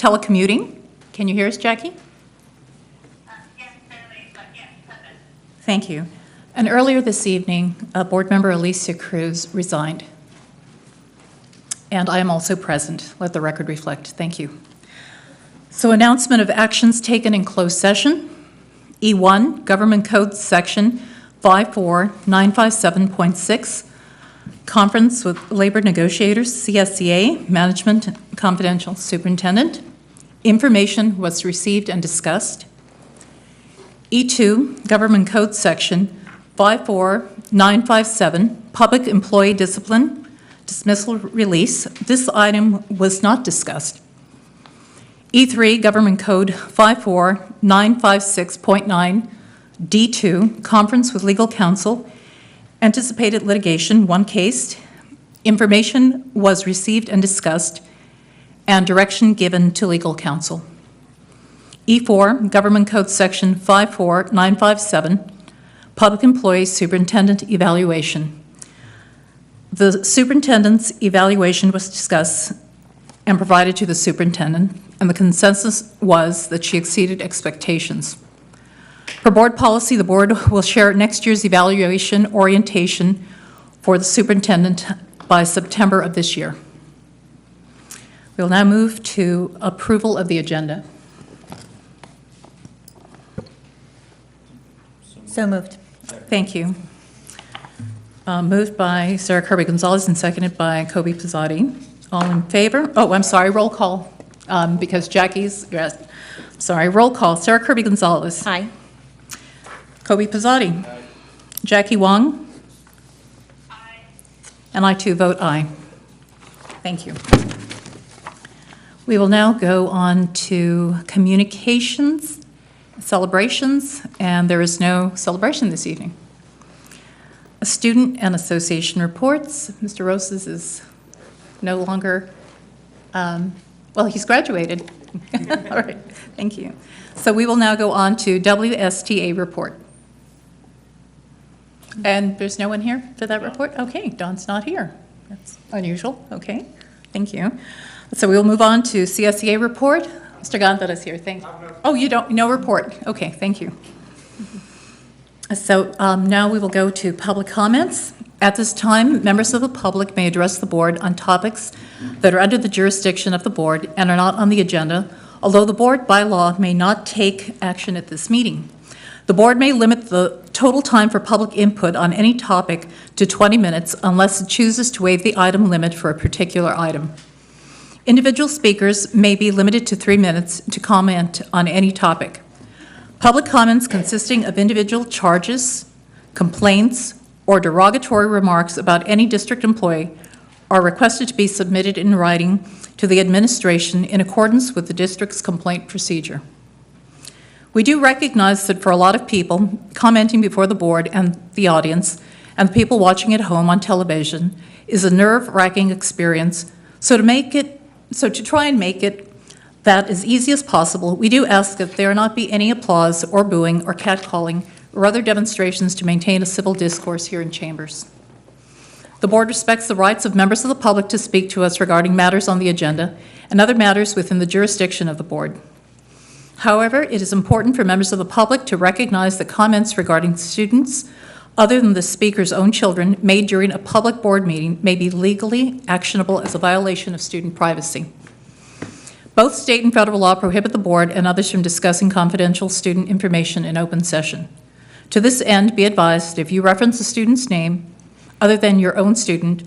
telecommuting. Can you hear us, Jackie? Yes, barely, but yes, present. Thank you. And earlier this evening, Board Member Alicia Cruz resigned. And I am also present. Let the record reflect. Thank you. So, announcement of actions taken in closed session. E1, Government Code Section 54957.6, Conference with Labor Negotiators, CSCA, Management Confidential Superintendent. Information was received and discussed. E2, Government Code Section 54957, Public Employee Discipline, Dismissal Release. This item was not discussed. E3, Government Code 54956.9, D2, Conference with Legal Counsel, Anticipated Litigation, one case. Information was received and discussed, and direction given to legal counsel. E4, Government Code Section 54957, Public Employee Superintendent Evaluation. The superintendent's evaluation was discussed and provided to the superintendent, and the consensus was that she exceeded expectations. For board policy, the board will share next year's evaluation orientation for the superintendent by September of this year. We will now move to approval of the agenda. So moved. Thank you. Moved by Sarah Kirby-Gonzalez and seconded by Kobe Pizzati. All in favor? Oh, I'm sorry, roll call, because Jackie's, yes. Sorry, roll call. Sarah Kirby-Gonzalez. Aye. Kobe Pizzati. Aye. Jackie Wong. Aye. And I too vote aye. Thank you. We will now go on to communications, celebrations, and there is no celebration this evening. Student and association reports. Mr. Rosas is no longer, well, he's graduated. All right, thank you. So we will now go on to WSTA report. And there's no one here for that report? Okay, Don's not here. That's unusual. Okay, thank you. So we will move on to CSEA report. Mr. Gandhar is here. Thank you. Oh, you don't, no report. Okay, thank you. So now we will go to public comments. At this time, members of the public may address the board on topics that are under the jurisdiction of the board and are not on the agenda, although the board by law may not take action at this meeting. The board may limit the total time for public input on any topic to 20 minutes unless it chooses to waive the item limit for a particular item. Individual speakers may be limited to 3 minutes to comment on any topic. Public comments consisting of individual charges, complaints, or derogatory remarks about any district employee are requested to be submitted in writing to the administration in accordance with the district's complaint procedure. We do recognize that for a lot of people, commenting before the board and the audience and the people watching at home on television is a nerve-wracking experience. So to try and make it that as easy as possible, we do ask that there not be any applause or booing or catcalling or other demonstrations to maintain a civil discourse here in chambers. The board respects the rights of members of the public to speak to us regarding matters on the agenda and other matters within the jurisdiction of the board. However, it is important for members of the public to recognize that comments regarding students other than the speaker's own children made during a public board meeting may be legally actionable as a violation of student privacy. Both state and federal law prohibit the board and others from discussing confidential student information in open session. To this end, be advised, if you reference a student's name other than your own student,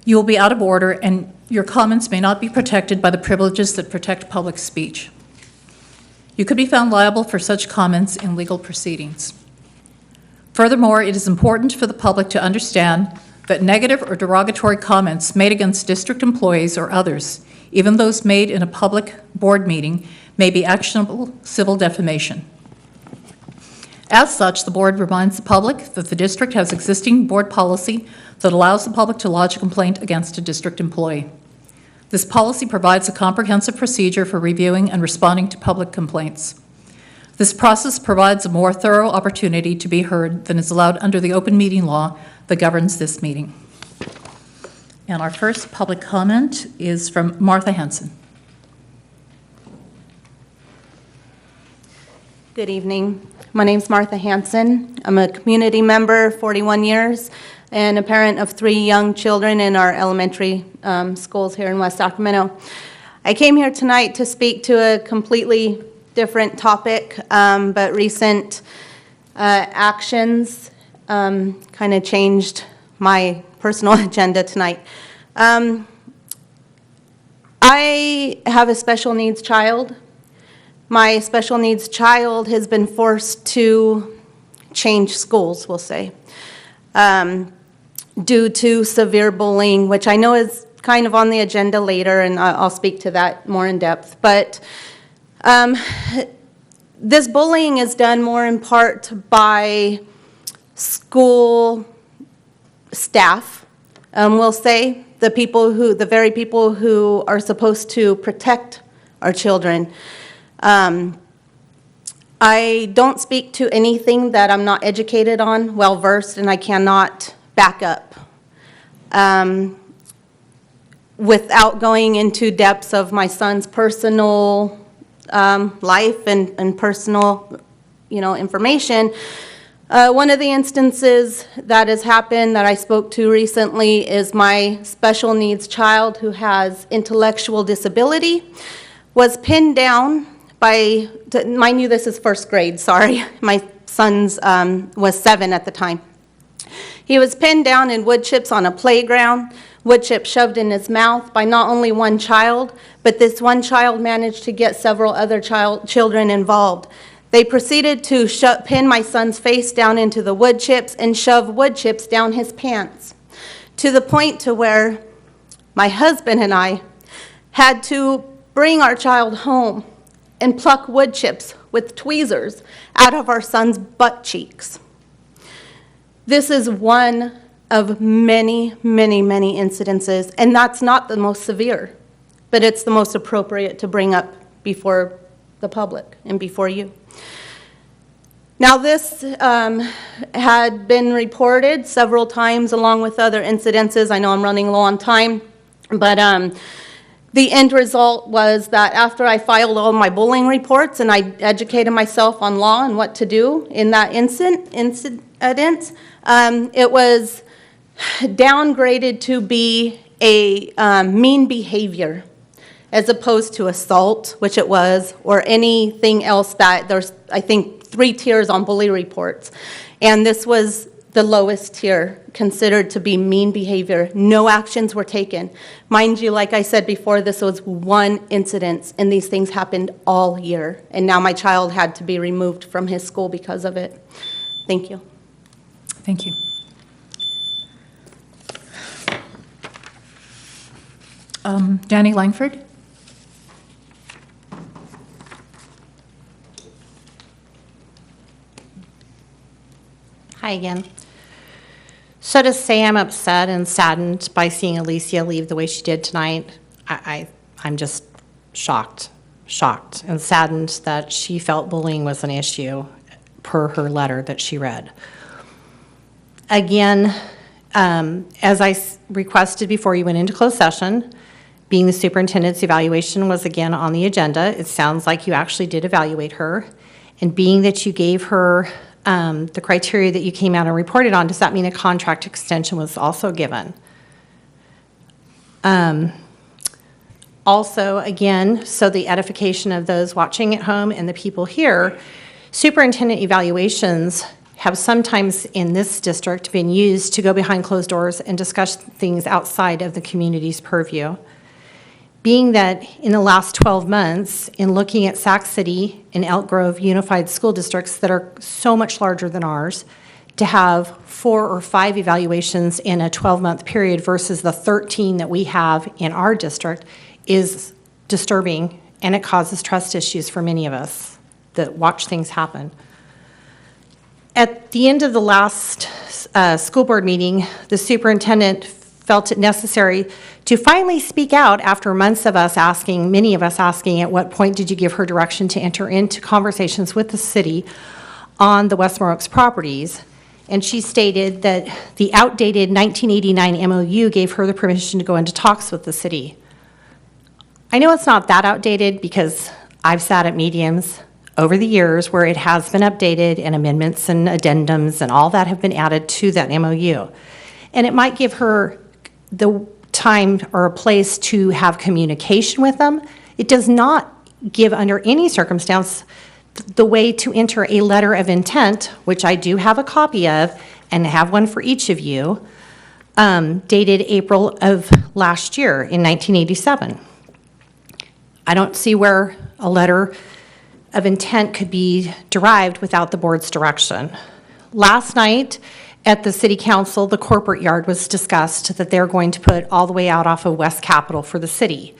you will be out of order and your comments may not be protected by the privileges that protect public speech. You could be found liable for such comments in legal proceedings. Furthermore, it is important for the public to understand that negative or derogatory comments made against district employees or others, even those made in a public board meeting, may be actionable civil defamation. As such, the board reminds the public that the district has existing board policy that allows the public to lodge a complaint against a district employee. This policy provides a comprehensive procedure for reviewing and responding to public complaints. This process provides a more thorough opportunity to be heard than is allowed under the open meeting law that governs this meeting. And our first public comment is from Martha Henson. Good evening. My name's Martha Hansen. I'm a community member, 41 years, and a parent of 3 young children in our elementary schools here in West Sacramento. I came here tonight to speak to a completely different topic, but recent actions kind of changed my personal agenda tonight. I have a special needs child. My special needs child has been forced to change schools, we'll say, due to severe bullying, which I know is kind of on the agenda later, and I'll speak to that more in depth. But this bullying is done more in part by school staff, we'll say, the very people who are supposed to protect our children. I don't speak to anything that I'm not educated on, well-versed, and I cannot back up without going into depths of my son's personal life and personal, information. One of the instances that has happened that I spoke to recently is my special needs child who has intellectual disability was pinned down by, mind you, this is first grade, sorry. My son's was 7 at the time. He was pinned down in wood chips on a playground, wood chips shoved in his mouth by not only one child, but this one child managed to get several other children involved. They proceeded to pin my son's face down into the wood chips and shove wood chips down his pants, to the point to where my husband and I had to bring our child home and pluck wood chips with tweezers out of our son's butt cheeks. This is one of many, many, many incidences, and that's not the most severe, but it's the most appropriate to bring up before the public and before you. Now, this had been reported several times along with other incidences. I know I'm running low on time, but the end result was that after I filed all my bullying reports and I educated myself on law and what to do in that incident, it was downgraded to be a mean behavior as opposed to assault, which it was, or anything else that there's, I think, 3 tiers on bully reports. And this was the lowest tier, considered to be mean behavior. No actions were taken. Mind you, like I said before, this was one incident, and these things happened all year. And now my child had to be removed from his school because of it. Thank you. Thank you. Danny Langford? Hi again. So to say I'm upset and saddened by seeing Alicia leave the way she did tonight, I'm just shocked and saddened that she felt bullying was an issue per her letter that she read. Again, as I requested before you went into closed session, being the superintendent's evaluation was again on the agenda. It sounds like you actually did evaluate her. And being that you gave her the criteria that you came out and reported on, does that mean a contract extension was also given? Also, again, so the edification of those watching at home and the people here, superintendent evaluations have sometimes in this district been used to go behind closed doors and discuss things outside of the community's purview. Being that in the last 12 months, in looking at Sac City and Elk Grove unified school districts that are so much larger than ours, to have 4 or 5 evaluations in a 12-month period versus the 13 that we have in our district is disturbing, and it causes trust issues for many of us that watch things happen. At the end of the last school board meeting, the superintendent felt it necessary to finally speak out after months of us asking, many of us asking, at what point did you give her direction to enter into conversations with the city on the Westmore Oaks properties? And she stated that the outdated 1989 MOU gave her the permission to go into talks with the city. I know it's not that outdated because I've sat at mediums. over the years where it has been updated and amendments and addendums and all that have been added to that MOU. And it might give her the time or a place to have communication with them. It does not give, under any circumstance, the way to enter a letter of intent, which I do have a copy of and have one for each of you, dated April of last year in 1987. I don't see where a letter of intent could be derived without the board's direction. Last night at the city council, the corporate yard was discussed that they're going to put all the way out off of West Capitol for the city.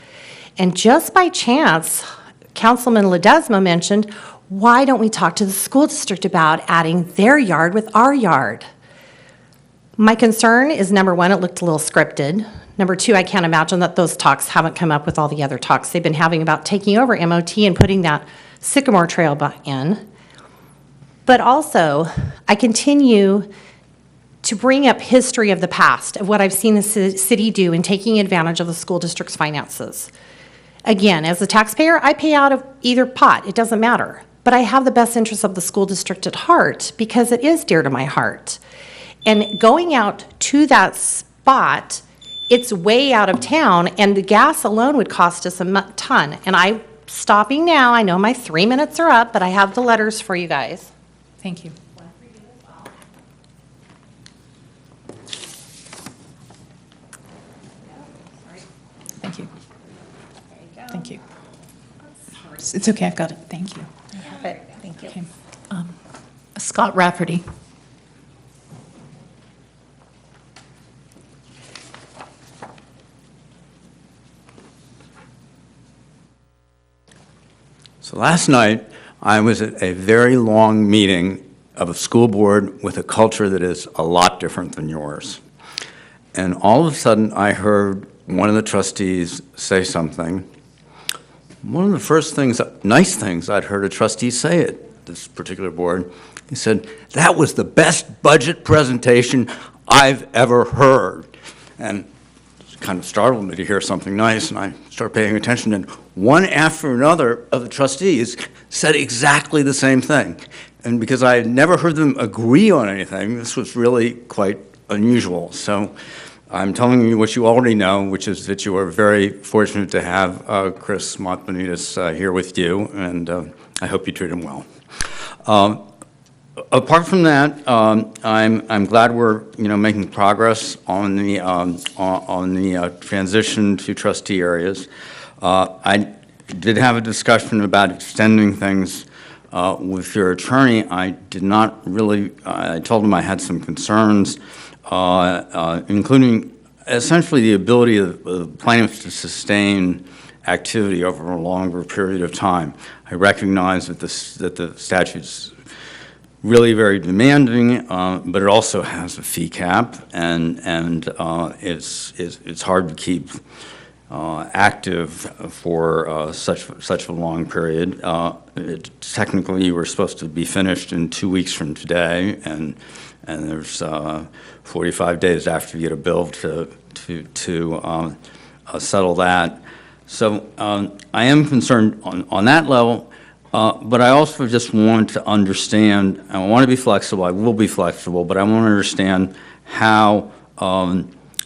And just by chance, Councilman Ledesma mentioned, why don't we talk to the school district about adding their yard with our yard? My concern is, number one, it looked a little scripted. Number two, I can't imagine that those talks haven't come up with all the other talks they've been having about taking over MOT and putting that Sycamore Trail in. But also, I continue to bring up history of the past, of what I've seen the city do in taking advantage of the school district's finances. Again, as a taxpayer, I pay out of either pot. It doesn't matter. But I have the best interests of the school district at heart because it is dear to my heart. And going out to that spot, it's way out of town, and the gas alone would cost us a ton. And I'm stopping now. I know my 3 minutes are up, but I have the letters for you guys. Thank you. Thank you. Thank you. It's okay, I've got it. Thank you. Thank you. Okay. Scott Rafferty. So last night, I was at a very long meeting of a school board with a culture that is a lot different than yours. And all of a sudden, I heard one of the trustees say something. One of the first things, nice things I'd heard a trustee say at this particular board, he said, "That was the best budget presentation I've ever heard." And it kind of startled me to hear something nice, and I started paying attention, and one after another of the trustees said exactly the same thing. And because I had never heard them agree on anything, this was really quite unusual. So I'm telling you what you already know, which is that you are very fortunate to have Chris Montbonitas here with you, and I hope you treat him well. Apart from that, I'm glad we're making progress on the transition to trustee areas. I did have a discussion about extending things with your attorney. I did not really. I told him I had some concerns, including essentially the ability of the plaintiffs to sustain activity over a longer period of time. I recognize that the statute's really very demanding, but it also has a fee cap, and it's hard to keep active for such a long period. Technically, you were supposed to be finished in 2 weeks from today, and there's 45 days after you get a bill to settle that. So I am concerned on that level. But I also just want to understand, I want to be flexible, I will be flexible, but I want to understand how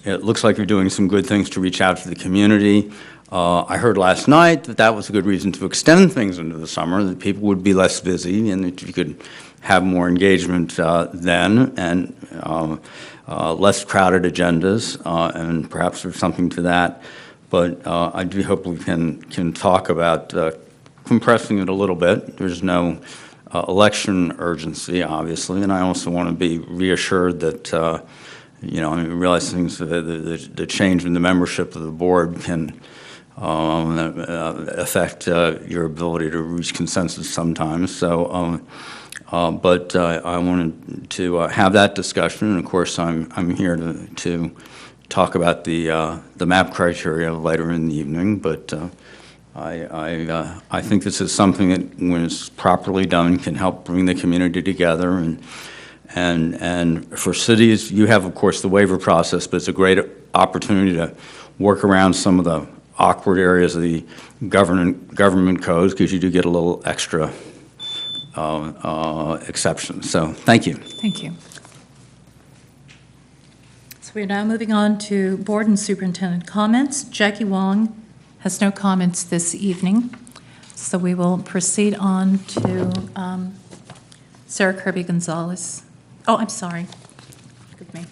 it looks like you're doing some good things to reach out to the community. I heard last night that that was a good reason to extend things into the summer, that people would be less busy and that you could have more engagement then and less crowded agendas, and perhaps there's something to that. But I do hope we can talk about compressing it a little bit. There's no election urgency, obviously, and I also want to be reassured that, I realize things, the change in the membership of the board can affect your ability to reach consensus sometimes. So, but I wanted to have that discussion, and of course, I'm here to talk about the MAP criteria later in the evening, but I think this is something that, when it's properly done, can help bring the community together. And for cities, you have, of course, the waiver process, but it's a great opportunity to work around some of the awkward areas of the government codes, because you do get a little extra exceptions. So thank you. Thank you. So we're now moving on to board and superintendent comments. Jackie Wong has no comments this evening, so we will proceed on to Sarah Kirby-Gonzalez. Oh, I'm sorry. Forgive me.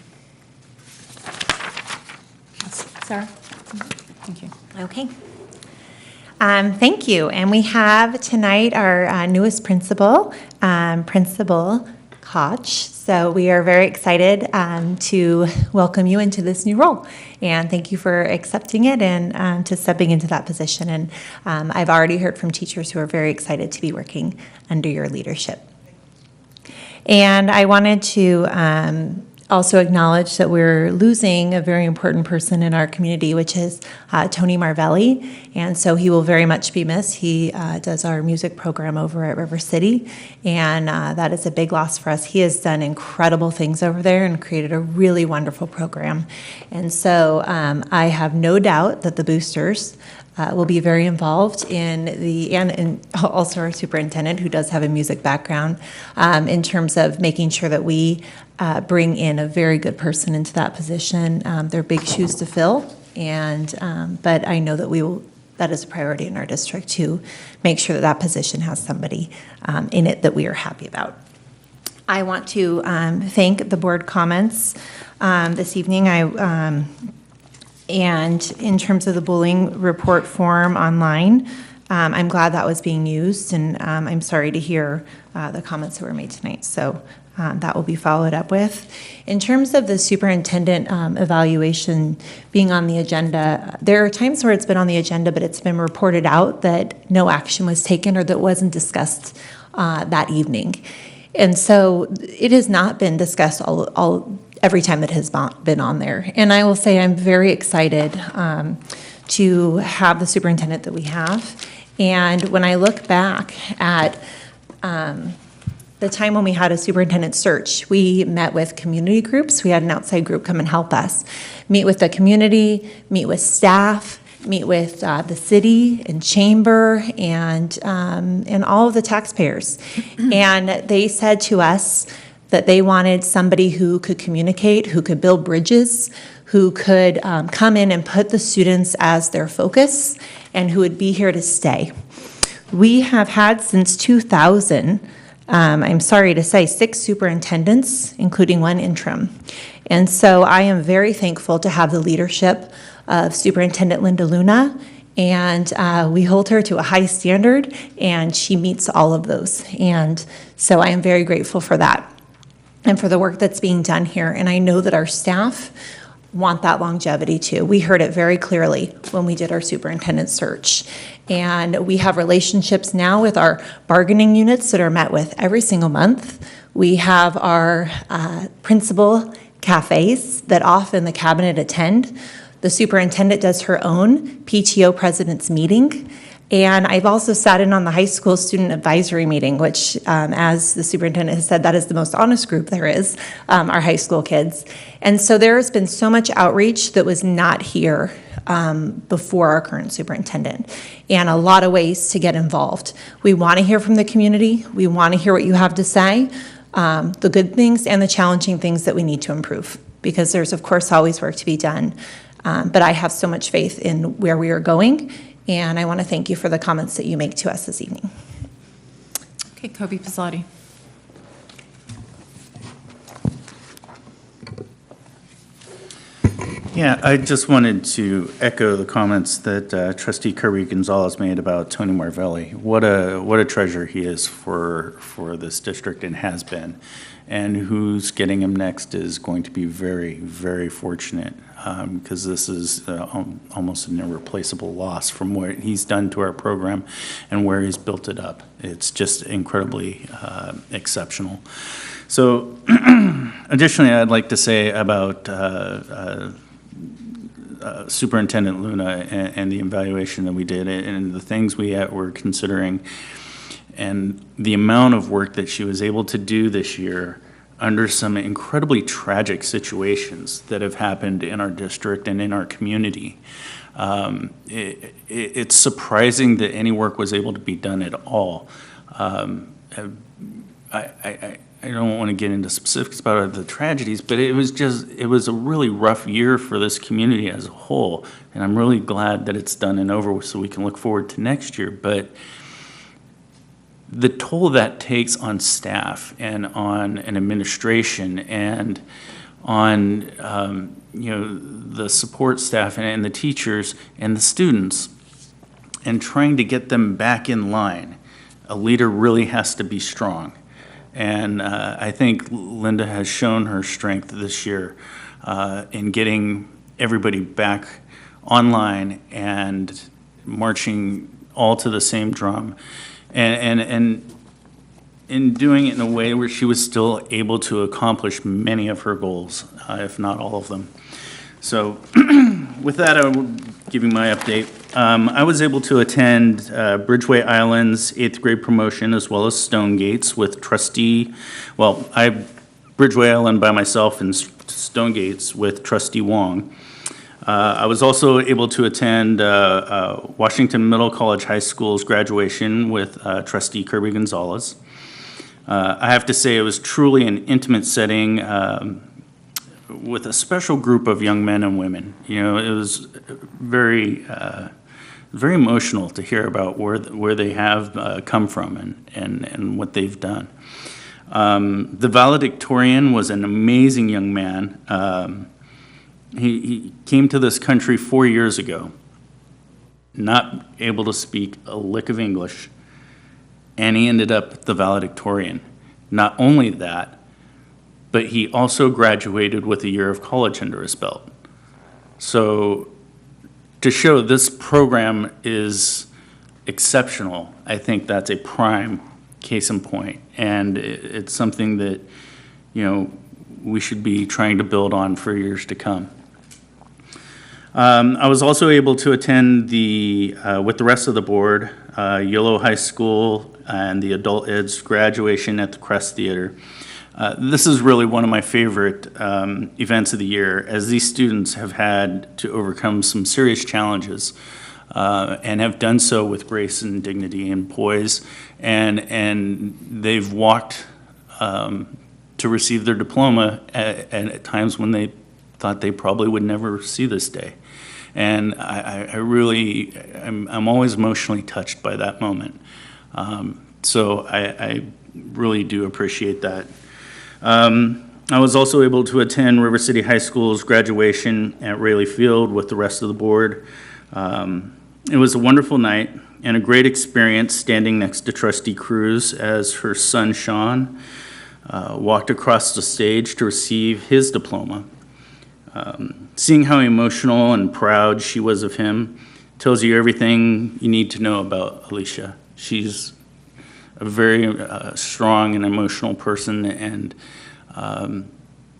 Sarah? Thank you. Okay. Thank you. And we have tonight our newest principal, Principal Koch. So we are very excited to welcome you into this new role. And thank you for accepting it and to stepping into that position. And I've already heard from teachers who are very excited to be working under your leadership. And I wanted to also acknowledge that we're losing a very important person in our community, which is Tony Marvelli. And so he will very much be missed. He does our music program over at River City, and that is a big loss for us. He has done incredible things over there and created a really wonderful program. And so I have no doubt that the boosters will be very involved in and also our superintendent, who does have a music background, in terms of making sure that we bring in a very good person into that position. They're big shoes to fill, but I know that that is a priority in our district to make sure that that position has somebody in it that we are happy about. I want to thank the board comments this evening. And in terms of the bullying report form online, I'm glad that was being used, and I'm sorry to hear the comments that were made tonight. So that will be followed up with. In terms of the superintendent evaluation being on the agenda, there are times where it's been on the agenda, but it's been reported out that no action was taken or that wasn't discussed that evening. And so it has not been discussed every time it has been on there. And I will say I'm very excited to have the superintendent that we have. And when I look back at the time when we had a superintendent search, we met with community groups. We had an outside group come and help us meet with the community, meet with staff, meet with the city and chamber and all of the taxpayers. And they said to us that they wanted somebody who could communicate, who could build bridges, who could come in and put the students as their focus, and who would be here to stay. We have had since 2000, I'm sorry to say, 6 superintendents, including 1 interim. And so I am very thankful to have the leadership of Superintendent Linda Luna, and we hold her to a high standard, and she meets all of those. And so I am very grateful for that and for the work that's being done here. And I know that our staff want that longevity too. We heard it very clearly when we did our superintendent search. And we have relationships now with our bargaining units that are met with every single month. We have our principal cafes that often the cabinet attend. The superintendent does her own PTO president's meeting. And I've also sat in on the high school student advisory meeting, which, as the superintendent has said, that is the most honest group there is, our high school kids. And so there has been so much outreach that was not here before our current superintendent, and a lot of ways to get involved. We want to hear from the community. We want to hear what you have to say, the good things and the challenging things that we need to improve, because there's, of course, always work to be done. But I have so much faith in where we are going, and I want to thank you for the comments that you make to us this evening. Okay, Kobe Pizzotti. Yeah, I just wanted to echo the comments that Trustee Kirby-Gonzalez made about Tony Marvelli. What a treasure he is for this district and has been. And who's getting him next is going to be very, very fortunate, because this is almost an irreplaceable loss from what he's done to our program and where he's built it up. It's just incredibly exceptional. So additionally, I'd like to say about Superintendent Luna and the evaluation that we did and the things we were considering and the amount of work that she was able to do this year under some incredibly tragic situations that have happened in our district and in our community. It's surprising that any work was able to be done at all. I don't want to get into specifics about the tragedies, but it was a really rough year for this community as a whole, and I'm really glad that it's done and over with so we can look forward to next year. But the toll that takes on staff and on an administration and on the support staff and the teachers and the students, and trying to get them back in line, a leader really has to be strong. And I think Linda has shown her strength this year in getting everybody back online and marching all to the same drum, and in doing it in a way where she was still able to accomplish many of her goals, if not all of them. So with that, I will give you my update. I was able to attend Bridgeway Island's 8th grade promotion as well as Stonegates with Bridgeway Island by myself and Stonegates with Trustee Wong. I was also able to attend Washington Middle College High School's graduation with Trustee Kirby Gonzalez. I have to say it was truly an intimate setting with a special group of young men and women. You know, it was very emotional to hear about where they have come from and what they've done. The valedictorian was an amazing young man. He came to this country 4 years ago, not able to speak a lick of English, and he ended up the valedictorian. Not only that, but he also graduated with a year of college under his belt. So to show this program is exceptional, I think that's a prime case in point, and it's something that, you know, we should be trying to build on for years to come. I was also able to attend with the rest of the board, Yolo High School and the Adult Ed's graduation at the Crest Theater. This is really one of my favorite events of the year, as these students have had to overcome some serious challenges and have done so with grace and dignity and poise, and they've walked to receive their diploma at times when they thought they probably would never see this day. And I'm always emotionally touched by that moment. So I really do appreciate that. I was also able to attend River City High School's graduation at Rayleigh Field with the rest of the board. It was a wonderful night and a great experience standing next to Trustee Cruz as her son Sean walked across the stage to receive his diploma. Seeing how emotional and proud she was of him tells you everything you need to know about Alicia. She's a very strong and emotional person, and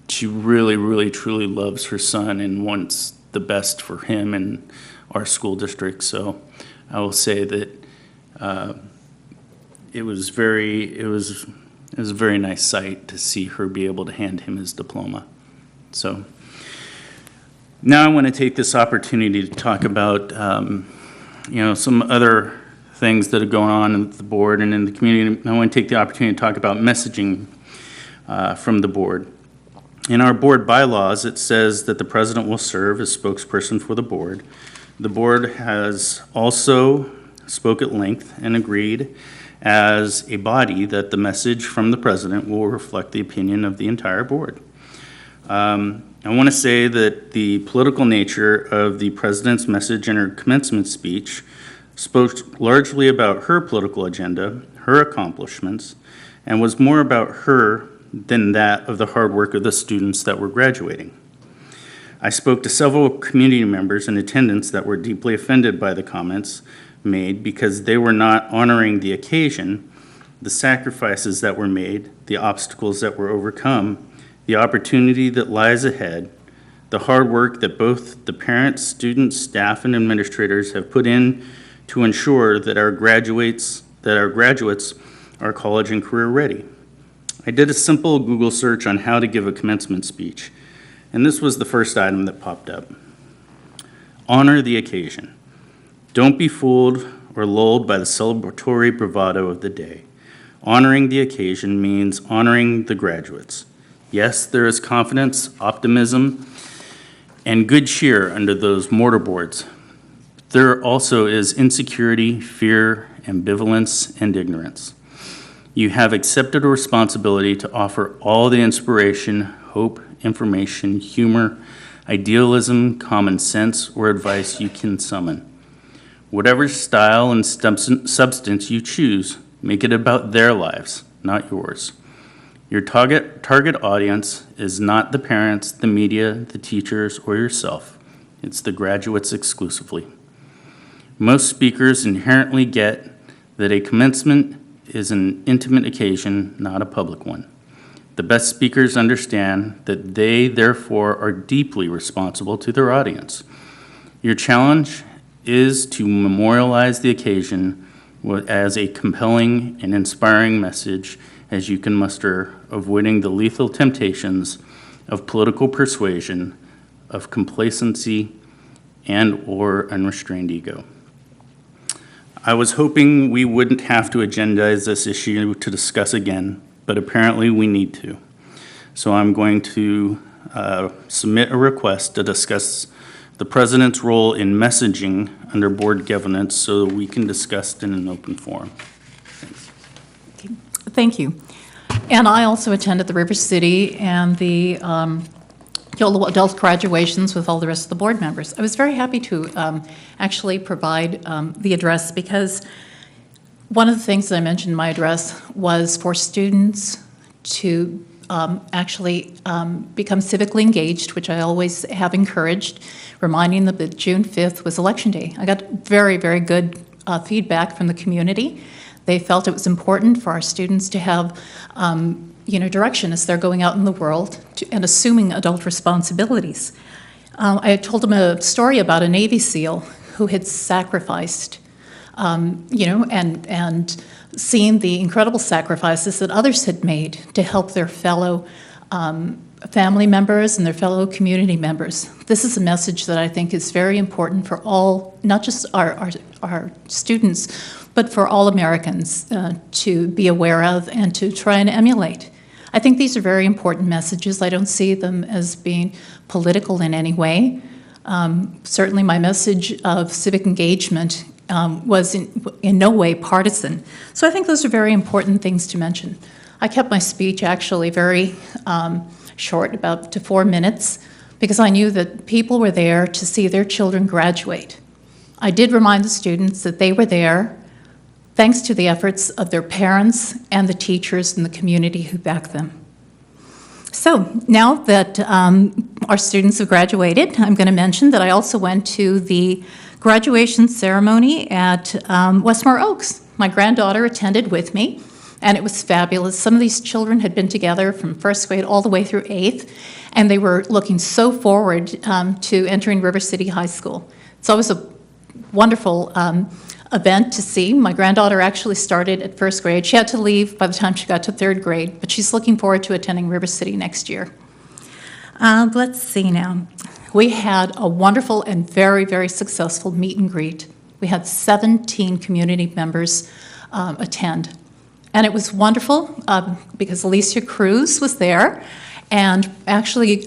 she really, really, truly loves her son and wants the best for him and our school district. So I will say that it was a very nice sight to see her be able to hand him his diploma. So now I want to take this opportunity to talk about some other things that are going on at the board and in the community. I want to take the opportunity to talk about messaging from the board. In our board bylaws, it says that the president will serve as spokesperson for the board. The board has also spoke at length and agreed as a body that the message from the president will reflect the opinion of the entire board. I want to say that the political nature of the president's message in her commencement speech spoke largely about her political agenda, her accomplishments, and was more about her than that of the hard work of the students that were graduating. I spoke to several community members in attendance that were deeply offended by the comments made because they were not honoring the occasion, the sacrifices that were made, the obstacles that were overcome, the opportunity that lies ahead, the hard work that both the parents, students, staff, and administrators have put in to ensure that our graduates are college and career ready. I did a simple Google search on how to give a commencement speech, and this was the first item that popped up. Honor the occasion. Don't be fooled or lulled by the celebratory bravado of the day. Honoring the occasion means honoring the graduates. Yes, there is confidence, optimism, and good cheer under those mortarboards. There also is insecurity, fear, ambivalence, and ignorance. You have accepted a responsibility to offer all the inspiration, hope, information, humor, idealism, common sense, or advice you can summon. Whatever style and substance you choose, make it about their lives, not yours. Your target audience is not the parents, the media, the teachers, or yourself. It's the graduates exclusively. Most speakers inherently get that a commencement is an intimate occasion, not a public one. The best speakers understand that they, therefore, are deeply responsible to their audience. Your challenge is to memorialize the occasion as a compelling and inspiring message as you can muster, avoiding the lethal temptations of political persuasion, of complacency, and/or unrestrained ego. I was hoping we wouldn't have to agendize this issue to discuss again, but apparently we need to. So I'm going to submit a request to discuss the president's role in messaging under board governance so that we can discuss it in an open forum. Thank you. And I also attended the River City and the YOLO adult graduations with all the rest of the board members. I was very happy to actually provide the address because one of the things that I mentioned in my address was for students to actually become civically engaged, which I always have encouraged, reminding them that June 5th was Election Day. I got very, very good feedback from the community. They felt it was important for our students to have direction as they're going out in the world and assuming adult responsibilities. I had told them a story about a Navy SEAL who had sacrificed, and seen the incredible sacrifices that others had made to help their fellow family members and their fellow community members. This is a message that I think is very important for all, not just our students, but for all Americans to be aware of and to try and emulate. I think these are very important messages. I don't see them as being political in any way. Certainly my message of civic engagement was in no way partisan. So I think those are very important things to mention. I kept my speech actually very short, about to 4 minutes, because I knew that people were there to see their children graduate. I did remind the students that they were there thanks to the efforts of their parents and the teachers in the community who backed them. So now that our students have graduated, I'm going to mention that I also went to the graduation ceremony at Westmore Oaks. My granddaughter attended with me, and it was fabulous. Some of these children had been together from first grade all the way through 8th, and they were looking so forward to entering River City High School. It's always a wonderful event to see. My granddaughter actually started at first grade. She had to leave by the time she got to 3rd grade, but she's looking forward to attending River City next year. Let's see now. We had a wonderful and very, very successful meet and greet. We had 17 community members attend. And it was wonderful because Alicia Cruz was there and actually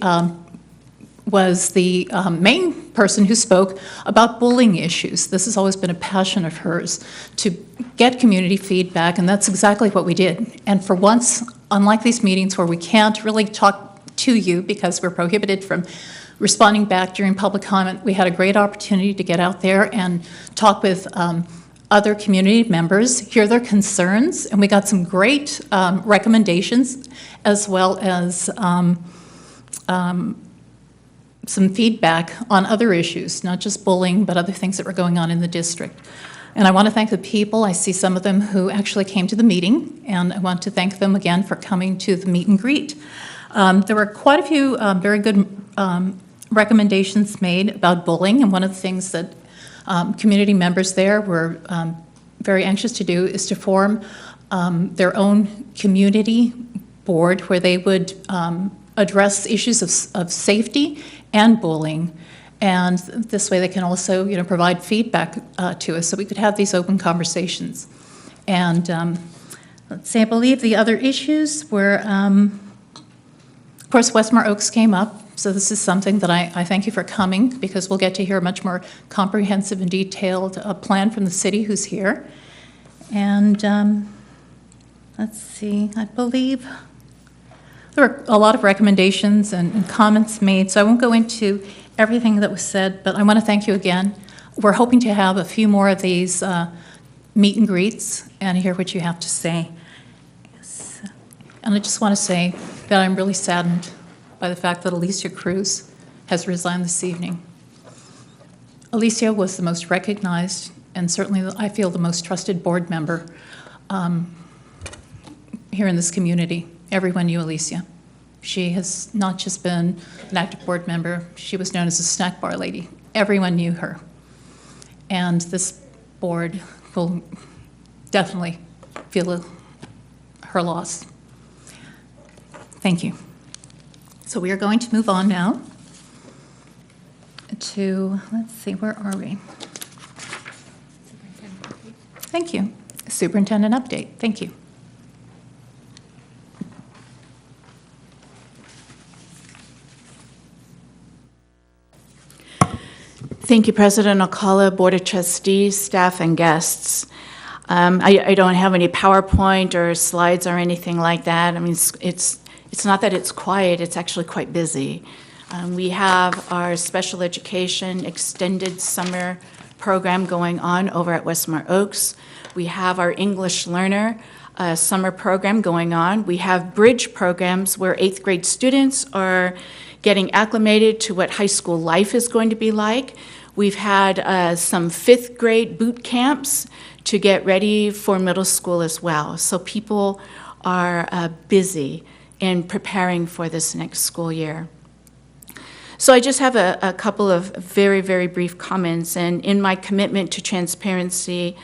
was the main person who spoke about bullying issues. This has always been a passion of hers, to get community feedback, and that's exactly what we did. And for once, unlike these meetings where we can't really talk to you because we're prohibited from responding back during public comment, we had a great opportunity to get out there and talk with other community members, hear their concerns, and we got some great recommendations as well as some feedback on other issues, not just bullying, but other things that were going on in the district. And I want to thank the people. I see some of them who actually came to the meeting, and I want to thank them again for coming to the meet and greet. There were quite a few very good recommendations made about bullying, and one of the things that community members there were very anxious to do is to form their own community board where they would address issues of safety and bullying, and this way they can also, provide feedback to us so we could have these open conversations. And let's see, I believe the other issues were, of course, Westmore Oaks came up, so this is something that I thank you for coming, because we'll get to hear a much more comprehensive and detailed plan from the city who's here. And let's see, I believe there were a lot of recommendations and comments made, so I won't go into everything that was said, but I want to thank you again. We're hoping to have a few more of these meet and greets and hear what you have to say. Yes. And I just want to say that I'm really saddened by the fact that Alicia Cruz has resigned this evening. Alicia was the most recognized and certainly, I feel, the most trusted board member here in this community. Everyone knew Alicia. She has not just been an active board member, she was known as a snack bar lady. Everyone knew her. And this board will definitely feel her loss. Thank you. So we are going to move on now to, let's see, where are we? Thank you. Superintendent update. Thank you. Thank you, President Alcala, Board of Trustees, staff, and guests. I don't have any PowerPoint or slides or anything like that. I mean, it's not that it's quiet, it's actually quite busy. We have our special education extended summer program going on over at Westmore Oaks. We have our English learner summer program going on. We have bridge programs where 8th grade students are getting acclimated to what high school life is going to be like. We've had some 5th grade boot camps to get ready for middle school as well. So people are busy in preparing for this next school year. So I just have a couple of very, very brief comments. And in my commitment to transparency,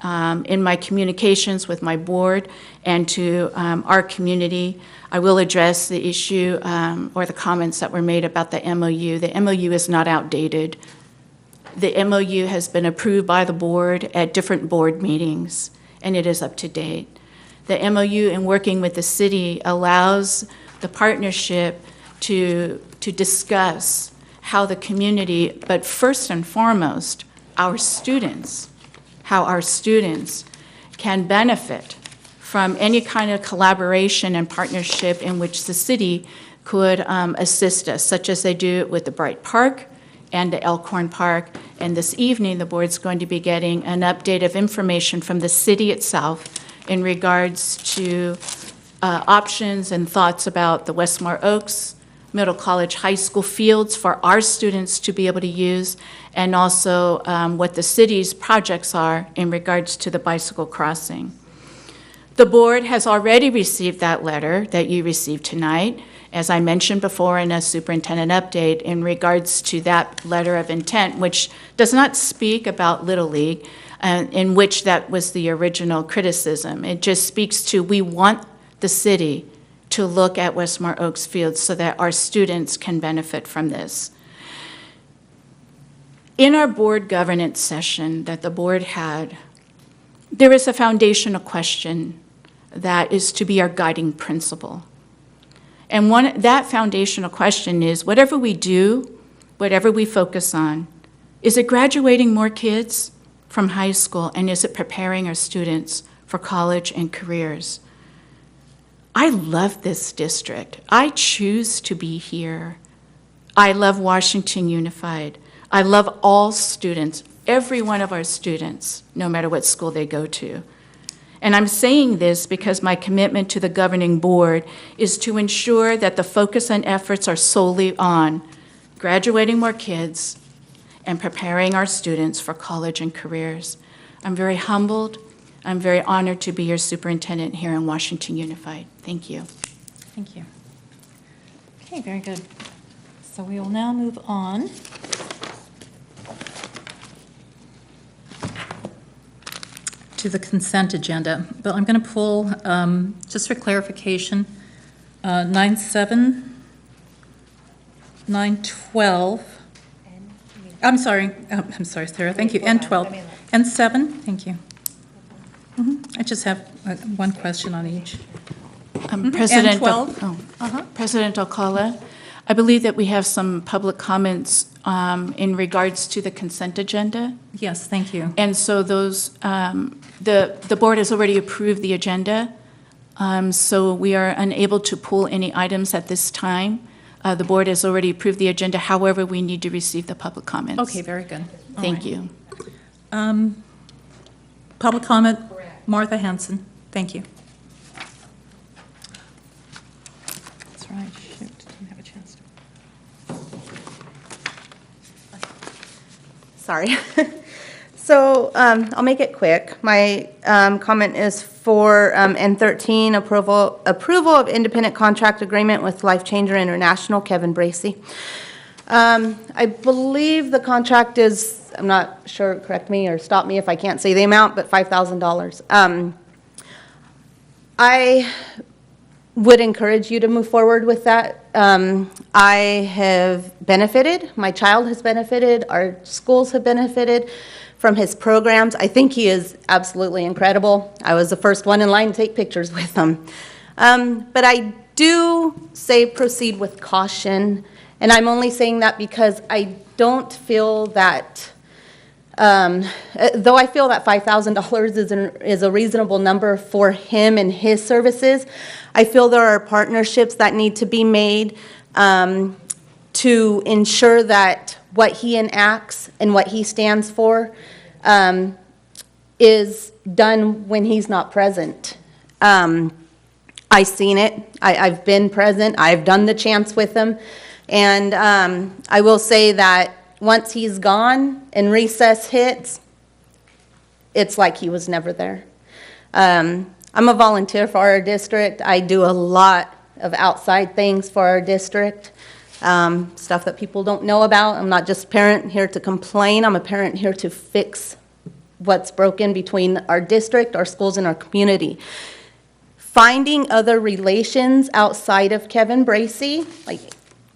in my communications with my board and to our community, I will address the issue or the comments that were made about the MOU. The MOU is not outdated. The MOU has been approved by the board at different board meetings, and it is up to date. The MOU, in working with the city, allows the partnership to discuss how the community, but first and foremost, our students, how our students can benefit from any kind of collaboration and partnership in which the city could assist us, such as they do with the Bright Park and the Elkhorn Park. And this evening, the board's going to be getting an update of information from the city itself in regards to options and thoughts about the Westmore Oaks Middle College High School fields for our students to be able to use, and also what the city's projects are in regards to the bicycle crossing. The board has already received that letter that you received tonight, as I mentioned before in a superintendent update, in regards to that letter of intent, which does not speak about Little League, in which that was the original criticism. It just speaks to, we want the city to look at Westmore Oaks Field so that our students can benefit from this. In our board governance session that the board had, there is a foundational question that is to be our guiding principle. And that foundational question is, whatever we do, whatever we focus on, is it graduating more kids from high school, and is it preparing our students for college and careers? I love this district. I choose to be here. I love Washington Unified. I love all students, every one of our students, no matter what school they go to. And I'm saying this because my commitment to the governing board is to ensure that the focus and efforts are solely on graduating more kids and preparing our students for college and careers. I'm very humbled. I'm very honored to be your superintendent here in Washington Unified. Thank you. Thank you. Okay, very good. So we will now move on to the consent agenda, but I'm going to pull, just for clarification, 9-7, 9-12. I'm sorry, Sarah, thank you, N12, N7, thank you. I just have one question on each. President, And 12. President Alcala, I believe that we have some public comments in regards to the consent agenda. Yes, thank you. And so those, the board has already approved the agenda, so we are unable to pull any items at this time. The board has already approved the agenda, however, we need to receive the public comments. Okay, very good. All Thank right. you. Public comment, Martha Hanson. Thank you. That's right, shoot, didn't have a chance to. Sorry. So I'll make it quick. My comment is for N13, approval of independent contract agreement with Life Changer International, Kevin Bracey. I believe the contract is, I'm not sure, correct me or stop me if I can't say the amount, but $5,000. I would encourage you to move forward with that. I have benefited, my child has benefited, our schools have benefited from his programs. I think he is absolutely incredible. I was the first one in line to take pictures with him. But I do say proceed with caution, and I'm only saying that because I don't feel that, though I feel that $5,000 is a reasonable number for him and his services, I feel there are partnerships that need to be made to ensure that what he enacts and what he stands for is done when he's not present. I've seen it. I've been present. I've done the chants with him. And I will say that once he's gone and recess hits, it's like he was never there. I'm a volunteer for our district. I do a lot of outside things for our district, stuff that people don't know about. I'm not just a parent here to complain. I'm a parent here to fix what's broken between our district, our schools, and our community. Finding other relations outside of Kevin Bracey, like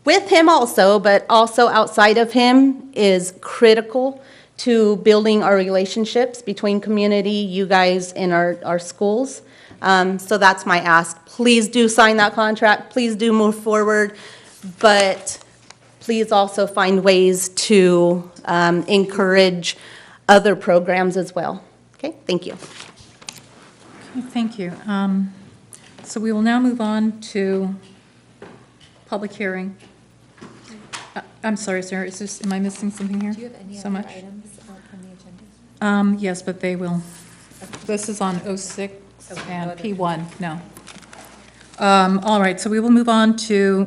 with him also, but also outside of him, is critical to building our relationships between community, you guys, and our schools. So that's my ask. Please do sign that contract. Please do move forward. But please also find ways to encourage other programs as well. Okay, thank you. Okay, thank you. So we will now move on to public hearing. I'm sorry, sir, is this, am I missing something here? Do you have any So other much? items from the agenda? Yes, but they will, this is on 06 and P1, no. All right, so we will move on to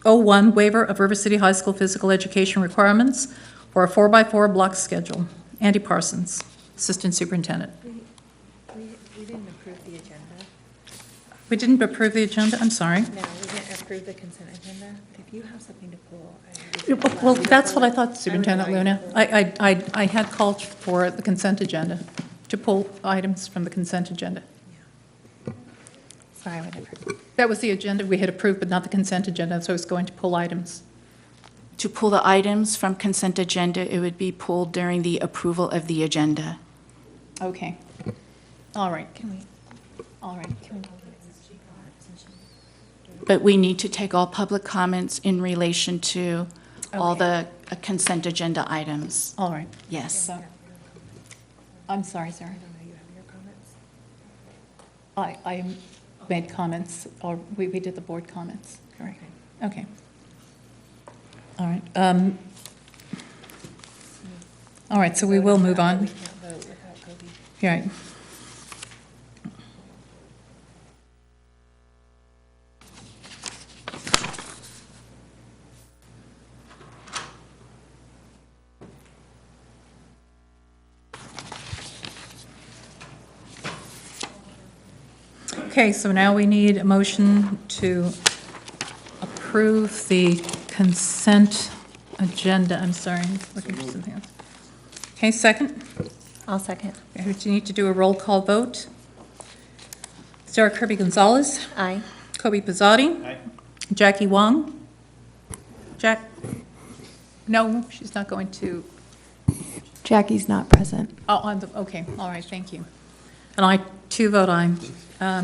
01, waiver of River City High School physical education requirements for a 4x4 block schedule. Andy Parsons, Assistant Superintendent. We didn't approve the agenda. We didn't approve the agenda, I'm sorry. No, we didn't approve the consent agenda. If you have something to pull, Well, that's what I thought, Superintendent Luna. I had called for the consent agenda, to pull items from the consent agenda. Sorry, whatever. That was the agenda we had approved, but not the consent agenda, so I was going to pull items. To pull the items from consent agenda, it would be pulled during the approval of the agenda. Okay. All right. All right. But we need to take all public comments in relation to all the consent agenda items. All right. Yes. So- I'm sorry, sir. I made comments, or we did the board comments, correct? Okay. All right. All right, so we will move on. Right. Okay, so now we need a motion to approve the consent agenda. I'm sorry, I'm looking for something else. Okay, second? I'll second. Okay, we need to do a roll call vote. Sarah Kirby Gonzalez, Aye. Kobe Pizzotti. Aye. Jackie Wong. Jack? No, she's not going to. Jackie's not present. Oh, okay, all right, thank you. And I too vote aye.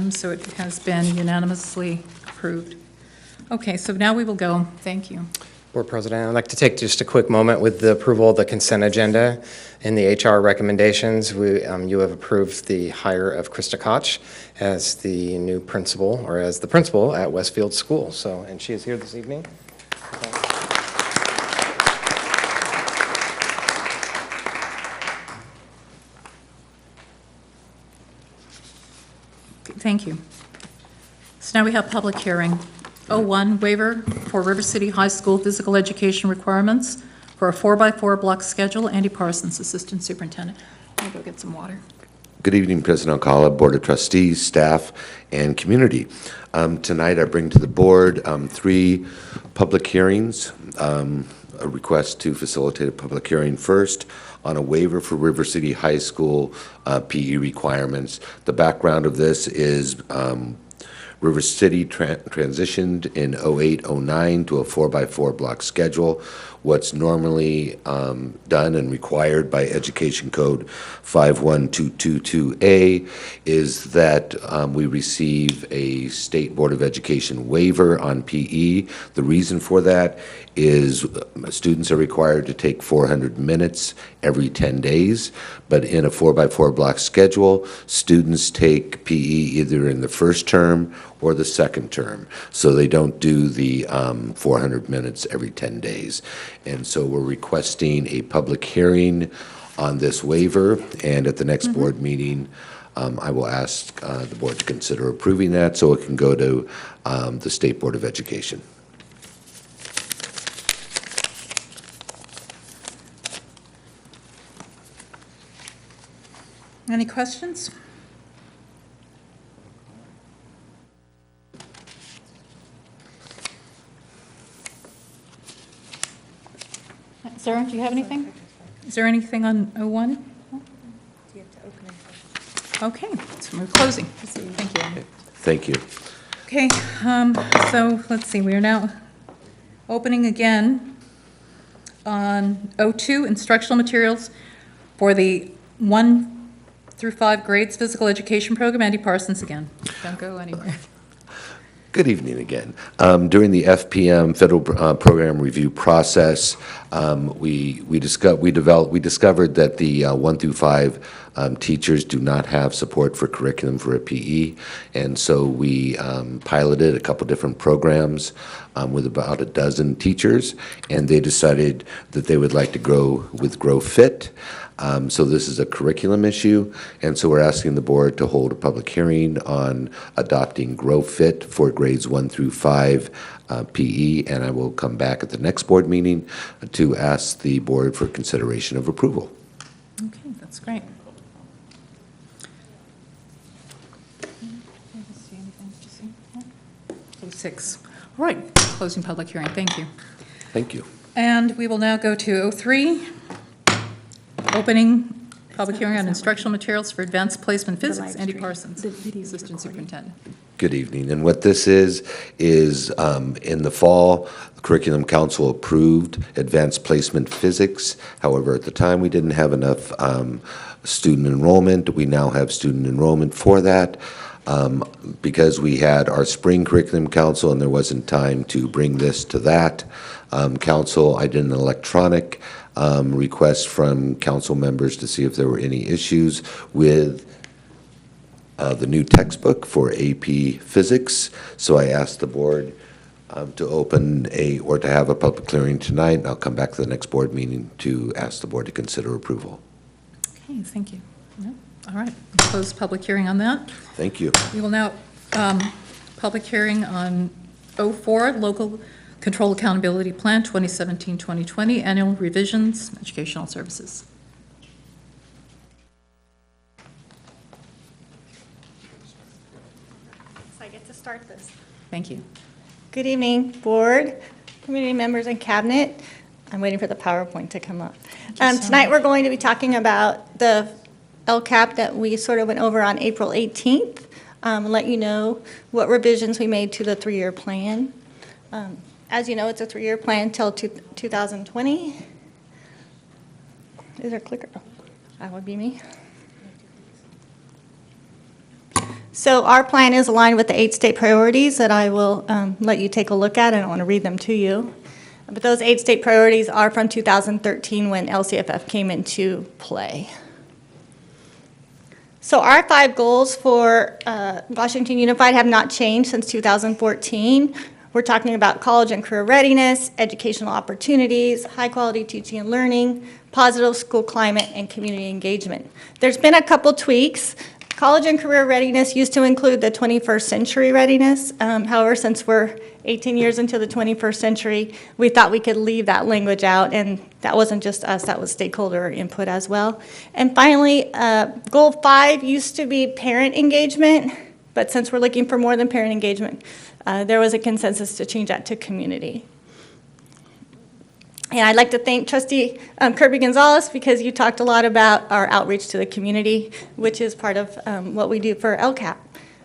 So it has been unanimously approved. Okay, so now we will go. Thank you. Board President, I'd like to take just a quick moment with the approval of the consent agenda and the HR recommendations. You have approved the hire of Krista Koch as the new principal, or as the principal at Westfield School. And she is here this evening. Thank you. So now we have public hearing. 01, waiver for River City High School physical education requirements for a 4x4 block schedule. Andy Parsons, Assistant Superintendent. I'll go get some water. Good evening, President Alcala, Board of Trustees, staff, and community. Tonight I bring to the board 3 public hearings. A request to facilitate a public hearing first on a waiver for River City High School PE requirements. The background of this is River City transitioned in 08-09 to a 4x4 block schedule. What's normally done and required by Education Code 51222A is that we receive a State Board of Education waiver on PE. The reason for that is students are required to take 400 minutes every 10 days, but in a 4x4 block schedule, students take PE either in the first term or the second term, so they don't do the 400 minutes every 10 days. And so we're requesting a public hearing on this waiver, and at the next board meeting, I will ask the board to consider approving that so it can go to the State Board of Education. Any questions? Sarah, do you have anything? Is there anything on 01? You have to open it. Okay, so we're closing. Thank you, Andy. Thank you. Okay, so let's see, we are now opening again on 02, instructional materials for the 1 through 5 grades physical education program. Andy Parsons again. Don't go anywhere. Good evening again. During the FPM Federal Program Review process, we discovered that the 1 through 5 teachers do not have support for curriculum for a PE, and so we piloted a couple different programs with about a dozen teachers, and they decided that they would like to grow with Grow Fit. So this is a curriculum issue, and so we're asking the board to hold a public hearing on adopting Grow Fit for grades 1 through 5 PE, and I will come back at the next board meeting to ask the board for consideration of approval. Okay, that's great. 06. All right, closing public hearing. Thank you. Thank you. And we will now go to 03, opening public hearing on instructional materials for advanced placement physics. Andy Parsons, Assistant Superintendent. Good evening. And what this is in the fall, the Curriculum Council approved advanced placement physics. However, at the time, we didn't have enough student enrollment. We now have student enrollment for that. Because we had our spring curriculum council and there wasn't time to bring this to that council, I did an electronic request from council members to see if there were any issues with the new textbook for AP Physics. So I asked the board to open to have a public hearing tonight, and I'll come back to the next board meeting to ask the board to consider approval. Okay, thank you. Yeah, all right, close public hearing on that. Thank you. We will now, public hearing on 04, Local Control Accountability Plan 2017-2020, Annual Revisions, Educational Services. So I get to start this. Thank you. Good evening, board, community members, and cabinet. I'm waiting for the PowerPoint to come up. Tonight, we're going to be talking about the LCAP that we sort of went over on April 18th, let you know what revisions we made to the 3-year plan. As you know, it's a 3-year plan till 2020. Is there a clicker? Oh, that would be me. So our plan is aligned with the 8 state priorities that I will let you take a look at. I don't want to read them to you. But those 8 state priorities are from 2013 when LCFF came into play. So our 5 goals for Washington Unified have not changed since 2014. We're talking about college and career readiness, educational opportunities, high-quality teaching and learning, positive school climate, and community engagement. There's been a couple tweaks. College and career readiness used to include the 21st century readiness. However, since we're 18 years into the 21st century, we thought we could leave that language out, and that wasn't just us, that was stakeholder input as well. And finally, goal 5 used to be parent engagement, but since we're looking for more than parent engagement, there was a consensus to change that to community. And I'd like to thank Trustee Kirby Gonzalez because you talked a lot about our outreach to the community, which is part of what we do for LCAP.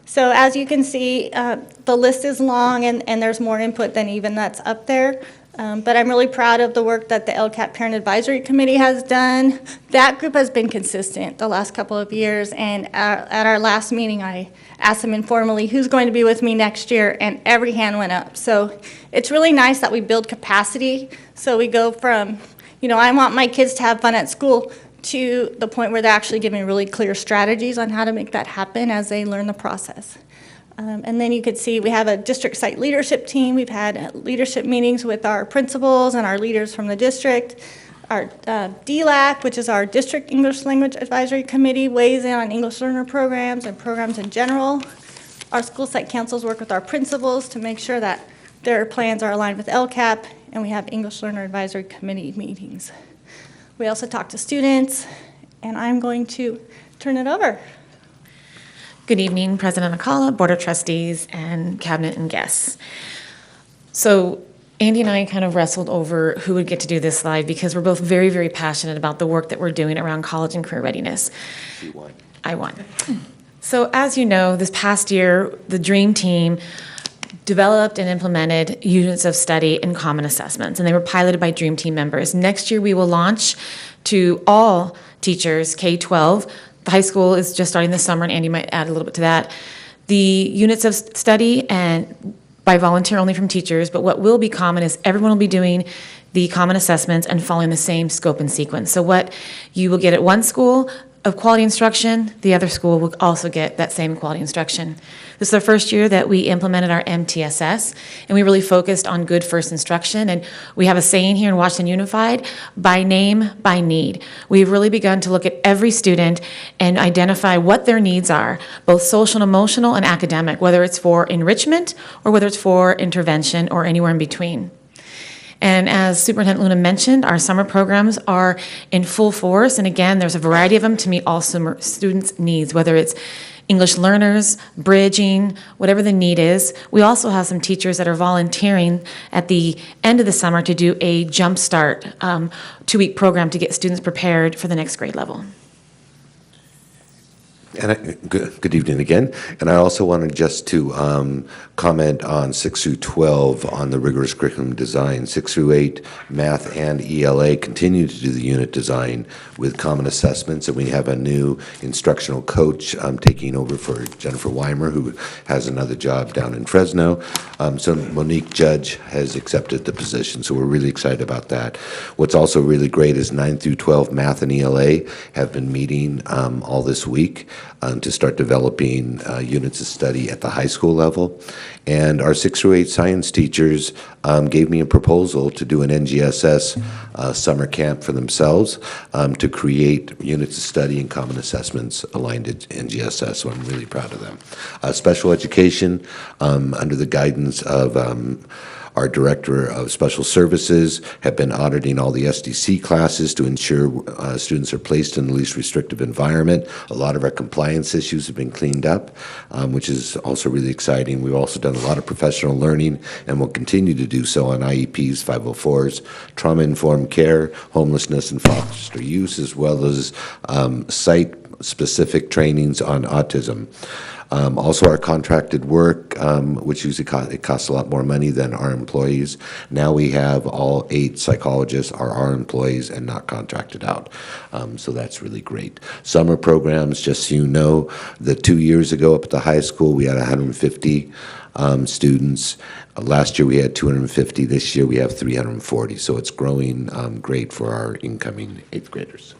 So as you can see, the list is long and there's more input than even that's up there. But I'm really proud of the work that the LCAP Parent Advisory Committee has done. That group has been consistent the last couple of years, and at our last meeting, I asked them informally, who's going to be with me next year, and every hand went up. So it's really nice that we build capacity, so we go from, I want my kids to have fun at school, to the point where they're actually giving really clear strategies on how to make that happen as they learn the process. And then you could see we have a district site leadership team. We've had leadership meetings with our principals and our leaders from the district. Our DLAC, which is our District English Language Advisory Committee, weighs in on English learner programs and programs in general. Our school site councils work with our principals to make sure that their plans are aligned with LCAP, and we have English Learner Advisory Committee meetings. We also talk to students, and I'm going to turn it over. Good evening, President Akala, Board of Trustees, and Cabinet and guests. So Andy and I kind of wrestled over who would get to do this slide because we're both very, very passionate about the work that we're doing around college and career readiness. You won. I won. So as you know, this past year, the DREAM team developed and implemented units of study and common assessments, and they were piloted by DREAM team members. Next year, we will launch to all teachers, K-12. The high school is just starting this summer, and Andy might add a little bit to that. The units of study and by volunteer only from teachers, but what will be common is everyone will be doing the common assessments and following the same scope and sequence. So what you will get at one school of quality instruction, the other school will also get that same quality instruction. This is the first year that we implemented our MTSS, and we really focused on good first instruction. And we have a saying here in Washington Unified, by name, by need. We've really begun to look at every student and identify what their needs are, both social and emotional and academic, whether it's for enrichment or whether it's for intervention or anywhere in between. And as Superintendent Luna mentioned, our summer programs are in full force. And again, there's a variety of them to meet all summer students' needs, whether it's English learners, bridging, whatever the need is. We also have some teachers that are volunteering at the end of the summer to do a Jump Start 2-week program to get students prepared for the next grade level. And good evening again. And I also wanted just to comment on 6 through 12 on the rigorous curriculum design. 6 through 8, math and ELA continue to do the unit design with common assessments, and we have a new instructional coach taking over for Jennifer Weimer, who has another job down in Fresno. So Monique Judge has accepted the position, so we're really excited about that. What's also really great is 9 through 12 math and ELA have been meeting all this week to start developing units of study at the high school level. And our 6 through 8 science teachers gave me a proposal to do an NGSS summer camp for themselves to create units of study and common assessments aligned to NGSS, so I'm really proud of them. Special education, under the guidance of our Director of Special Services, have been auditing all the SDC classes to ensure students are placed in the least restrictive environment. A lot of our compliance issues have been cleaned up, which is also really exciting. We've also done a lot of professional learning and will continue to do so on IEPs, 504s, trauma-informed care, homelessness and foster use, as well as site-specific trainings on autism. Also, our contracted work, which usually it costs a lot more money than our employees. Now we have all 8 psychologists are our employees and not contracted out. So that's really great. Summer programs, just so you know, the 2 years ago up at the high school, we had 150 students. Last year we had 250. This year we have 340. So it's growing great for our incoming 8th graders.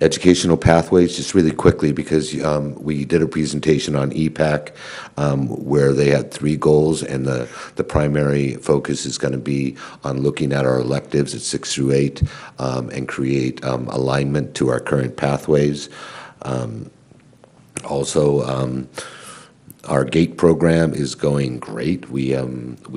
Educational pathways, just really quickly, because we did a presentation on EPAC where they had 3 goals, and the primary focus is going to be on looking at our electives at 6 through 8 and create alignment to our current pathways. Also, our GATE program is going great. We've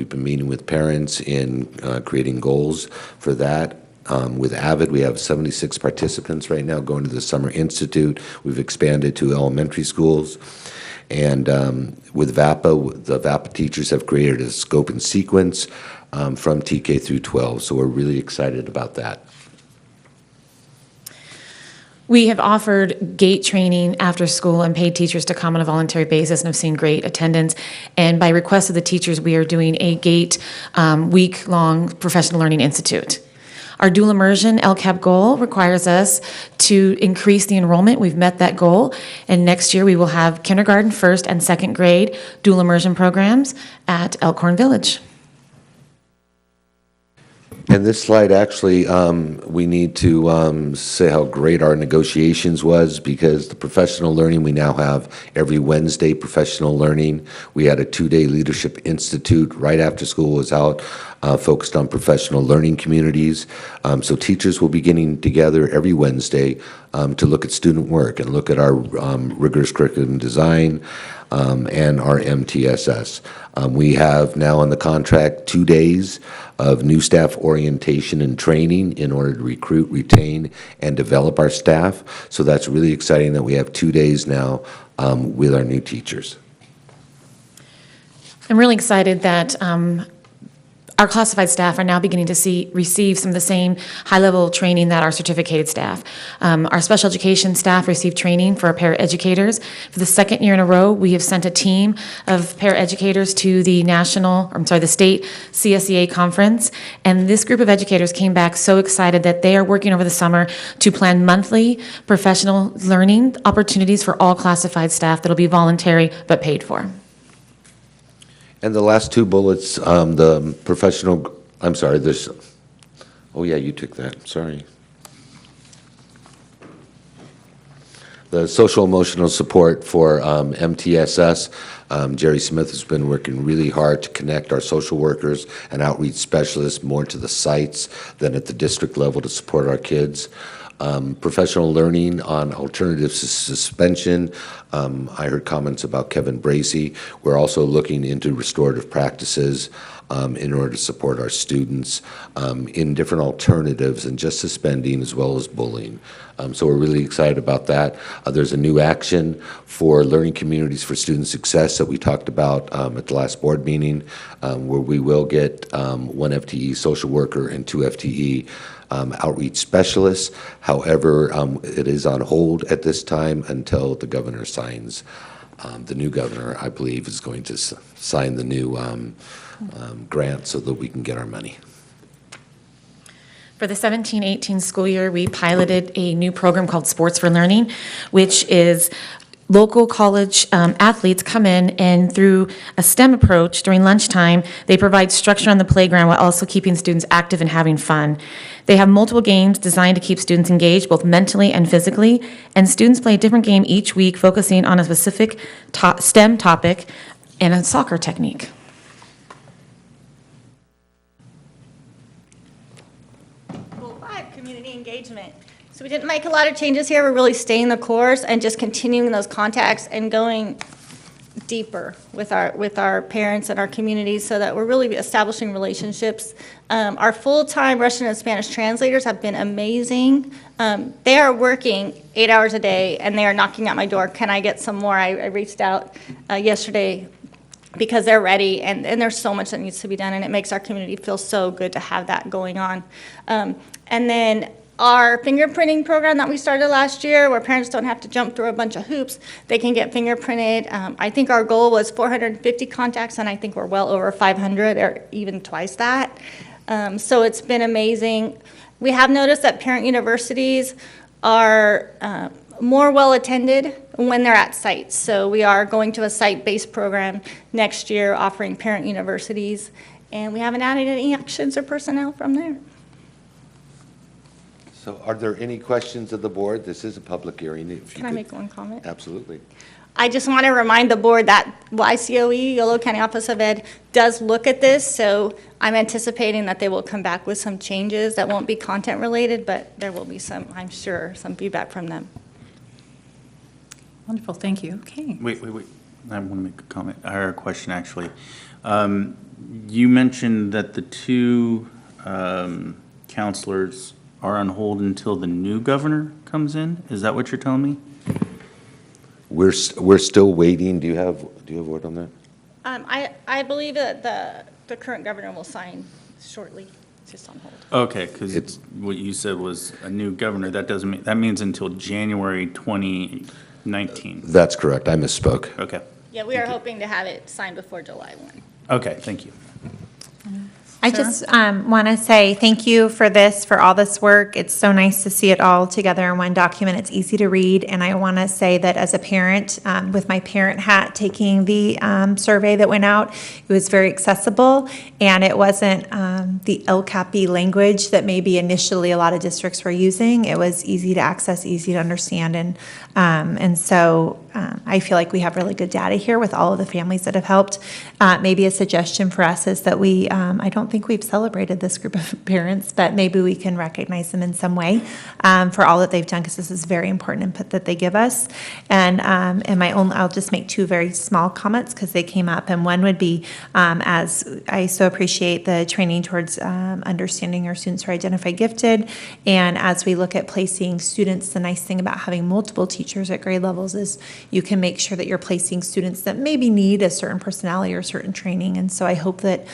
been meeting with parents in creating goals for that. With AVID, we have 76 participants right now going to the Summer Institute. We've expanded to elementary schools. And with VAPA, the VAPA teachers have created a scope and sequence from TK through 12. So we're really excited about that. We have offered GATE training after school and paid teachers to come on a voluntary basis and have seen great attendance. And by request of the teachers, we are doing a GATE week-long professional learning institute. Our dual immersion LCAP goal requires us to increase the enrollment. We've met that goal. And next year we will have kindergarten, 1st and 2nd grade dual immersion programs at Elkhorn Village. And this slide, actually, we need to say how great our negotiations was, because the professional learning, we now have every Wednesday professional learning. We had a 2-day leadership institute right after school was out, focused on professional learning communities. So teachers will be getting together every Wednesday to look at student work and look at our rigorous curriculum design and our MTSS. We have now on the contract 2 days of new staff orientation and training in order to recruit, retain, and develop our staff. So that's really exciting that we have 2 days now with our new teachers. I'm really excited that our classified staff are now beginning to receive some of the same high-level training that our certificated staff. Our special education staff receive training for our paraeducators. For the 2nd year in a row, we have sent a team of paraeducators to the the state CSEA conference. And this group of educators came back so excited that they are working over the summer to plan monthly professional learning opportunities for all classified staff that'll be voluntary but paid for. And the last 2 bullets, the professional, I'm sorry, there's, oh yeah, you took that, sorry. The social emotional support for MTSS, Jerry Smith has been working really hard to connect our social workers and outreach specialists more to the sites than at the district level to support our kids. Professional learning on alternatives to suspension. I heard comments about Kevin Bracey. We're also looking into restorative practices in order to support our students in different alternatives and just suspending as well as bullying. So we're really excited about that. There's a new action for learning communities for student success that we talked about at the last board meeting, where we will get 1 FTE social worker and 2 FTE outreach specialists. However, it is on hold at this time until the governor signs. The new governor, I believe, is going to sign the new grant so that we can get our money. For the 17-18 school year, we piloted a new program called Sports for Learning, which is local college athletes come in, and through a STEM approach during lunchtime, they provide structure on the playground while also keeping students active and having fun. They have multiple games designed to keep students engaged both mentally and physically, and students play a different game each week focusing on a specific STEM topic and a soccer technique. Goal 5, community engagement. So we didn't make a lot of changes here. We're really staying the course and just continuing those contacts and going deeper with our parents and our communities so that we're really establishing relationships. Our full-time Russian and Spanish translators have been amazing. They are working 8 hours a day, and they are knocking at my door. Can I get some more? I reached out yesterday because they're ready, and there's so much that needs to be done, and it makes our community feel so good to have that going on. And then our fingerprinting program that we started last year, where parents don't have to jump through a bunch of hoops. They can get fingerprinted. I think our goal was 450 contacts, and I think we're well over 500, or even twice that. So it's been amazing. We have noticed that parent universities are more well-attended when they're at sites. So we are going to a site-based program next year offering parent universities, and we haven't added any actions or personnel from there. So are there any questions of the board? This is a public hearing. If you Can I could- make one comment? Absolutely. I just want to remind the board that YCOE, Yolo County Office of Ed, does look at this, so I'm anticipating that they will come back with some changes that won't be content related, but there will be some, I'm sure, some feedback from them. Wonderful, thank you. Okay. Wait. I want to make a comment, or a question, actually. You mentioned that the two counselors are on hold until the new governor comes in? Is that what you're telling me? We're still waiting. Do you have word on that? I believe that the current governor will sign shortly. It's just on hold. Okay, because what you said was a new governor. That doesn't mean, that means until January 2019. That's correct. I misspoke. Okay. Yeah, we are hoping to have it signed before July 1. Okay, thank you. I just want to say thank you for this, for all this work. It's so nice to see it all together in one document. It's easy to read. And I want to say that as a parent, with my parent hat taking the survey that went out, it was very accessible. And it wasn't the LCAP language that maybe initially a lot of districts were using. It was easy to access, easy to understand. And so I feel like we have really good data here with all of the families that have helped. Maybe a suggestion for us is that we, I don't think we've celebrated this group of parents, but maybe we can recognize them in some way for all that they've done, because this is very important input that they give us. And my own, I'll just make two very small comments because they came up. And one would be, as I so appreciate the training towards understanding our students who are identified gifted. And as we look at placing students, the nice thing about having multiple teachers at grade levels is you can make sure that you're placing students that maybe need a certain personality or certain training. And so I hope that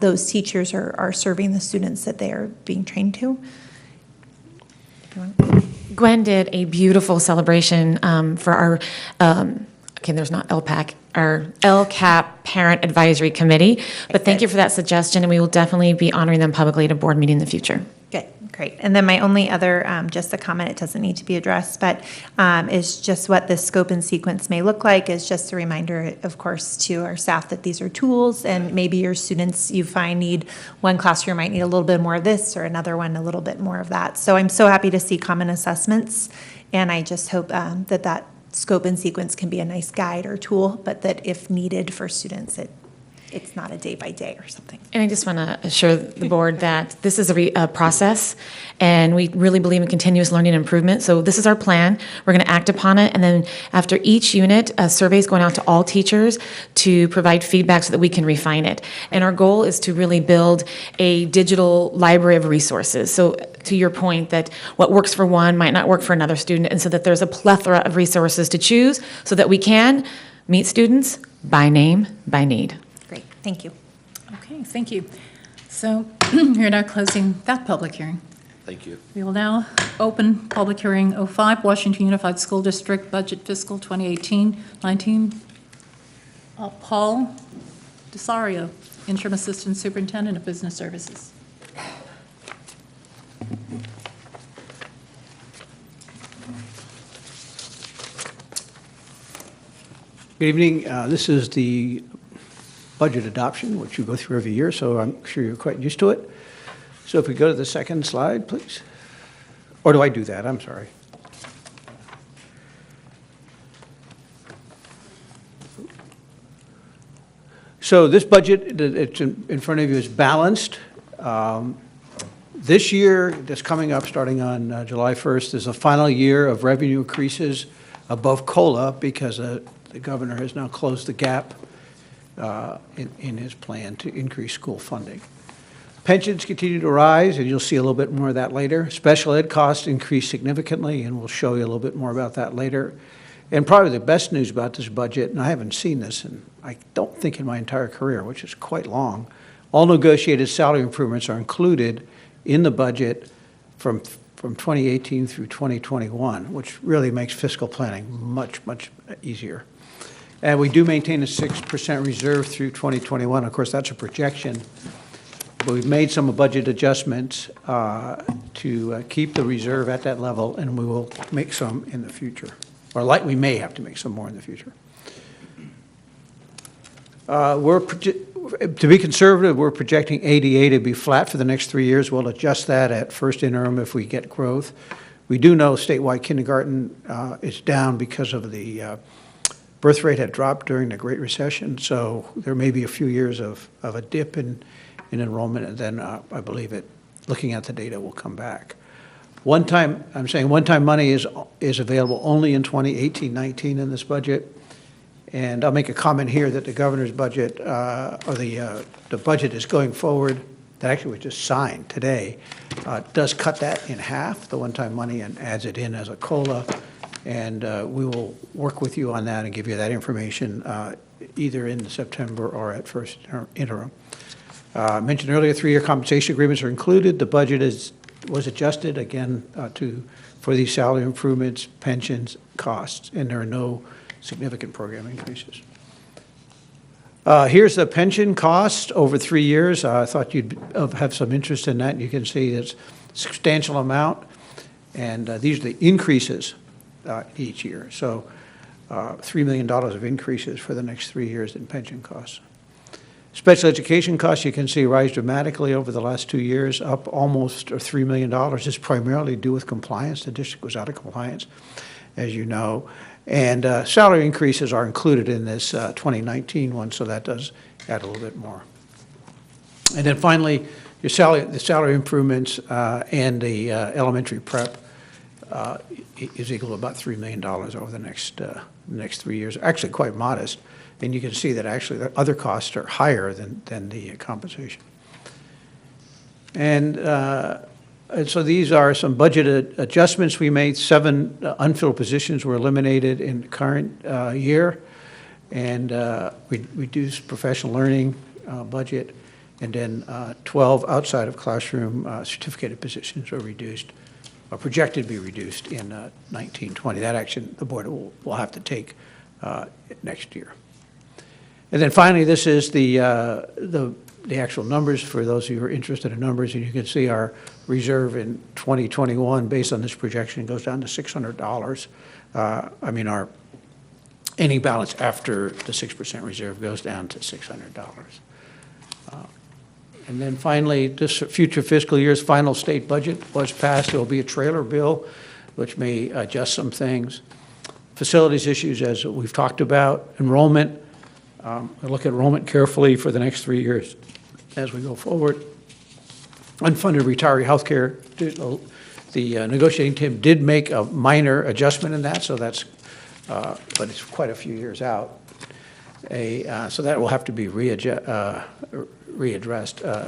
those teachers are serving the students that they are being trained to. Gwen did a beautiful celebration for our, there's not LPAC, our LCAP Parent Advisory Committee, but thank you for that suggestion, and we will definitely be honoring them publicly at a board meeting in the future. Good, great. And then my only other, just a comment, it doesn't need to be addressed, but is just what the scope and sequence may look like, is just a reminder, of course, to our staff that these are tools, and maybe your students you find need, one classroom might need a little bit more of this, or another one a little bit more of that. So I'm so happy to see common assessments, and I just hope that scope and sequence can be a nice guide or tool, but that if needed for students, it's not a day by day or something. And I just want to assure the board that this is a process, and we really believe in continuous learning and improvement. So this is our plan. We're going to act upon it, and then after each unit, a survey is going out to all teachers to provide feedback so that we can refine it. And our goal is to really build a digital library of resources. So to your point, that what works for one might not work for another student, and so that there's a plethora of resources to choose so that we can meet students by name, by need. Great, thank you. Okay, thank you. So we're now closing that public hearing. Thank you. We will now open public hearing 05, Washington Unified School District Budget Fiscal 2018-19. Paul DeSario, Interim Assistant Superintendent of Business Services. Good evening. This is the budget adoption, which you go through every year, so I'm sure you're quite used to it. So if we go to the second slide, please. Or do I do that? I'm sorry. So this budget, it's in front of you, is balanced. This year, that's coming up, starting on July 1st, is a final year of revenue increases above COLA because the governor has now closed the gap in his plan to increase school funding. Pensions continue to rise, and you'll see a little bit more of that later. Special ed costs increased significantly, and we'll show you a little bit more about that later. And probably the best news about this budget, and I haven't seen this, and I don't think in my entire career, which is quite long, all negotiated salary improvements are included in the budget from from 2018 through 2021, which really makes fiscal planning much, much easier. And we do maintain a 6% reserve through 2021. Of course, that's a projection. But we've made some budget adjustments to keep the reserve at that level, and we will make some in the future. Or we may have to make some more in the future. To be conservative, we're projecting ADA to be flat for the next 3 years. We'll adjust that at first interim if we get growth. We do know statewide kindergarten is down because of the birth rate had dropped during the Great Recession, so there may be a few years of a dip in enrollment, and then I believe looking at the data, will come back. One-time money is available only in 2018-19 in this budget. And I'll make a comment here that the governor's budget, or the budget is going forward, that actually was just signed today, does cut that in half, the one-time money, and adds it in as a COLA. And we will work with you on that and give you that information either in September or at first interim. I mentioned earlier, 3-year compensation agreements are included. The budget was adjusted again for these salary improvements, pensions, costs, and there are no significant program increases. Here's the pension cost over 3 years. I thought you'd have some interest in that. You can see it's a substantial amount, and these are the increases each year. So $3 million of increases for the next 3 years in pension costs. Special education costs, you can see, rise dramatically over the last 2 years, up almost $3 million. This is primarily due with compliance. The district was out of compliance, as you know. And salary increases are included in this 2019 one, so that does add a little bit more. And then finally, the salary improvements and the elementary prep is equal to about $3 million over the next 3 years. Actually, quite modest. And you can see that actually the other costs are higher than the compensation. And so these are some budget adjustments we made. 7 unfilled positions were eliminated in the current year. And we reduced professional learning budget. And then 12 outside of classroom certificated positions were reduced, or projected to be reduced in 1920. That action the board will have to take next year. And then finally, this is the actual numbers for those of you who are interested in numbers, and you can see our reserve in 2021, based on this projection, goes down to $600. Our ending balance after the 6% reserve goes down to $600. And then finally, this future fiscal year's final state budget was passed. There will be a trailer bill, which may adjust some things. Facilities issues, as we've talked about. Enrollment. We'll look at enrollment carefully for the next 3 years as we go forward. Unfunded retiree health care, the negotiating team did make a minor adjustment in that, so that's, but it's quite a few years out. So that will have to be readdressed.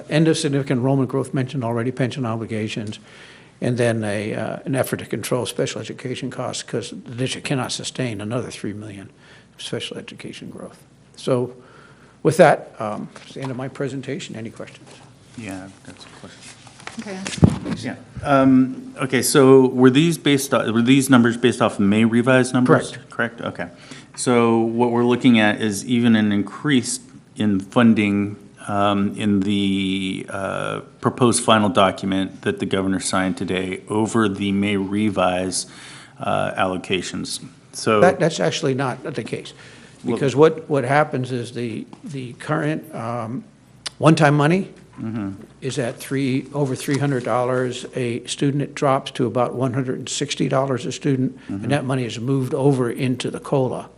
End of significant enrollment growth mentioned already, pension obligations, and then an effort to control special education costs, because the district cannot sustain another $3 million special education growth. So with that, that's the end of my presentation. Any questions? Yeah, that's a question. Okay. Yeah. Okay, so were these numbers based off May revised numbers? Correct. Okay. So what we're looking at is even an increase in funding in the proposed final document that the governor signed today over the May revise allocations. So that's actually not the case. Because what happens is the current one-time money is at over $300 a student. It drops to about $160 a student, and that money is moved over into the COLA.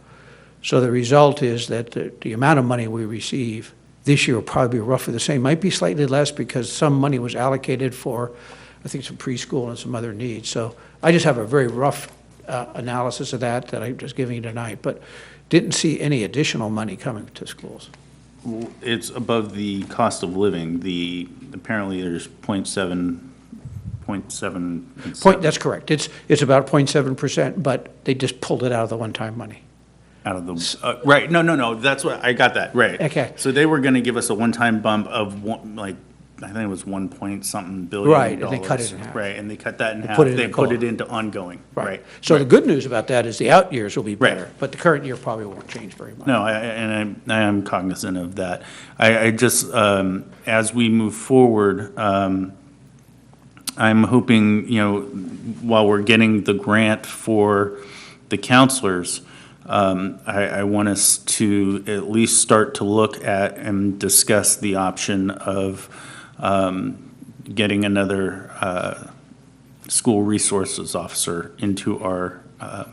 So the result is that the amount of money we receive this year will probably be roughly the same. Might be slightly less because some money was allocated for, I think, some preschool and some other needs. So I just have a very rough analysis of that I'm just giving you tonight. But didn't see any additional money coming to schools. it's above the cost of living. Apparently there's 0.7. That's correct. It's about 0.7%, but they just pulled it out of the one-time money. Out of the, right, no, that's what, I got that, right. Okay. So they were gonna give us a one-time bump of I think it was 1 point something billion. Right, and they cut it in half. Right, and they cut that in half. put it in They the put COLA. it into ongoing, right. So the good news about that is the out years will be Right. better, but the current year probably won't change very much. No, I am cognizant of that. I just, as we move forward, I'm hoping, while we're getting the grant for the counselors, I want us to at least start to look at and discuss the option of getting another school resources officer into our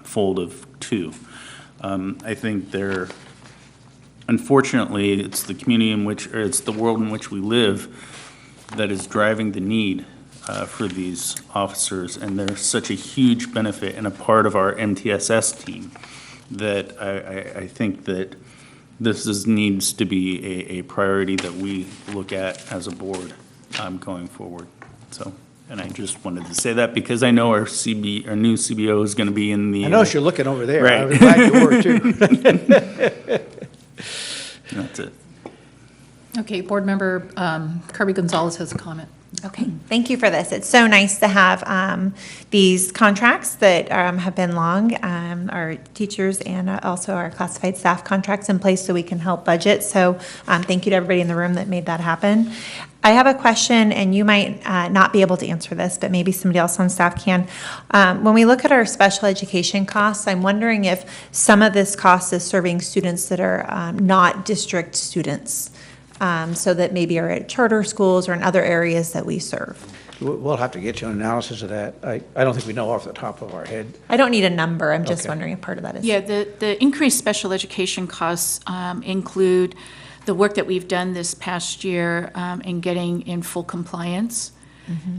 fold of 2. I think unfortunately, it's the community in which, or it's the world in which we live that is driving the need for these officers, and they're such a huge benefit and a part of our MTSS team that I think that this needs to be a priority that we look at as a board going forward. So, and I just wanted to say that because I know our new CBO is going to be in the. I noticed you're looking over there. Right. I was glad you were too. That's it. Okay, Board Member Kirby Gonzalez has a comment. Okay, thank you for this. It's so nice to have these contracts that have been long, our teachers and also our classified staff contracts in place so we can help budget. So thank you to everybody in the room that made that happen. I have a question, and you might not be able to answer this, but maybe somebody else on staff can. When we look at our special education costs, I'm wondering if some of this cost is serving students that are not district students. So that maybe are at charter schools or in other areas that we serve. We'll have to get you an analysis of that. I don't think we know off the top of our head. I don't need a number, I'm just Okay. wondering if part of that is. Yeah, the increased special education costs include the work that we've done this past year in getting in full compliance.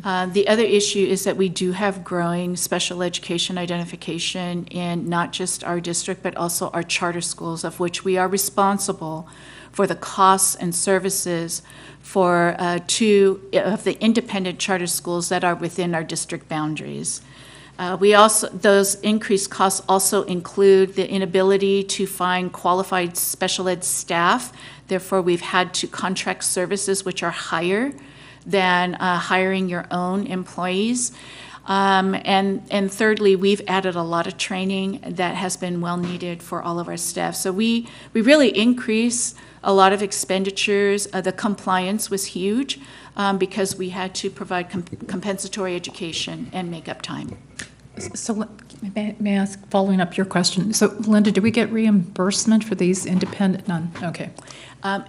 The other issue is that we do have growing special education identification in not just our district, but also our charter schools, of which we are responsible for the costs and services for 2 of the independent charter schools that are within our district boundaries. Those increased costs also include the inability to find qualified special ed staff. Therefore, we've had to contract services which are higher than hiring your own employees. And thirdly, we've added a lot of training that has been well needed for all of our staff. So we really increase a lot of expenditures. The compliance was huge because we had to provide compensatory education and make up time. So may I ask, following up your question, so Linda, do we get reimbursement for these independent, none? Okay.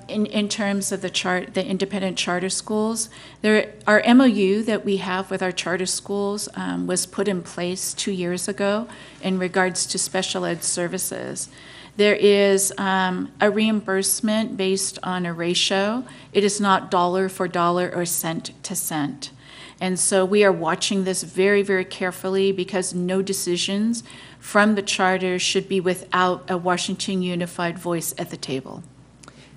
In terms of the independent charter schools, our MOU that we have with our charter schools was put in place 2 years ago in regards to special ed services. There is a reimbursement based on a ratio. It is not dollar for dollar or cent to cent. And so we are watching this very, very carefully because no decisions from the charter should be without a Washington Unified voice at the table.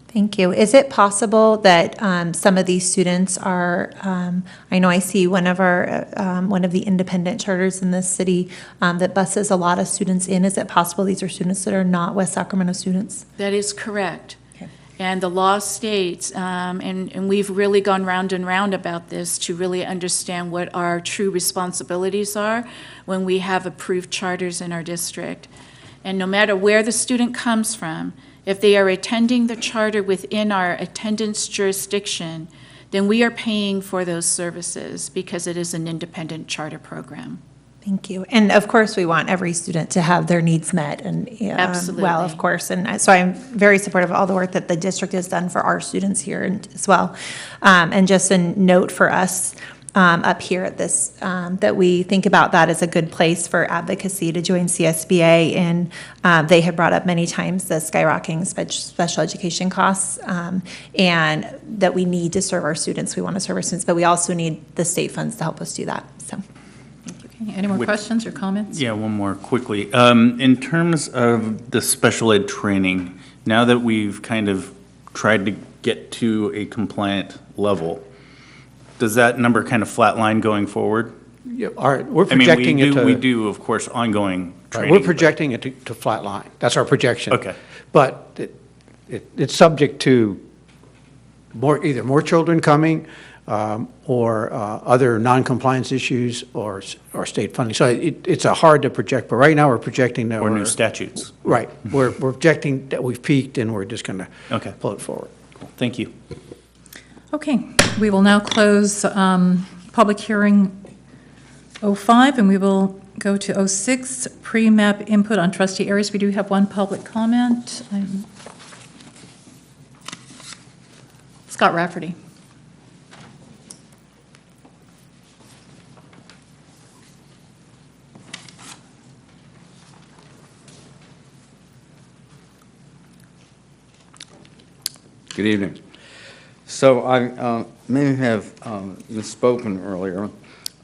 Thank you. Is it possible that some of these students are, I know I see one of the independent charters in this city that buses a lot of students in. Is it possible these are students that are not West Sacramento students? That is correct. Okay. And the law states, and we've really gone round and round about this to really understand what our true responsibilities are when we have approved charters in our district. And no matter where the student comes from, if they are attending the charter within our attendance jurisdiction, then we are paying for those services because it is an independent charter program. Thank you. And of course, we want every student to have their needs met and, Absolutely. well, of course. And so I'm very supportive of all the work that the district has done for our students here as well. And just a note for us up here at this, that we think about that as a good place for advocacy to join CSBA. And they have brought up many times the skyrocketing special education costs, and that we need to serve our students. We want to serve our students, but we also need the state funds to help us do that. So. Okay, any more questions or comments? Yeah, one more quickly. In terms of the special ed training, now that we've kind of tried to get to a compliant level, does that number kind of flatline going forward? Yeah, we're projecting it to. We do, of course, ongoing training. We're projecting it to flatline. That's our projection. Okay. But it's subject to either more children coming, or other non-compliance issues or state funding. So it's hard to project, but right now we're projecting that Or new statutes. Right. We're projecting that we've peaked and we're just going to pull it forward. Cool. Thank you. Okay, we will now close public hearing 05, and we will go to 06, pre-map input on trustee areas. We do have one public comment. Scott Rafferty. Good evening. So I may have misspoken earlier,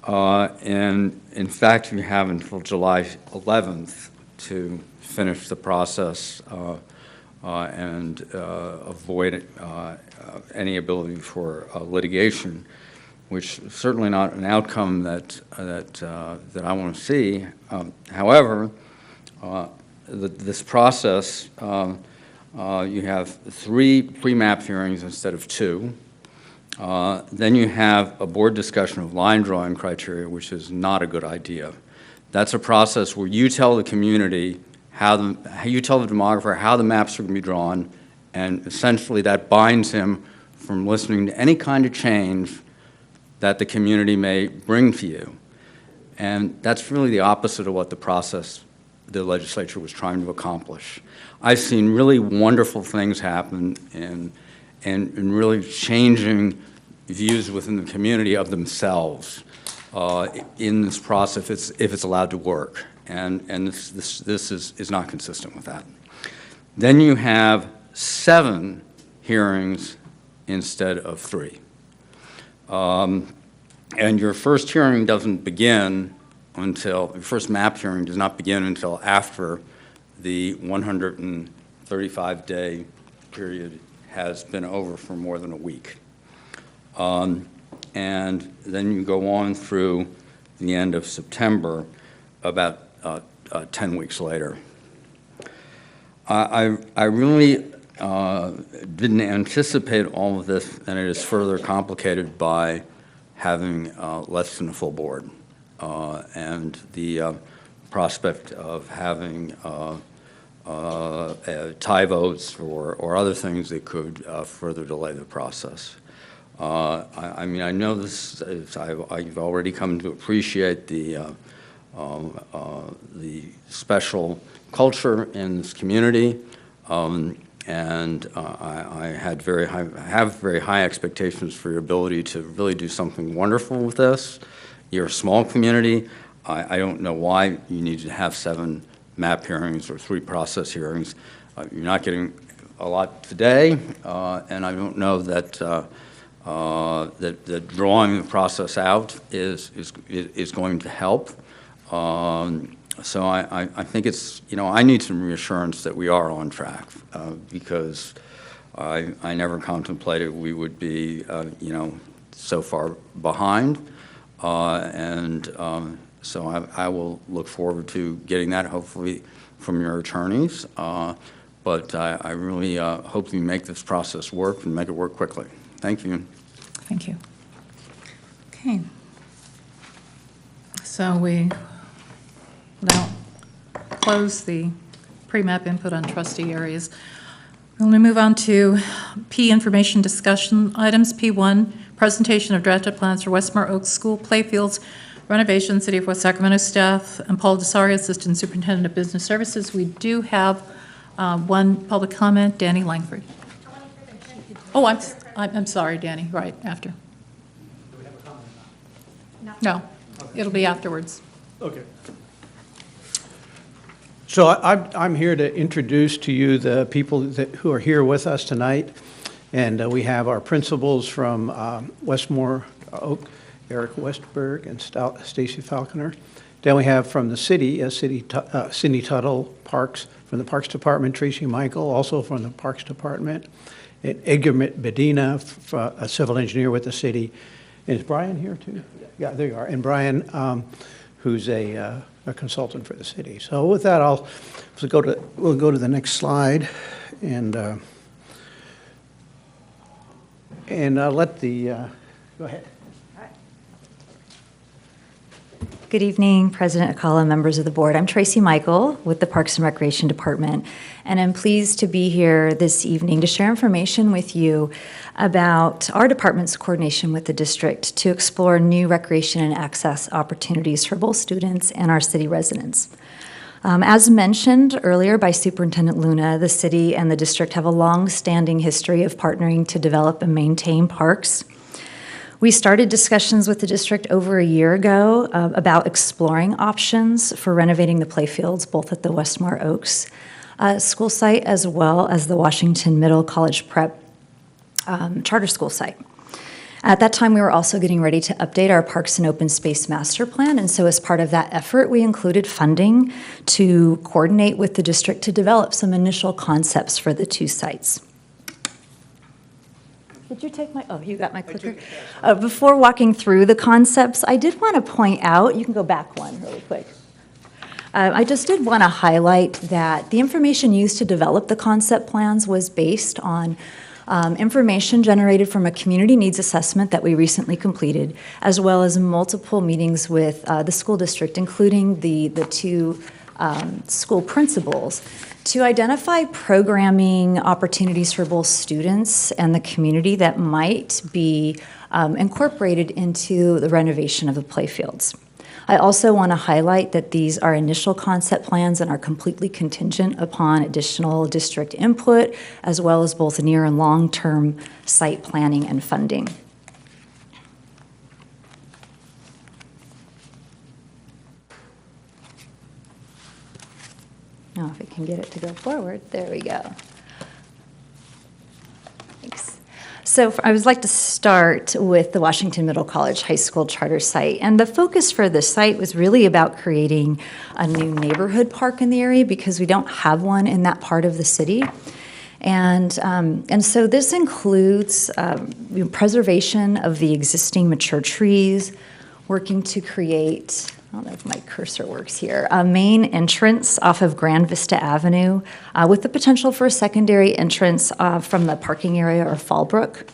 and in fact, you have until July 11th to finish the process and avoid any ability for litigation, which is certainly not an outcome that I want to see. However, this process. You have 3 pre-map hearings instead of 2. Then you have a board discussion of line drawing criteria, which is not a good idea. That's a process where you tell the community you tell the demographer how the maps are going to be drawn, and essentially that binds him from listening to any kind of change that the community may bring to you. And that's really the opposite of what the process the legislature was trying to accomplish. I've seen really wonderful things happen in really changing views within the community of themselves in this process if it's allowed to work. And this is not consistent with that. Then you have 7 hearings instead of 3. And your first hearing doesn't begin until, the first map hearing does not begin until after the 135-day period has been over for more than a week. And then you go on through the end of September, about 10 weeks later. I really didn't anticipate all of this, and it is further complicated by having less than a full board. And the prospect of having tie votes or other things that could further delay the process. I mean, I know this is, I've already come to appreciate the special culture in this community, and I have very high expectations for your ability to really do something wonderful with this. You're a small community. I don't know why you need to have 7 map hearings or 3 process hearings. You're not getting a lot today, and I don't know that that drawing the process out is going to help. So I think it's, I need some reassurance that we are on track, because I never contemplated we would be, so far behind. So I will look forward to getting that, hopefully, from your attorneys. But I really hope you make this process work and make it work quickly. Thank you. Thank you. Okay. So we now close the pre-map input on trustee areas. We're going to move on to P, information discussion items. P1, presentation of drafted plans for Westmore Oaks School playfields renovation, City of West Sacramento staff, and Paul Desario, Assistant Superintendent of Business Services. We do have one public comment, Danny Langford. Oh, I'm sorry, Danny, right after. Do we have a comment or not? No, it'll be afterwards. Okay. So I'm here to introduce to you the people who are here with us tonight. And we have our principals from Westmore Oak, Eric Westberg and Stacy Falconer. Then we have from the city, Cindy Tuttle, Parks, from the Parks Department, Tracy Michael, also from the Parks Department, and Edgar Medina, a civil engineer with the city. And is Brian here too? Yeah, there you are. And Brian, who's a consultant for the city. So with that, we'll go to the next slide, and let the Go ahead. Good evening, President Akala, members of the board. I'm Tracy Michael with the Parks and Recreation Department, and I'm pleased to be here this evening to share information with you about our department's coordination with the district to explore new recreation and access opportunities for both students and our city residents. As mentioned earlier by Superintendent Luna, the city and the district have a long-standing history of partnering to develop and maintain parks. We started discussions with the district over a year ago about exploring options for renovating the playfields, both at the Westmore Oaks school site as well as the Washington Middle College Prep charter school site. At that time, we were also getting ready to update our Parks and Open Space Master Plan, and so as part of that effort, we included funding to coordinate with the district to develop some initial concepts for the two sites. Did you take my, oh, you got my clicker? Before walking through the concepts, I did want to point out, you can go back one really quick. I just did want to highlight that the information used to develop the concept plans was based on information generated from a community needs assessment that we recently completed, as well as multiple meetings with the school district, including the two school principals, to identify programming opportunities for both students and the community that might be incorporated into the renovation of the playfields. I also want to highlight that these are initial concept plans and are completely contingent upon additional district input, as well as both near and long-term site planning and funding. Now, if I can get it to go forward, there we go. Thanks. So I would like to start with the Washington Middle College High School charter site. And the focus for this site was really about creating a new neighborhood park in the area because we don't have one in that part of the city. And so this includes preservation of the existing mature trees, working to create, I don't know if my cursor works here, a main entrance off of Grand Vista Avenue with the potential for a secondary entrance from the parking area or Fallbrook.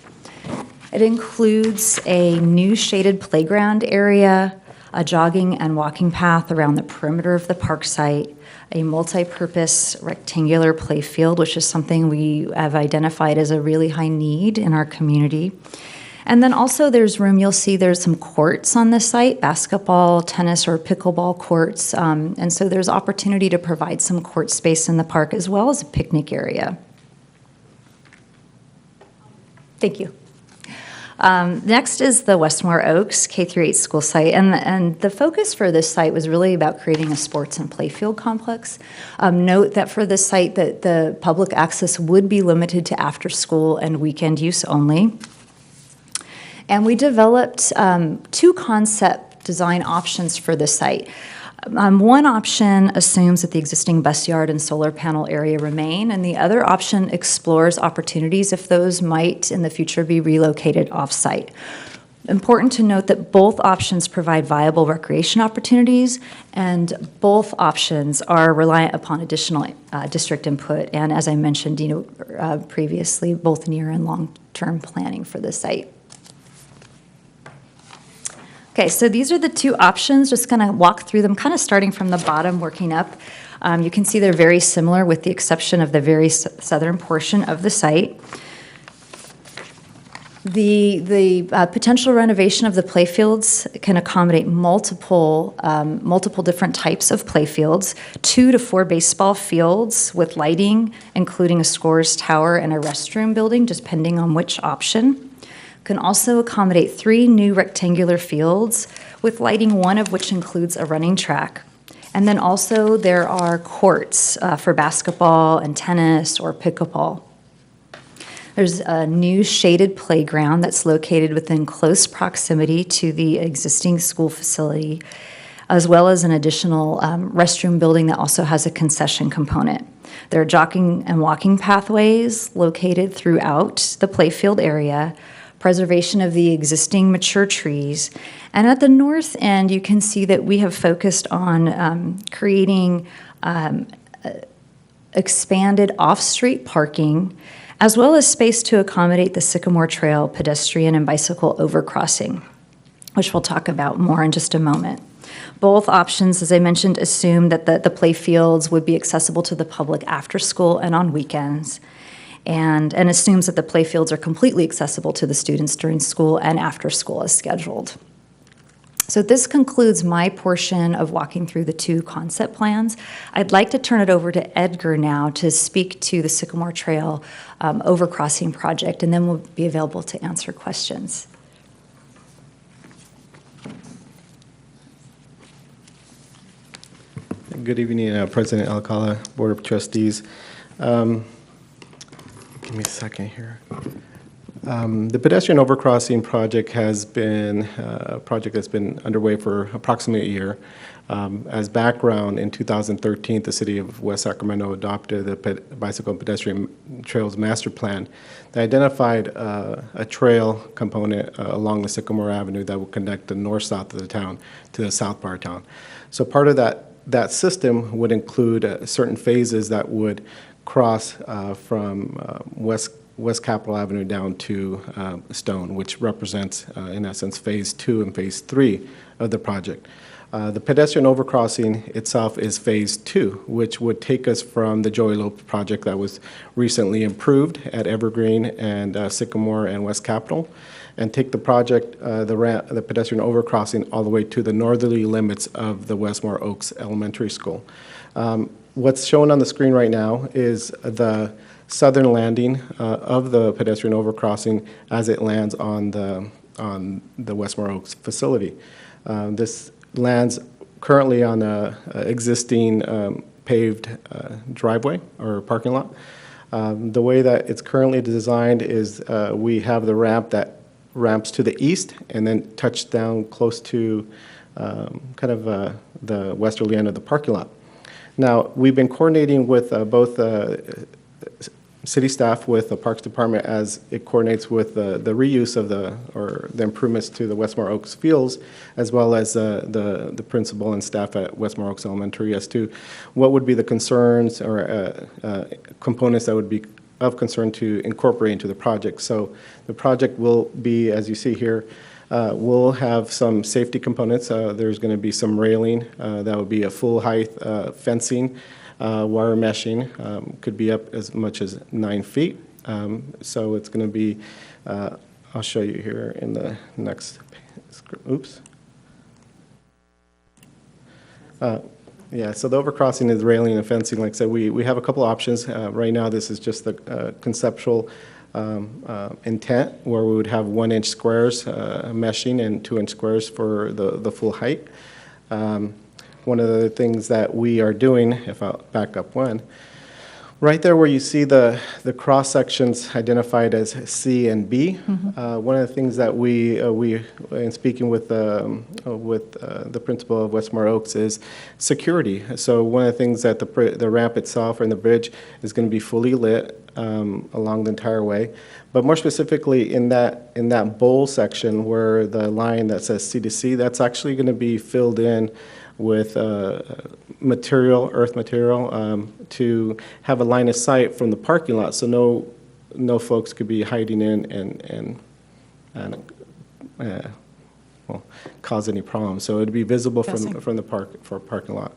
It includes a new shaded playground area, a jogging and walking path around the perimeter of the park site, a multi-purpose rectangular playfield, which is something we have identified as a really high need in our community. And then also there's room, you'll see there's some courts on this site, basketball, tennis, or pickleball courts. And so there's opportunity to provide some court space in the park as well as a picnic area. Thank you. Next is the Westmore Oaks K-8 school site. And the focus for this site was really about creating a sports and playfield complex. Note that for this site that the public access would be limited to after school and weekend use only. And we developed two concept design options for the site. One option assumes that the existing bus yard and solar panel area remain, and the other option explores opportunities if those might in the future be relocated off-site. Important to note that both options provide viable recreation opportunities, and both options are reliant upon additional district input, and as I mentioned previously, both near and long-term planning for the site. Okay, so these are the two options, just going to walk through them, kind of starting from the bottom, working up. You can see they're very similar with the exception of the very southern portion of the site. The potential renovation of the playfields can accommodate multiple different types of playfields, 2 to 4 baseball fields with lighting, including a scores tower and a restroom building, depending on which option. Can also accommodate 3 new rectangular fields with lighting, one of which includes a running track. And then also there are courts for basketball and tennis or pickleball. There's a new shaded playground that's located within close proximity to the existing school facility, as well as an additional restroom building that also has a concession component. There are jogging and walking pathways located throughout the playfield area, preservation of the existing mature trees. And at the north end, you can see that we have focused on creating expanded off-street parking as well as space to accommodate the Sycamore Trail pedestrian and bicycle overcrossing, which we'll talk about more in just a moment. Both options, as I mentioned, assume that the play fields would be accessible to the public after school and on weekends, and assumes that the play fields are completely accessible to the students during school and after school as scheduled. So this concludes my portion of walking through the two concept plans. I'd like to turn it over to Edgar now to speak to the Sycamore Trail overcrossing project, and then we'll be available to answer questions. Good evening, President Alcala, Board of Trustees. Give me a second here. The pedestrian overcrossing project has been a project that's been underway for approximately a year. As background, in 2013, the City of West Sacramento adopted the Bicycle and Pedestrian Trails Master Plan that identified a trail component along the Sycamore Avenue that will connect the north-south of the town to the south part of town. So part of that system would include certain phases that would cross from West Capitol Avenue down to Stone, which represents, in essence, Phase 2 and Phase 3 of the project. The pedestrian overcrossing itself is Phase 2, which would take us from the Joey Lope project that was recently improved at Evergreen and Sycamore and West Capitol, and take the project, the pedestrian overcrossing, all the way to the northerly limits of the Westmore Oaks Elementary School. What's shown on the screen right now is the southern landing of the pedestrian overcrossing as it lands on the Westmore Oaks facility. This lands currently on an existing paved driveway or parking lot. The way that it's currently designed is we have the ramp that ramps to the east and then touch down close to the westerly end of the parking lot. Now, we've been coordinating with both city staff with the Parks Department as it coordinates with the reuse of the improvements to the Westmore Oaks fields, as well as the principal and staff at Westmore Oaks Elementary as to what would be the concerns or components that would be of concern to incorporate into the project. So the project will be, as you see here, we'll have some safety components. There's going to be some railing. That would be a full height fencing, wire meshing, could be up as much as 9 feet. So it's going to be, I'll show you here in the next, oops. Yeah, so the overcrossing is railing and fencing. Like I said, we have a couple options. Right now, this is just the conceptual intent, where we would have 1-inch squares meshing and 2-inch squares for the full height. One of the things that we are doing, if I'll back up one, right there where you see the cross sections identified as C and B. One of the things that we in speaking with the principal of Westmore Oaks is security. So one of the things that the ramp itself and the bridge is going to be fully lit along the entire way, but more specifically in that bowl section where the line that says C to C, that's actually going to be filled in with earth material, to have a line of sight from the parking lot, so no folks could be hiding in and cause any problems. So it'd be visible from the parking lot.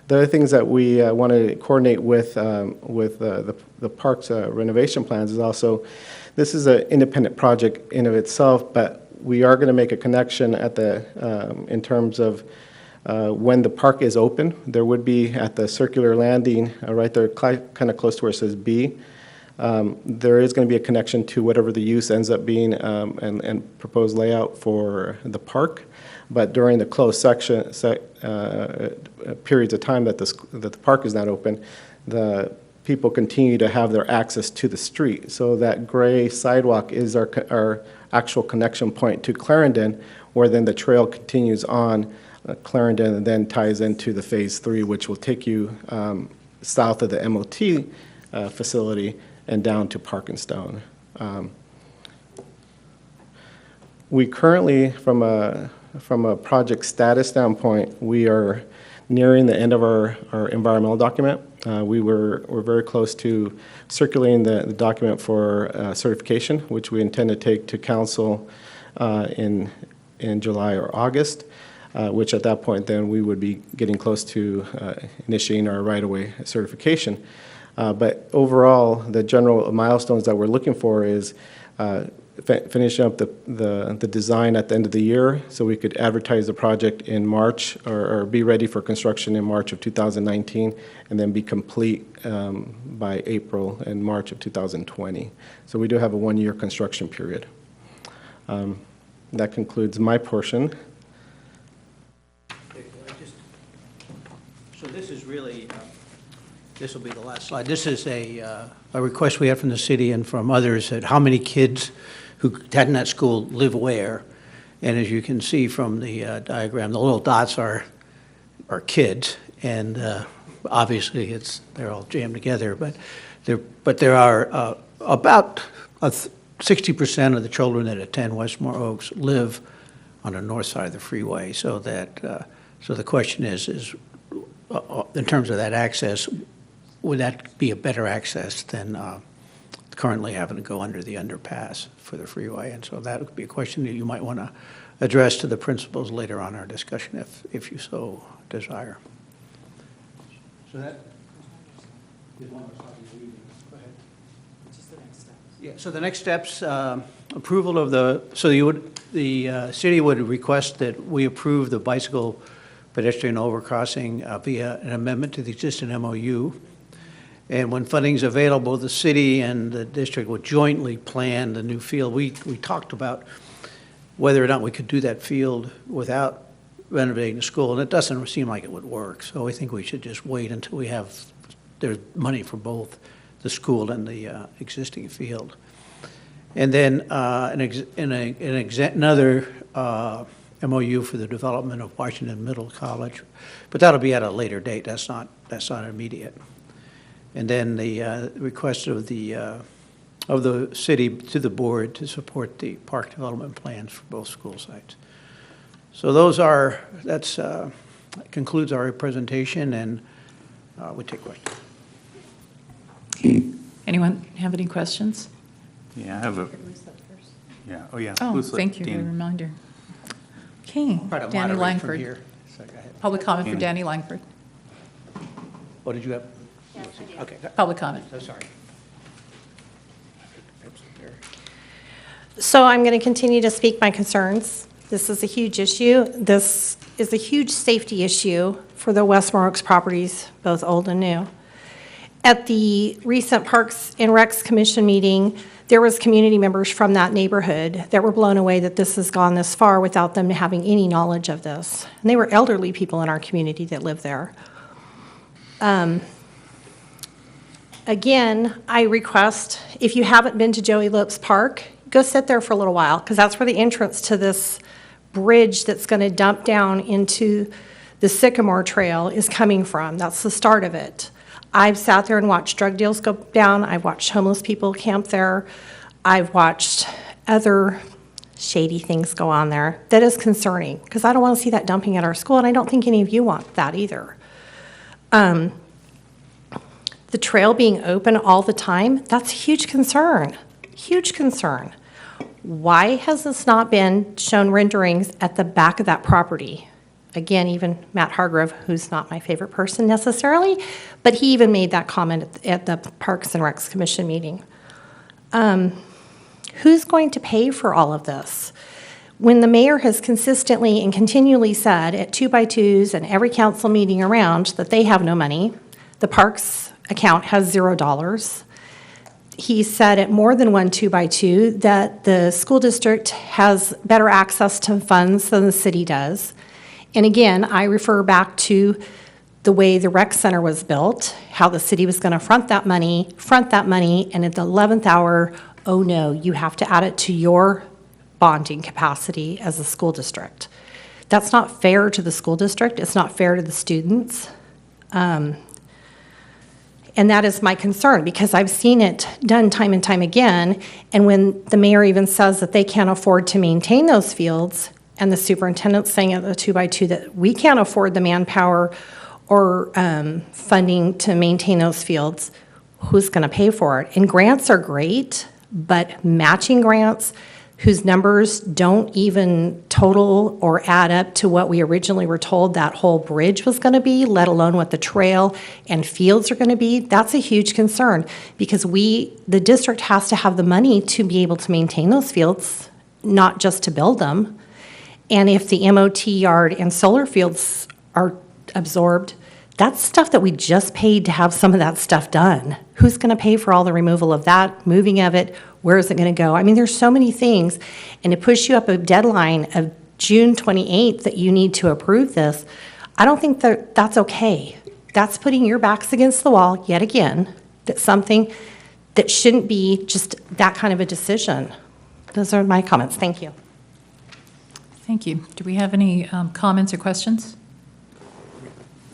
The other things that we want to coordinate with the park's renovation plans is also, this is an independent project in of itself, but we are going to make a connection at in terms of when the park is open. There would be at the circular landing right there, kind of close to where it says B. There is going to be a connection to whatever the use ends up being and proposed layout for the park. But during the closed periods of time that the park is not open, the people continue to have their access to the street. So that gray sidewalk is our actual connection point to Clarendon, where then the trail continues on Clarendon and then ties into the Phase 3, which will take you south of the MOT facility and down to Park and Stone. We currently, from a project status standpoint, we are nearing the end of our environmental document. We're very close to circulating the document for certification, which we intend to take to council in July or August, which at that point then we would be getting close to initiating our right-of-way certification. But overall, the general milestones that we're looking for is finishing up the design at the end of the year so we could advertise the project in March or be ready for construction in March of 2019 and then be complete by April and March of 2020. So we do have a one-year construction period. That concludes my portion. So this is really, this will be the last slide. This is a request we have from the city and from others that how many kids who attend that school live where. And as you can see from the diagram, the little dots are kids, and obviously they're all jammed together. But there are about 60% of the children that attend Westmore Oaks live on the north side of the freeway. So that so the question is in terms of that access, would that be a better access than currently having to go under the underpass for the freeway? And so that would be a question that you might want to address to the principals later on in our discussion if you so desire. So that is one of the slides you're reading. Go ahead. Just the next steps. Yeah, so the next steps, approval of the city would request that we approve the bicycle pedestrian overcrossing via an amendment to the existing MOU. And when funding is available, the city and the district would jointly plan the new field. We talked about whether or not we could do that field without renovating the school, and it doesn't seem like it would work. So I think we should just wait until there's money for both the school and the existing field. And then another MOU for the development of Washington Middle College, but that'll be at a later date. That's not immediate. And then the request of the city to the board to support the park development plans for both school sites. So that concludes our presentation, and we take questions. Anyone have any questions? Yeah, I have a. Yeah. Oh, yeah. Oh, Who's that? thank you for the Dean. reminder. Okay, Try to Danny moderate from Langford. here. So go ahead. Public comment for Danny. Danny Langford. What did you have? Yes, I do. Okay. Public comment. So sorry. So I'm going to continue to speak my concerns. This is a huge issue. This is a huge safety issue for the Westmore Oaks properties, both old and new. At the recent Parks and Recs Commission meeting, there was community members from that neighborhood that were blown away that this has gone this far without them having any knowledge of this. And they were elderly people in our community that live there. Again, I request, if you haven't been to Joey Lopes Park, go sit there for a little while, because that's where the entrance to this bridge that's going to dump down into the Sycamore Trail is coming from. That's the start of it. I've sat there and watched drug deals go down. I've watched homeless people camp there. I've watched other shady things go on there. That is concerning, because I don't want to see that dumping at our school, and I don't think any of you want that either. The trail being open all the time, that's a huge concern, huge concern. Why has this not been shown renderings at the back of that property? Again, even Matt Hargrove, who's not my favorite person necessarily, but he even made that comment at the Parks and Recs Commission meeting. Who's going to pay for all of this? When the mayor has consistently and continually said at 2x2s and every council meeting around that they have no money, the parks account has $0. He said at more than one 2x2 that the school district has better access to funds than the city does. And again, I refer back to the way the rec center was built, how the city was going to front that money, and at the 11th hour, oh no, you have to add it to your bonding capacity as a school district. That's not fair to the school district. It's not fair to the students. And that is my concern, because I've seen it done time and time again. And when the mayor even says that they can't afford to maintain those fields, and the superintendent's saying at the 2x2 that we can't afford the manpower or funding to maintain those fields, who's going to pay for it? And grants are great, but matching grants whose numbers don't even total or add up to what we originally were told that whole bridge was going to be, let alone what the trail and fields are going to be, that's a huge concern, because the district has to have the money to be able to maintain those fields, not just to build them. And if the MOT yard and solar fields are absorbed, that's stuff that we just paid to have some of that stuff done. Who's going to pay for all the removal of that, moving of it? Where is it going to go? I mean, there's so many things, and to push you up a deadline of June 28th that you need to approve this, I don't think that that's okay. That's putting your backs against the wall yet again. That's something that shouldn't be just that kind of a decision. Those are my comments. Thank you. Thank you. Do we have any comments or questions?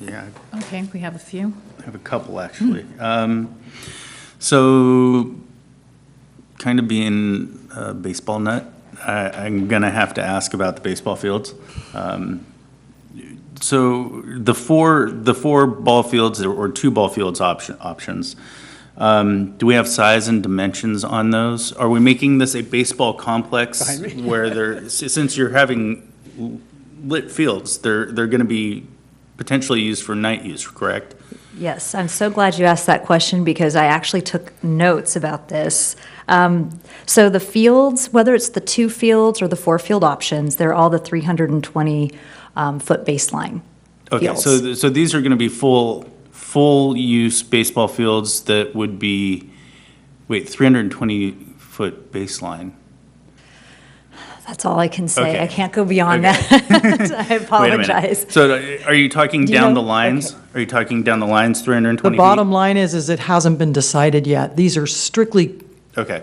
Yeah, Okay, we have a few. I have a couple, actually. So, kind of being a baseball nut, I'm going to have to ask about the baseball fields. So, the four ball fields or two ball fields options, do we have size and dimensions on those? Are we making this a baseball complex where since you're having lit fields, they're going to be potentially used for night use, correct? Yes, I'm so glad you asked that question because I actually took notes about this. So the fields, whether it's the 2 fields or the 4 field options, they're all the 320 foot baseline fields. Okay, so these are going to be full use baseball fields that would be, 320 foot baseline. That's all I can say. Okay. I can't go beyond that. I apologize. So are you talking down the lines? Okay. Are you talking down the lines 320 The bottom line is it hasn't been decided yet. These are strictly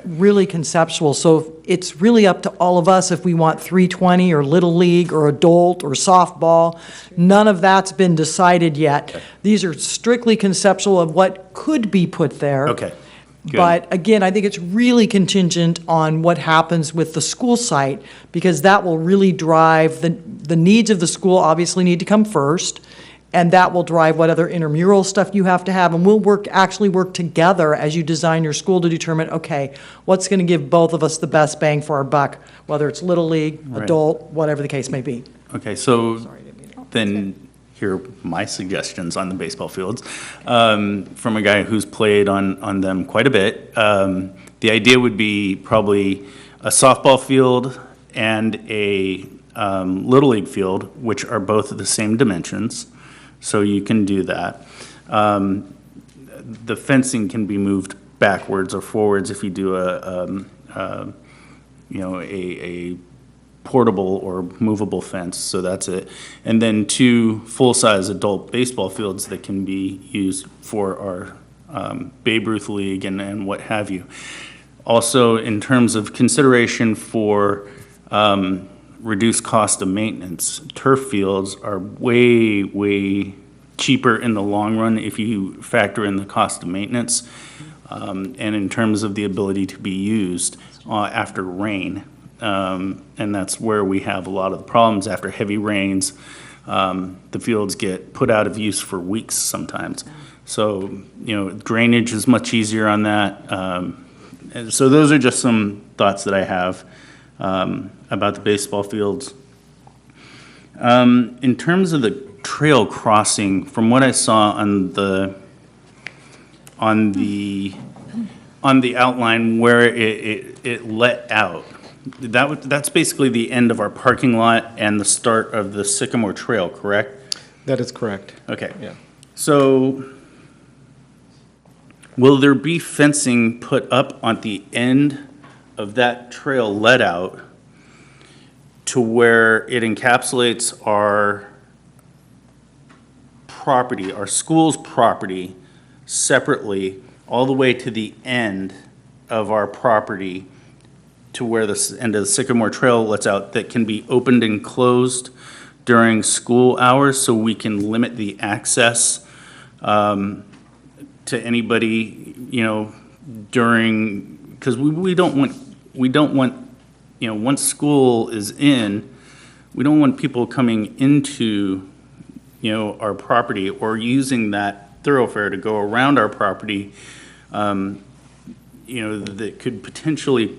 really conceptual, so it's really up to all of us if we want 320 or Little League or adult or softball. None of that's been decided yet. Okay. These are strictly conceptual of what could be put there. Okay. Good. But again, I think it's really contingent on what happens with the school site, because that will really drive the needs of the school obviously need to come first, and that will drive what other intramural stuff you have to have. And we'll actually work together as you design your school to determine, okay, what's going to give both of us the best bang for our buck, whether it's Little League, adult, whatever the case may be. Okay, so then here are my suggestions on the baseball fields from a guy who's played on them quite a bit. The idea would be probably a softball field and a Little League field, which are both the same dimensions, so you can do that. The fencing can be moved backwards or forwards if you do a portable or movable fence, so that's it. And then 2 full-size adult baseball fields that can be used for our Babe Ruth League and what have you. Also, in terms of consideration for reduced cost of maintenance, turf fields are way, way cheaper in the long run if you factor in the cost of maintenance, and in terms of the ability to be used after rain. And that's where we have a lot of the problems after heavy rains. The fields get put out of use for weeks sometimes. So, drainage is much easier on that. And so those are just some thoughts that I have about the baseball fields. In terms of the trail crossing, from what I saw on the outline where it let out, that's basically the end of our parking lot and the start of the Sycamore Trail, correct? That is correct. Okay. Yeah. So will there be fencing put up on the end of that trail let out to where it encapsulates our property, our school's property, separately all the way to the end of our property to where the end of the Sycamore Trail lets out, that can be opened and closed during school hours so we can limit the access to anybody, during, because we don't want, once school is in, we don't want people coming into, our property or using that thoroughfare to go around our property, that could potentially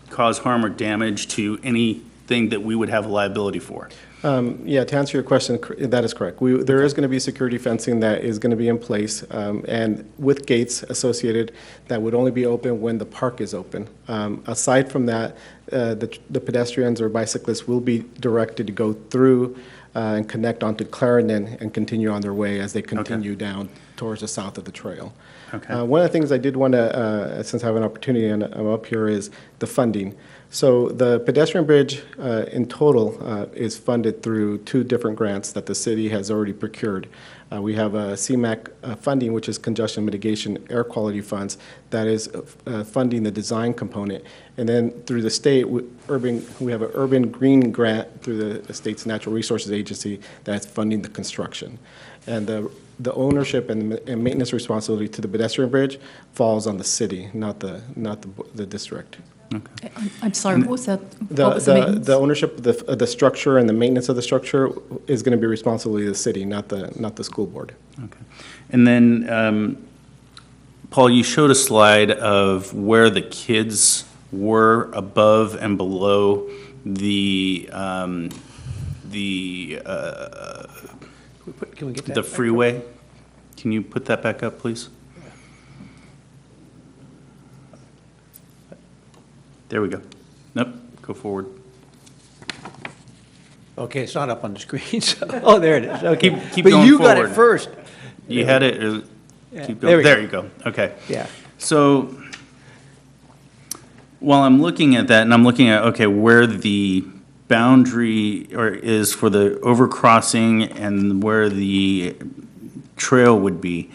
cause harm or damage to anything that we would have liability for? Yeah, to answer your question, that is correct. There is going to be security fencing that is going to be in place, and with gates associated that would only be open when the park is open. Aside from that, the pedestrians or bicyclists will be directed to go through and connect onto Clarendon and continue on their way as they continue down towards the south of the trail. Okay. One of the things I did want to, since I have an opportunity and I'm up here, is the funding. So the pedestrian bridge in total is funded through 2 different grants that the city has already procured. We have a CMAQ funding, which is Congestion Mitigation Air Quality Funds, that is funding the design component. And then through the state, we have an urban green grant through the state's Natural Resources Agency that's funding the construction. And the ownership and maintenance responsibility to the pedestrian bridge falls on the city, not the district. Okay. I'm sorry, what was that? What was the maintenance? The ownership of the structure and the maintenance of the structure is going to be responsibility of the city, not the school board. Okay. And then, Paul, you showed a slide of where the kids were above and below the Can we get that? freeway. Can you put that back up, please? There we go. Nope, go forward. Okay, it's not up on the screen, so, oh, there it is, okay. Keep But going you got it forward. first. You had it, Yeah, keep there going. we There go. you go, okay. Yeah. So, while I'm looking at that, and I'm looking at, okay, where the boundary is for the overcrossing and where the trail would be,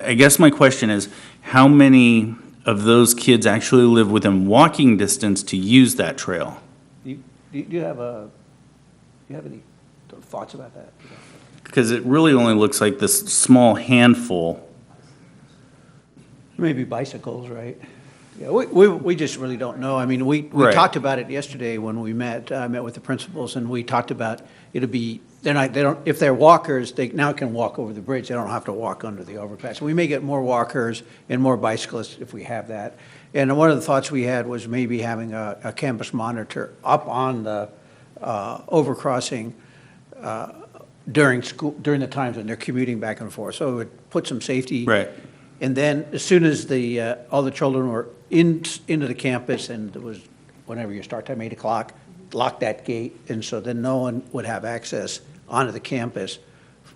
I guess my question is, how many of those kids actually live within walking distance to use that trail? Do you have any thoughts about that? Because it really only looks like this small handful. Maybe bicycles, right? Yeah, we just really don't know. I mean, we Right. talked about it yesterday when we met. I met with the principals, and we talked about it'll be, if they're walkers, they now can walk over the bridge. They don't have to walk under the overpass. We may get more walkers and more bicyclists if we have that. And one of the thoughts we had was maybe having a campus monitor up on the overcrossing during the times when they're commuting back and forth. So it would put some safety. Right. And then as soon as all the children were into the campus, and it was whenever your start time, 8 o'clock, lock that gate, and so then no one would have access onto the campus.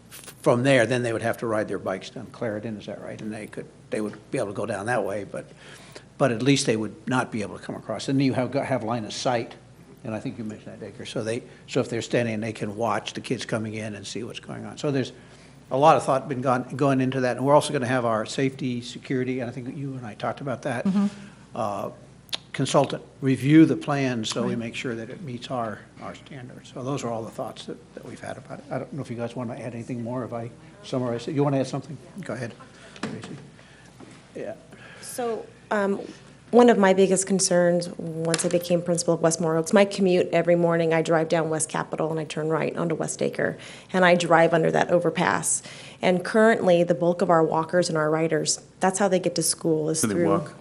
From there, then they would have to ride their bikes down Clarendon, is that right? And they would be able to go down that way, but at least they would not be able to come across. And you have line of sight, and I think you mentioned that, Baker. So if they're standing, they can watch the kids coming in and see what's going on. So there's a lot of thought been going into that, and we're also going to have our safety, security, and I think you and I talked about that. Consultant review the plan so we make sure that it meets our standards. So those are all the thoughts that we've had about it. I don't know if you guys want to add anything more, if I summarize it. You want to add something? Go ahead, Tracy. Yeah. So one of my biggest concerns once I became principal of Westmore Oaks, my commute every morning, I drive down West Capitol and I turn right onto West Acre, and I drive under that overpass. And currently, the bulk of our walkers and our riders, that's how they get to school, is So they through, walk?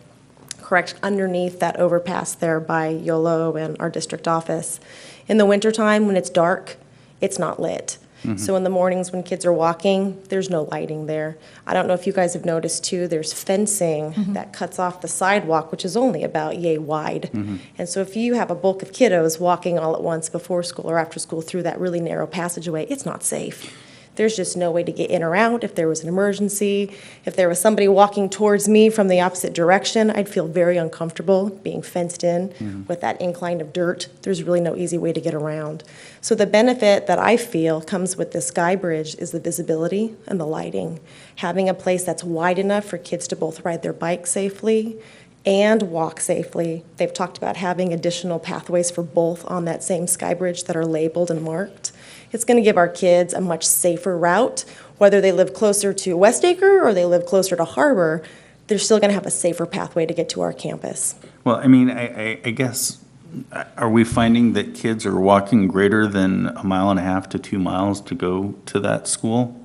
correct, underneath that overpass there by YOLO and our district office. In the wintertime, when it's dark, it's not lit. So in the mornings when kids are walking, there's no lighting there. I don't know if you guys have noticed too, there's fencing that cuts off the sidewalk, which is only about yay wide. And so if you have a bulk of kiddos walking all at once before school or after school through that really narrow passageway, it's not safe. There's just no way to get in or out. If there was an emergency, if there was somebody walking towards me from the opposite direction, I'd feel very uncomfortable being fenced in with that incline of dirt. There's really no easy way to get around. So the benefit that I feel comes with this sky bridge is the visibility and the lighting. Having a place that's wide enough for kids to both ride their bike safely and walk safely. They've talked about having additional pathways for both on that same sky bridge that are labeled and marked. It's going to give our kids a much safer route. Whether they live closer to West Acre or they live closer to Harbor, they're still going to have a safer pathway to get to our campus. Well, I mean, I guess are we finding that kids are walking greater than 1.5 miles to 2 miles to go to that school?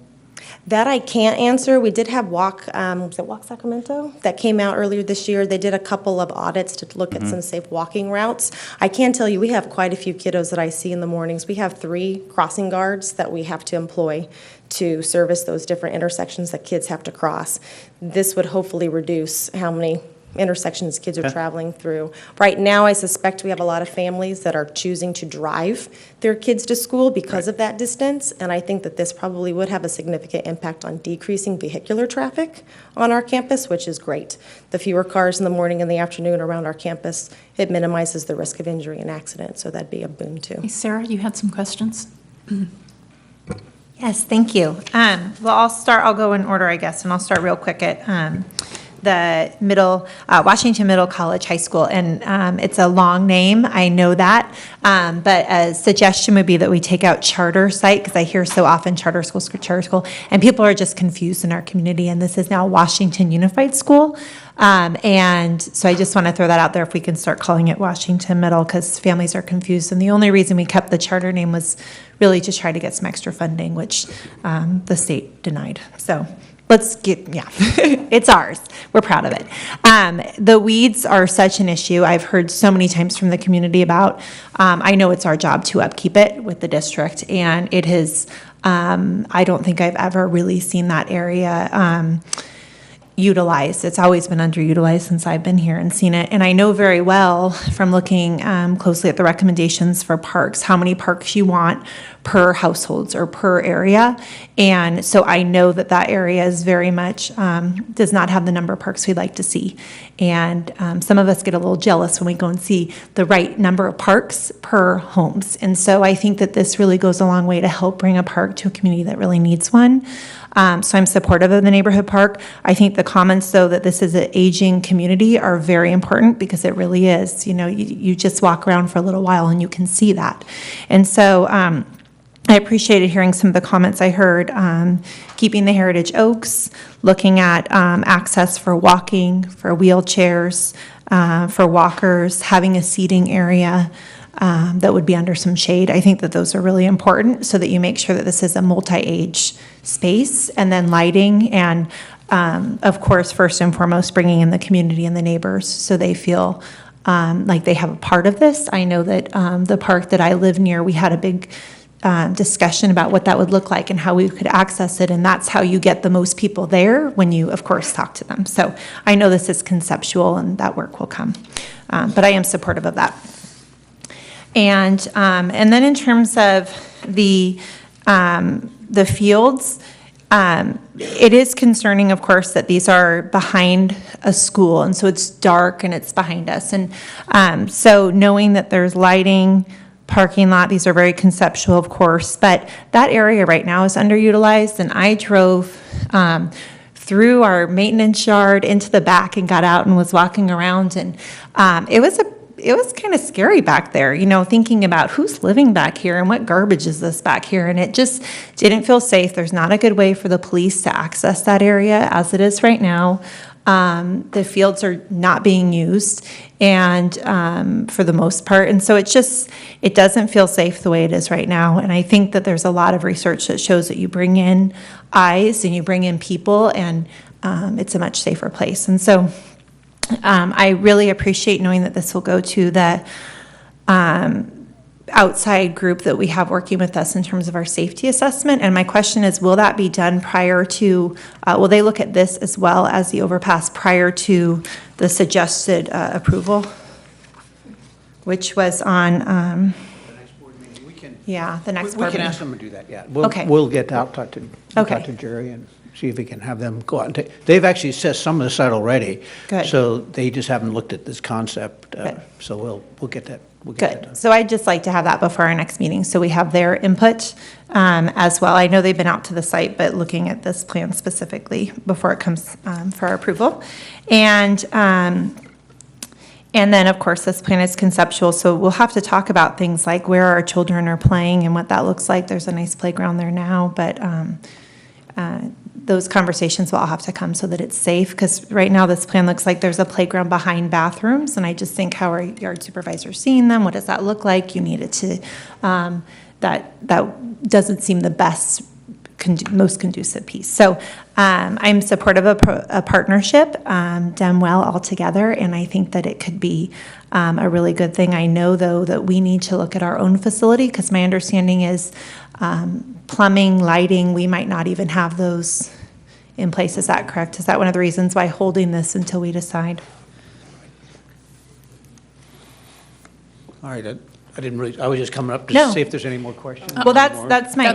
That I can't answer. We did have was it Walk Sacramento? That came out earlier this year. They did a couple of audits to look at some safe walking routes. I can tell you, we have quite a few kiddos that I see in the mornings. We have 3 crossing guards that we have to employ to service those different intersections that kids have to cross. This would hopefully reduce how many intersections kids are traveling through. Right now, I suspect we have a lot of families that are choosing to drive their kids to school because of that distance, and I think that this probably would have a significant impact on decreasing vehicular traffic on our campus, which is great. The fewer cars in the morning and the afternoon around our campus, it minimizes the risk of injury and accident, so that'd be a boon too. Hey, Sarah, you had some questions? Yes, thank you. Well, I'll go in order, I guess, and I'll start real quick at the Washington Middle College High School. And it's a long name, I know that. But a suggestion would be that we take out charter site, because I hear so often charter school, and people are just confused in our community. And this is now Washington Unified School. And so I just want to throw that out there if we can start calling it Washington Middle, because families are confused. And the only reason we kept the charter name was really to try to get some extra funding, which the state denied. So it's ours. We're proud of it. The weeds are such an issue. I've heard so many times from the community about, I know it's our job to upkeep it with the district, and it has, I don't think I've ever really seen that area utilized. It's always been underutilized since I've been here and seen it. And I know very well from looking closely at the recommendations for parks, how many parks you want per households or per area. And so I know that that area is very much, does not have the number of parks we'd like to see. And some of us get a little jealous when we go and see the right number of parks per homes. And so I think that this really goes a long way to help bring a park to a community that really needs one. So I'm supportive of the neighborhood park. I think the comments, though, that this is an aging community are very important, because it really is. You know, you just walk around for a little while and you can see that. And so I appreciated hearing some of the comments I heard, keeping the heritage oaks, looking at access for walking, for wheelchairs, for walkers, having a seating area that would be under some shade. I think that those are really important, so that you make sure that this is a multi-age space, and then lighting, and of course, first and foremost, bringing in the community and the neighbors so they feel like they have a part of this. I know that the park that I live near, we had a big discussion about what that would look like and how we could access it, and that's how you get the most people there, when you, of course, talk to them. So I know this is conceptual, and that work will come, but I am supportive of that. And then in terms of the fields, it is concerning, of course, that these are behind a school, and so it's dark and it's behind us. And so knowing that there's lighting, parking lot, these are very conceptual, of course, but that area right now is underutilized. And I drove through our maintenance yard into the back and got out and was walking around, and it was kind of scary back there, you know, thinking about who's living back here and what garbage is this back here. And it just didn't feel safe. There's not a good way for the police to access that area as it is right now. The fields are not being used, and for the most part. And so it doesn't feel safe the way it is right now. And I think that there's a lot of research that shows that you bring in eyes and you bring in people, and it's a much safer place. And so I really appreciate knowing that this will go to the outside group that we have working with us in terms of our safety assessment. And my question is, will that be done prior to, will they look at this as well as the overpass prior to the suggested approval? Which was on, the next board meeting. We can ask them to do that, yeah. Okay. We'll get out, talk to Jerry, and see if we can have them go out and take. They've actually assessed some of the site already. Good. So they just haven't looked at this concept. So we'll get that. Good. So I'd just like to have that before our next meeting, so we have their input as well. I know they've been out to the site, but looking at this plan specifically before it comes for our approval. And then, of course, this plan is conceptual, so we'll have to talk about things like where our children are playing and what that looks like. There's a nice playground there now, but those conversations will all have to come so that it's safe, because right now this plan looks like there's a playground behind bathrooms, and I just think, how are yard supervisors seeing them? What does that look like? You need it to, that doesn't seem the best, most conducive piece. So I'm supportive of a partnership done well all together, and I think that it could be a really good thing. I know, though, that we need to look at our own facility, because my understanding is plumbing, lighting, we might not even have those in place. Is that correct? Is that one of the reasons why holding this until we decide? All right, I didn't really, I was just coming up to No. see if there's any more questions. Well, that's my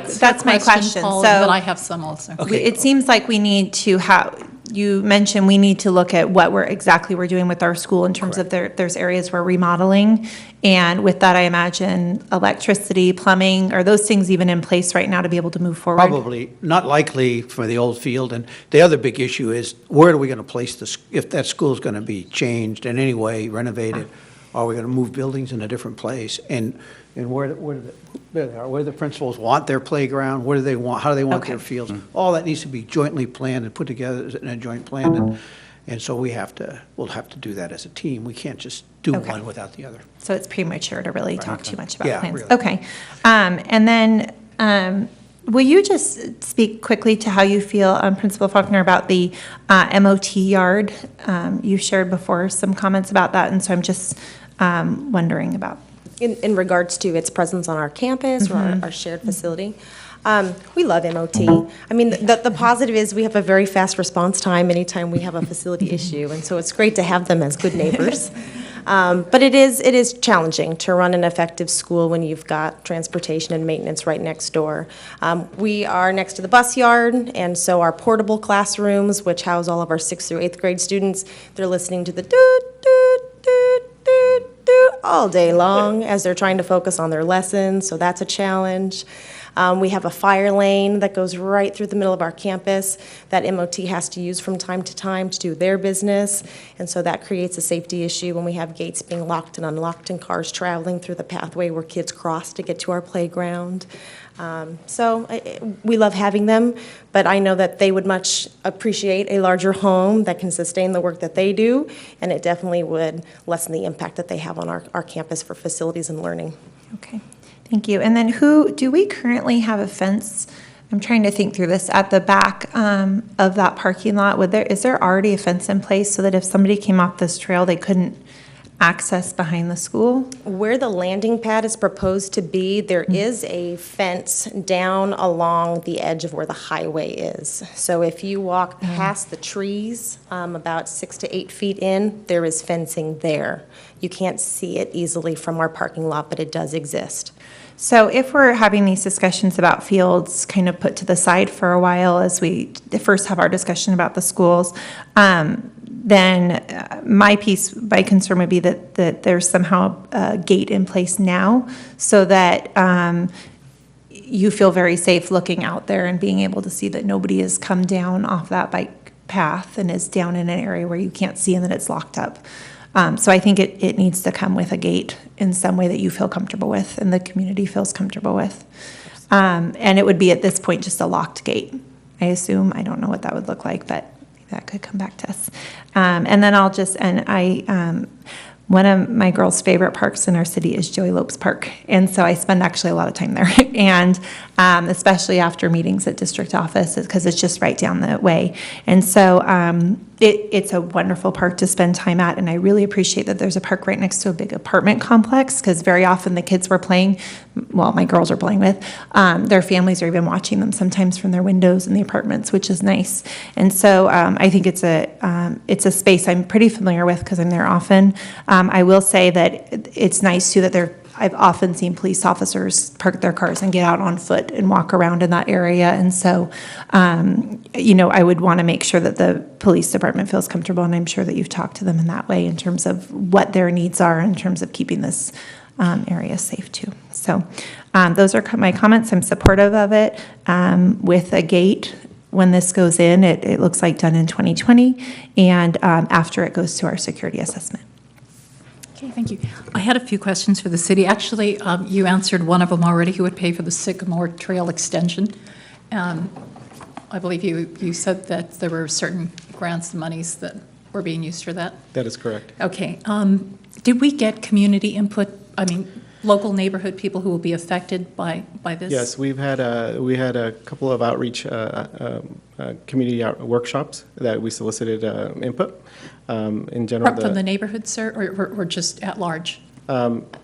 question. Paul, So but I have some also. Okay. it seems like we need to have, you mentioned we need to look at what we're doing with our school in terms of there's areas we're remodeling. And with that, I imagine electricity, plumbing, are those things even in place right now to be able to move forward? Probably, not likely for the old field. And the other big issue is, where are we going to place this, if that school's going to be changed in any way, renovated? Are we going to move buildings in a different place? And where the principals want their playground, where do they want, how do they want their fields? All that needs to be jointly planned and put together in a joint plan. And so we'll have to do that as a team. We can't just do one without the other. So it's premature to really talk too much about Yeah, plans. really. Okay. And then will you just speak quickly to how you feel, Principal Faulkner, about the MOT yard? You shared before some comments about that, and so I'm just wondering about. In regards to its presence on our campus or our shared facility. We love MOT. I mean, the positive is we have a very fast response time anytime we have a facility issue, and so it's great to have them as good neighbors. But it is challenging to run an effective school when you've got transportation and maintenance right next door. We are next to the bus yard, and so our portable classrooms, which house all of our 6th through 8th grade students, they're listening to the doot, doot, doot, doot, doot all day long as they're trying to focus on their lessons, so that's a challenge. We have a fire lane that goes right through the middle of our campus that MOT has to use from time to time to do their business, and so that creates a safety issue when we have gates being locked and unlocked and cars traveling through the pathway where kids cross to get to our playground. We love having them, but I know that they would much appreciate a larger home that can sustain the work that they do, and it definitely would lessen the impact that they have on our campus for facilities and learning. Okay. Thank you. And then do we currently have a fence? I'm trying to think through this. At the back of that parking lot, is there already a fence in place so that if somebody came off this trail, they couldn't access behind the school? Where the landing pad is proposed to be, there is a fence down along the edge of where the highway is. So if you walk past the trees, about 6 to 8 feet in, there is fencing there. You can't see it easily from our parking lot, but it does exist. So if we're having these discussions about fields kind of put to the side for a while as we first have our discussion about the schools, then my concern would be that there's somehow a gate in place now so that you feel very safe looking out there and being able to see that nobody has come down off that bike path and is down in an area where you can't see and that it's locked up. So I think it needs to come with a gate in some way that you feel comfortable with and the community feels comfortable with. And it would be at this point just a locked gate, I assume. I don't know what that would look like, but that could come back to us. And then one of my girls' favorite parks in our city is Joey Lopes Park. And so I spend actually a lot of time there. And especially after meetings at district office, because it's just right down the way. And so it's a wonderful park to spend time at. And I really appreciate that there's a park right next to a big apartment complex, because very often the kids we're playing, well, my girls are playing with, their families are even watching them sometimes from their windows in the apartments, which is nice. And so I think it's a space I'm pretty familiar with because I'm there often. I will say that it's nice too that I've often seen police officers park their cars and get out on foot and walk around in that area. And so, I would want to make sure that the police department feels comfortable, and I'm sure that you've talked to them in that way in terms of what their needs are in terms of keeping this area safe too. So those are my comments. I'm supportive of it. With a gate, when this goes in, it looks like done in 2020, and after it goes to our security assessment. Okay, thank you. I had a few questions for the city. Actually, you answered one of them already, who would pay for the Sycamore Trail extension. I believe you said that there were certain grants and monies that were being used for that? That is correct. Okay. Did we get community input, local neighborhood people who will be affected by this? Yes, we had a couple of outreach community workshops that we solicited input. In general, From the neighborhood, sir, or just at large?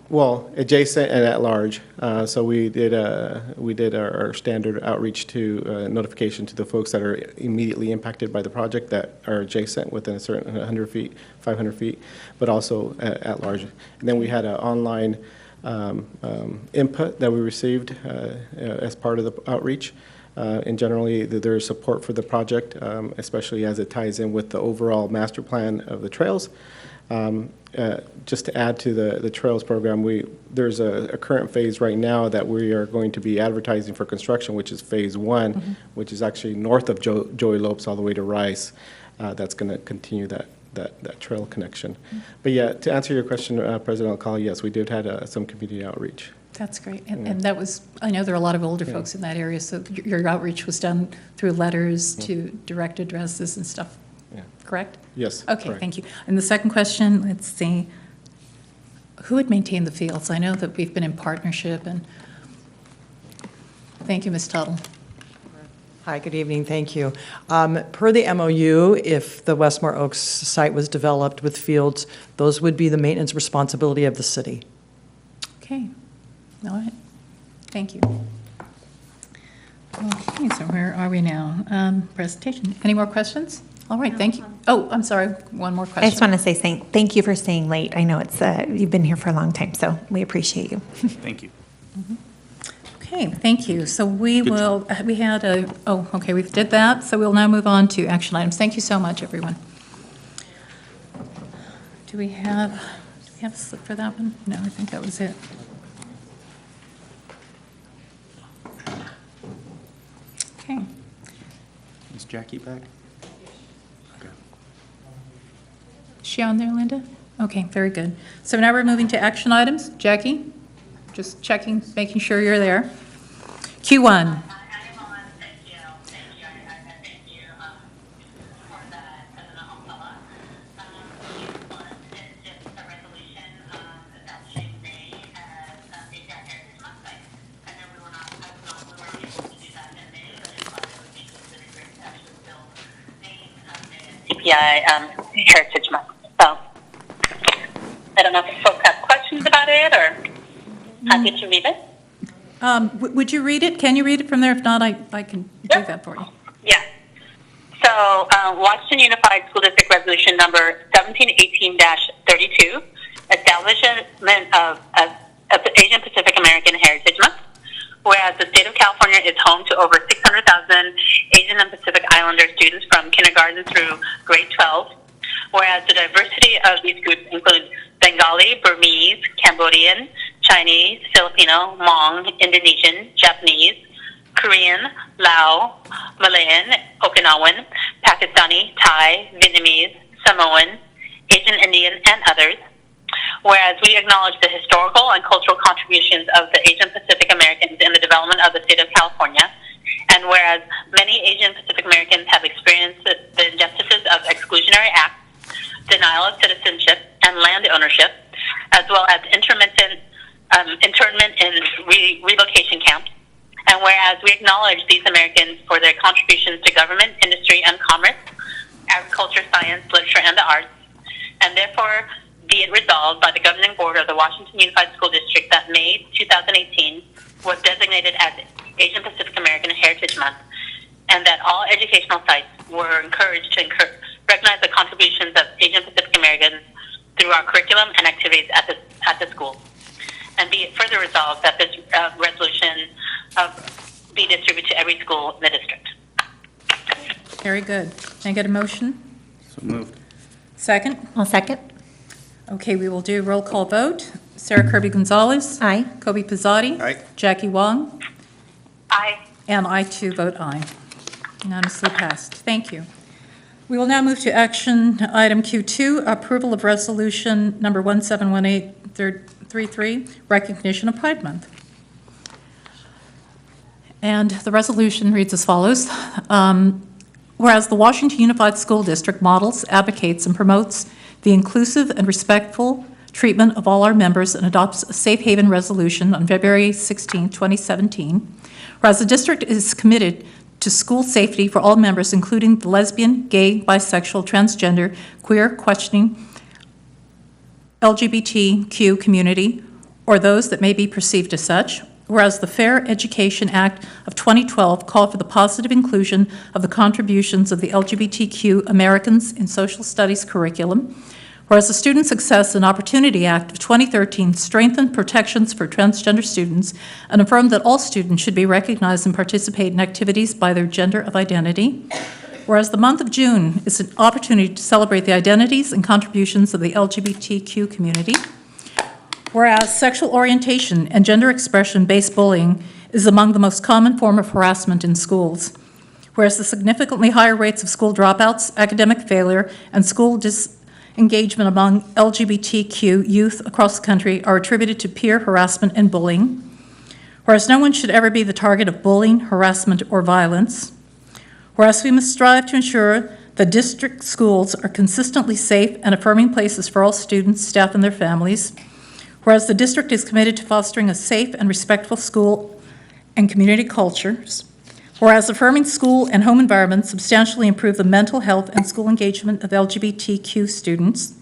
Well, adjacent and at large. So we did our standard outreach to notification to the folks that are immediately impacted by the project that are adjacent within a certain 100 feet, 500 feet, but also at large. And then we had an online input that we received as part of the outreach. And generally, there is support for the project, especially as it ties in with the overall master plan of the trails. Just to add to the Trails program, there's a current phase right now that we are going to be advertising for construction, which is phase 1, which is actually north of Joey Lopes all the way to Rice. That's going to continue that trail connection. But yeah, to answer your question, President Alcala, yes, we did have some community outreach. That's great. And that was, I know there are a lot of older folks in that area, so your outreach was done through letters to direct addresses and stuff, correct? Yes. Okay, correct. thank you. And the second question, let's see, who would maintain the fields? I know that we've been in partnership, and thank you, Ms. Tuttle. Hi, good evening, thank you. Per the MOU, if the Westmore Oaks site was developed with fields, those would be the maintenance responsibility of the city. Okay, all right, thank you. Okay, so where are we now? Presentation, any more questions? All right, thank you. Oh, I'm sorry, one more question. I just want to say thank you for staying late. I know you've been here for a long time, so we appreciate you. Thank you. Okay, thank you. So we did that. So we'll now move on to action items. Thank you so much, everyone. Do we have a slip for that one? No, I think that was it. Okay. Is Jackie back? Is she on there, Linda? Okay, very good. So now we're moving to action items. Jackie, just checking, making sure you're there. Q1. EPI Heritage Month. So I don't know if folks have questions about it or happy to read it. Would you read it? Can you read it from there? If not, I can do that for you. Yeah. So Washington Unified School District Resolution number 1718-32, establishment of Asian Pacific American Heritage Month. Whereas the state of California is home to over 600,000 Asian and Pacific Islander students from kindergarten through grade 12. Whereas the diversity of these groups includes Bengali, Burmese, Cambodian, Chinese, Filipino, Hmong, Indonesian, Japanese, Korean, Lao, Malayan, Okinawan, Pakistani, Thai, Vietnamese, Samoan, Asian Indian, and others. Whereas we acknowledge the historical and cultural contributions of the Asian Pacific Americans in the development of the state of California, and whereas many Asian Pacific Americans have experienced the injustices of exclusionary acts, denial of citizenship and land ownership, as well as internment in relocation camps, and whereas we acknowledge these Americans for their contributions to government, industry, and commerce, agriculture, science, literature, and the arts, and therefore be it resolved by the Governing Board of the Washington Unified School District that May 2018 was designated as Asian Pacific American Heritage Month, and that all educational sites were encouraged to recognize the contributions of Asian Pacific Americans through our curriculum and activities at the school. And be it further resolved that this resolution be distributed to every school in the district. Very good. Can I get a motion? So moved. Second? I'll second. Okay, we will do roll call vote. Sarah Kirby-Gonzalez. Aye. Kobe Pizzati. Aye. Jackie Wong. Aye. And I too vote aye. Unanimously passed. Thank you. We will now move to action item Q2, approval of resolution number 171833, recognition of Pride Month. And the resolution reads as follows. Whereas the Washington Unified School District models, advocates, and promotes the inclusive and respectful treatment of all our members and adopts a safe haven resolution on February 16, 2017. Whereas the district is committed to school safety for all members, including the lesbian, gay, bisexual, transgender, queer, questioning, LGBTQ community, or those that may be perceived as such. Whereas the Fair Education Act of 2012 called for the positive inclusion of the contributions of the LGBTQ Americans in social studies curriculum. Whereas the Student Success and Opportunity Act of 2013 strengthened protections for transgender students and affirmed that all students should be recognized and participate in activities by their gender of identity. Whereas the month of June is an opportunity to celebrate the identities and contributions of the LGBTQ community. Whereas sexual orientation and gender expression-based bullying is among the most common form of harassment in schools. Whereas the significantly higher rates of school dropouts, academic failure, and school disengagement among LGBTQ youth across the country are attributed to peer harassment and bullying. Whereas no one should ever be the target of bullying, harassment, or violence. Whereas we must strive to ensure that district schools are consistently safe and affirming places for all students, staff, and their families. Whereas the district is committed to fostering a safe and respectful school and community cultures. Whereas affirming school and home environments substantially improve the mental health and school engagement of LGBTQ students.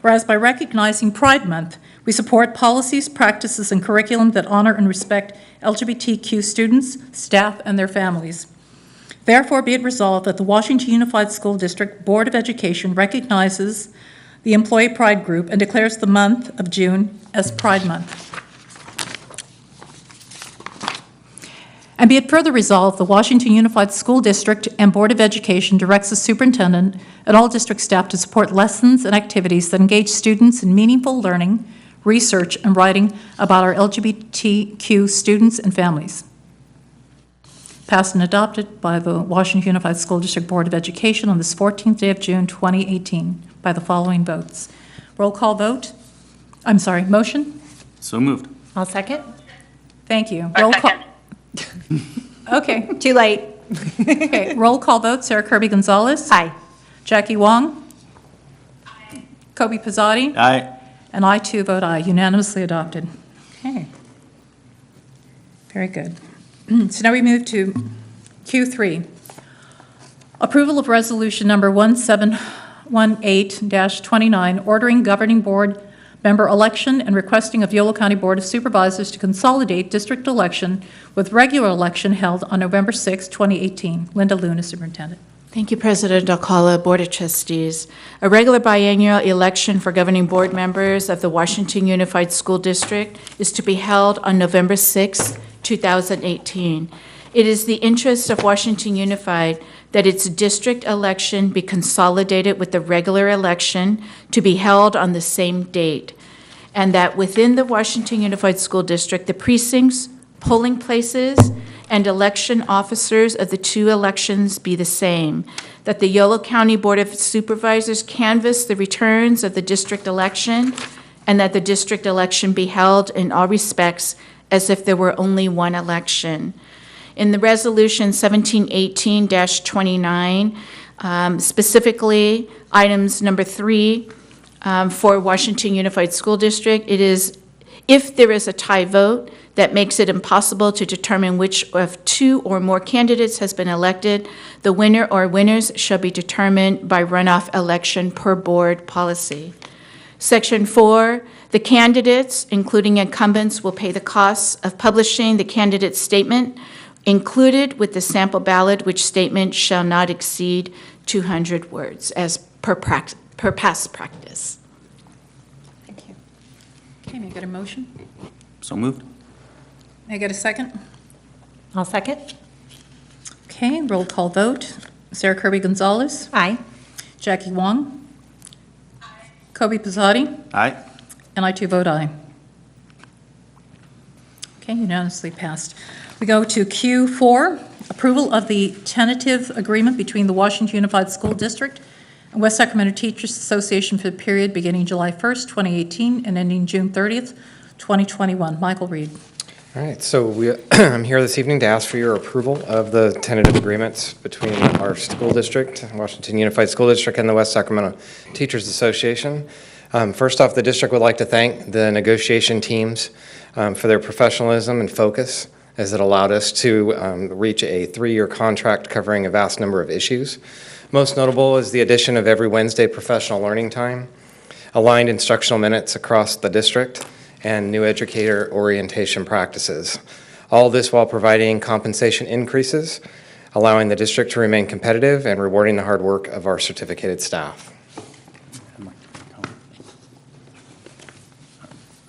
Whereas by recognizing Pride Month, we support policies, practices, and curriculum that honor and respect LGBTQ students, staff, and their families. Therefore, be it resolved that the Washington Unified School District Board of Education recognizes the Employee Pride Group and declares the month of June as Pride Month. And be it further resolved, the Washington Unified School District and Board of Education directs the superintendent and all district staff to support lessons and activities that engage students in meaningful learning, research, and writing about our LGBTQ students and families. Passed and adopted by the Washington Unified School District Board of Education on this 14th day of June, 2018, by the following votes. Roll call vote. I'm sorry, motion? So moved. I'll second. Thank you. Roll call. Okay. Too late. Okay, roll call vote. Sarah Kirby-Gonzalez. Aye. Jackie Wong. Aye. Kobe Pizzati. Aye. And I too vote aye, unanimously adopted. Okay. Very good. So now we move to Q3. Approval of resolution number 1718-29, ordering governing board member election and requesting of Yolo County Board of Supervisors to consolidate district election with regular election held on November 6, 2018. Linda Luna, Superintendent. Thank you, President Alcala, Board of Trustees. A regular biennial election for governing board members of the Washington Unified School District is to be held on November 6, 2018. It is the interest of Washington Unified that its district election be consolidated with the regular election to be held on the same date, and that within the Washington Unified School District, the precincts, polling places, and election officers of the two elections be the same, that the Yolo County Board of Supervisors canvass the returns of the district election, and that the district election be held in all respects as if there were only one election. In the resolution 1718-29, specifically items number 3 for Washington Unified School District, it is if there is a tie vote that makes it impossible to determine which of two or more candidates has been elected, the winner or winners shall be determined by runoff election per board policy. Section 4, the candidates, including incumbents, will pay the costs of publishing the candidate's statement included with the sample ballot, which statement shall not exceed 200 words as per past practice. Thank you. Okay, may I get a motion? So moved. May I get a second? I'll second. Okay, roll call vote. Sarah Kirby-Gonzalez. Aye. Jackie Wong. Aye. Kobe Pizzati. Aye. And I too vote aye. Okay, unanimously passed. We go to Q4, approval of the tentative agreement between the Washington Unified School District and West Sacramento Teachers Association for the period beginning July 1st, 2018 and ending June 30th, 2021. Michael Reed. All right, so I'm here this evening to ask for your approval of the tentative agreements between our school district, Washington Unified School District, and the West Sacramento Teachers Association. First off, the district would like to thank the negotiation teams for their professionalism and focus, as it allowed us to reach a 3-year contract covering a vast number of issues. Most notable is the addition of every Wednesday professional learning time, aligned instructional minutes across the district, and new educator orientation practices. All this while providing compensation increases, allowing the district to remain competitive and rewarding the hard work of our certificated staff.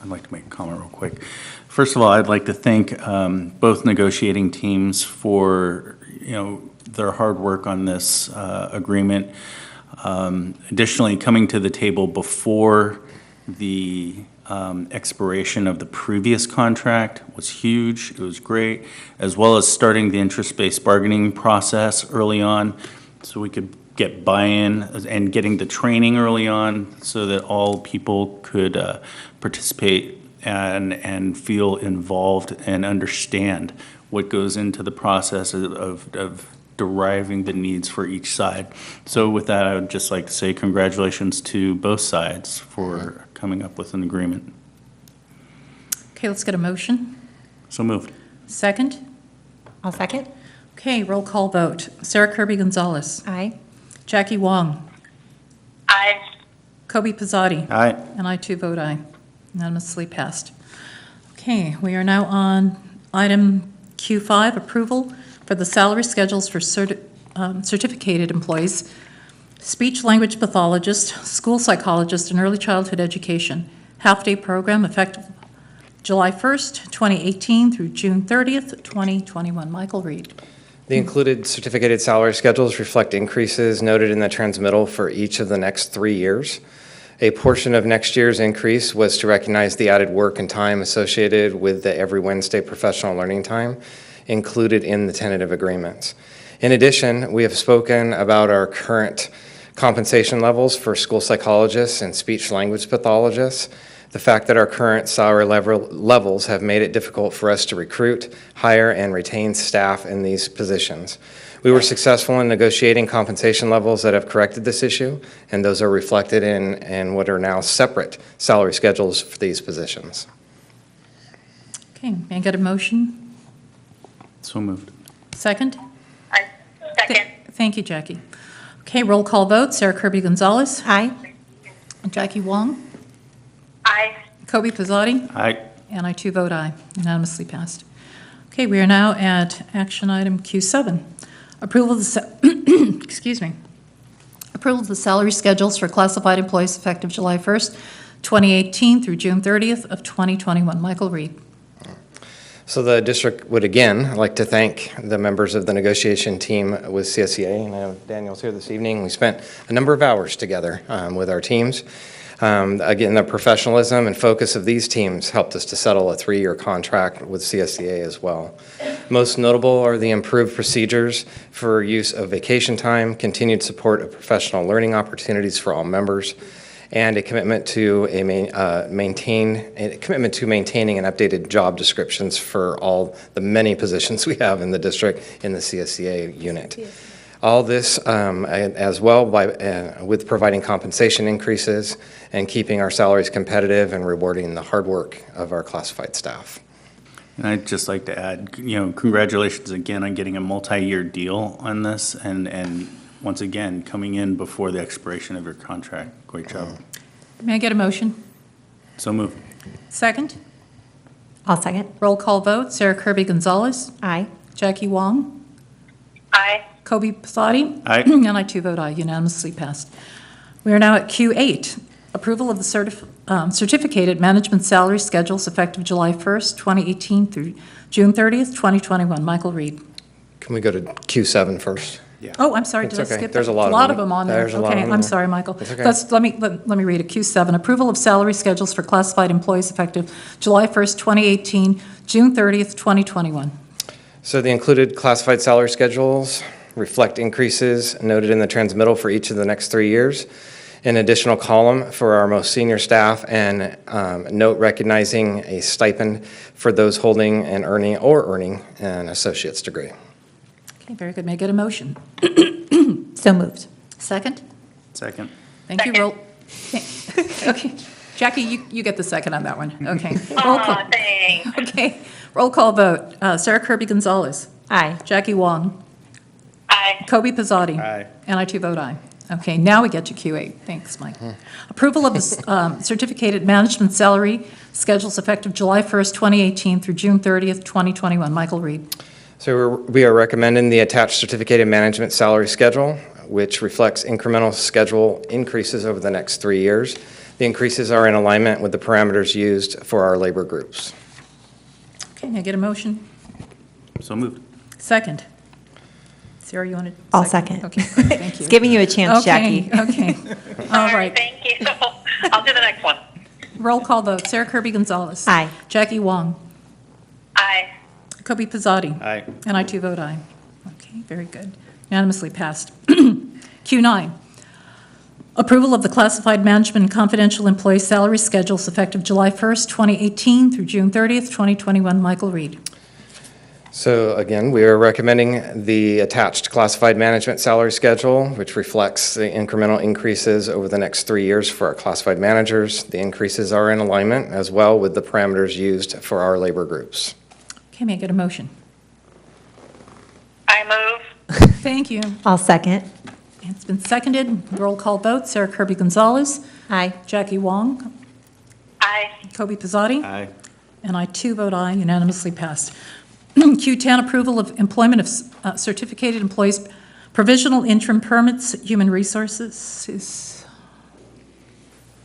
I'd like to make a comment real quick. First of all, I'd like to thank both negotiating teams for their hard work on this agreement. Additionally, coming to the table before the expiration of the previous contract was huge. It was great, as well as starting the interest-based bargaining process early on so we could get buy-in and getting the training early on so that all people could participate and feel involved and understand what goes into the process of deriving the needs for each side. So with that, I would just like to say congratulations to both sides for coming up with an agreement. Okay, let's get a motion. So moved. Second? I'll second. Okay, roll call vote. Sarah Kirby-Gonzalez. Aye. Jackie Wong. Aye. Kobe Pizzati. Aye. And I too vote aye. Unanimously passed. Okay, we are now on item Q5, approval for the salary schedules for certificated employees, speech language pathologist, school psychologist, and early childhood education, half-day program effective July 1st, 2018 through June 30th, 2021. Michael Reed. The included certificated salary schedules reflect increases noted in the transmittal for each of the next 3 years. A portion of next year's increase was to recognize the added work and time associated with the every Wednesday professional learning time included in the tentative agreements. In addition, we have spoken about our current compensation levels for school psychologists and speech language pathologists, the fact that our current salary levels have made it difficult for us to recruit, hire, and retain staff in these positions. We were successful in negotiating compensation levels that have corrected this issue, and those are reflected in what are now separate salary schedules for these positions. Okay, may I get a motion? So moved. Second? Aye. Second. Thank you, Jackie. Okay, roll call vote. Sarah Kirby-Gonzalez. Aye. Jackie Wong. Aye. Kobe Pizzati. Aye. And I too vote aye. Unanimously passed. Okay, we are now at action item Q7. Approval of the, excuse me. Approval of the salary schedules for classified employees effective July 1st, 2018 through June 30th of 2021. Michael Reed. So the district would again like to thank the members of the negotiation team with CSEA. And I know Daniel's here this evening. We spent a number of hours together with our teams. Again, the professionalism and focus of these teams helped us to settle a 3-year contract with CSEA as well. Most notable are the improved procedures for use of vacation time, continued support of professional learning opportunities for all members, and a commitment to maintaining and updated job descriptions for all the many positions we have in the district in the CSEA unit. All this as well with providing compensation increases and keeping our salaries competitive and rewarding the hard work of our classified staff. And I'd just like to add, congratulations again on getting a multi-year deal on this and once again, coming in before the expiration of your contract. Great job. May I get a motion? So moved. Second? I'll second. Roll call vote. Sarah Kirby-Gonzalez. Aye. Jackie Wong. Aye. Kobe Pizzati. Aye. And I too vote aye. Unanimously passed. We are now at Q8. Approval of the certificated management salary schedules effective July 1st, 2018 through June 30th, 2021. Michael Reed. Can we go to Q7 first? Yeah. Oh, I'm sorry, It's did I okay. skip There's that? a lot of them on there. There's a lot Okay, on I'm there. sorry, Michael. It's okay. Let me read it. Q7, approval of salary schedules for classified employees effective July 1st, 2018, June 30th, 2021. So the included classified salary schedules reflect increases noted in the transmittal for each of the next 3 years. an additional column for our most senior staff, and note recognizing a stipend for those holding and earning an associate's degree. Okay, very good. May I get a motion? So moved. Second? Second. Thank you. Roll. Okay. Jackie, you get the second on that one. Okay. Roll call. Thanks. Okay. Roll call vote. Sarah Kirby Gonzalez. Aye. Jackie Wong. Aye. Kobe Pizzotti. Aye. And I too vote aye. Okay, now we get to Q8. Thanks, Mike. Approval of the certificated management salary schedules effective July 1st, 2018 through June 30th, 2021. Michael Reed. So we are recommending the attached certificated management salary schedule, which reflects incremental schedule increases over the next 3 years. The increases are in alignment with the parameters used for our labor groups. Okay, may I get a motion? So moved. Second. Sarah, you want to? I'll second. Okay, thank you. It's giving you a chance, Jackie. Okay. All right. Thank you. I'll do the next one. Roll call vote. Sarah Kirby Gonzalez. Aye. Jackie Wong. Aye. Kobe Pizzotti. Aye. And I too vote aye. Okay, very good. Unanimously passed. Q9, approval of the classified management and confidential employee salary schedules effective July 1st, 2018 through June 30th, 2021. Michael Reed. So again, we are recommending the attached classified management salary schedule, which reflects the incremental increases over the next 3 years for our classified managers. The increases are in alignment as well with the parameters used for our labor groups. Okay, may I get a motion? I move. Thank you. I'll second. It's been seconded. Roll call vote. Sarah Kirby Gonzalez. Aye. Jackie Wong. Aye. Kobe Pizzotti. Aye. And I too vote aye. Unanimously passed. Q10, approval of employment of certificated employees, provisional interim permits, human resources.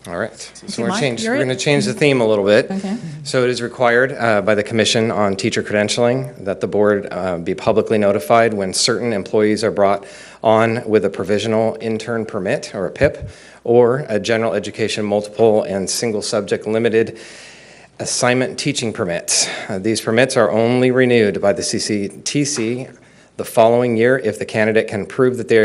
All right, Okay, so Mike, we're you're going to it. change the theme a little bit. Okay. So it is required by the Commission on Teacher Credentialing that the board be publicly notified when certain employees are brought on with a provisional intern permit, or a PIP, or a general education multiple and single subject limited assignment teaching permits. These permits are only renewed by the CCTC the following year if the candidate can prove that they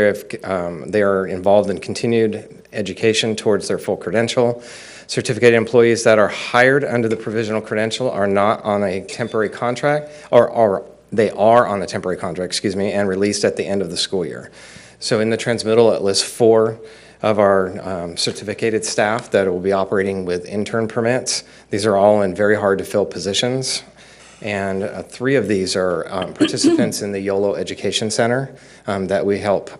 are involved in continued education towards their full credential. Certificated employees that are hired under the provisional credential are not on a temporary contract, or they are on a temporary contract, and released at the end of the school year. So in the transmittal, it lists 4 of our certificated staff that will be operating with intern permits. These are all in very hard to fill positions. And 3 of these are participants in the YOLO Education Center that we help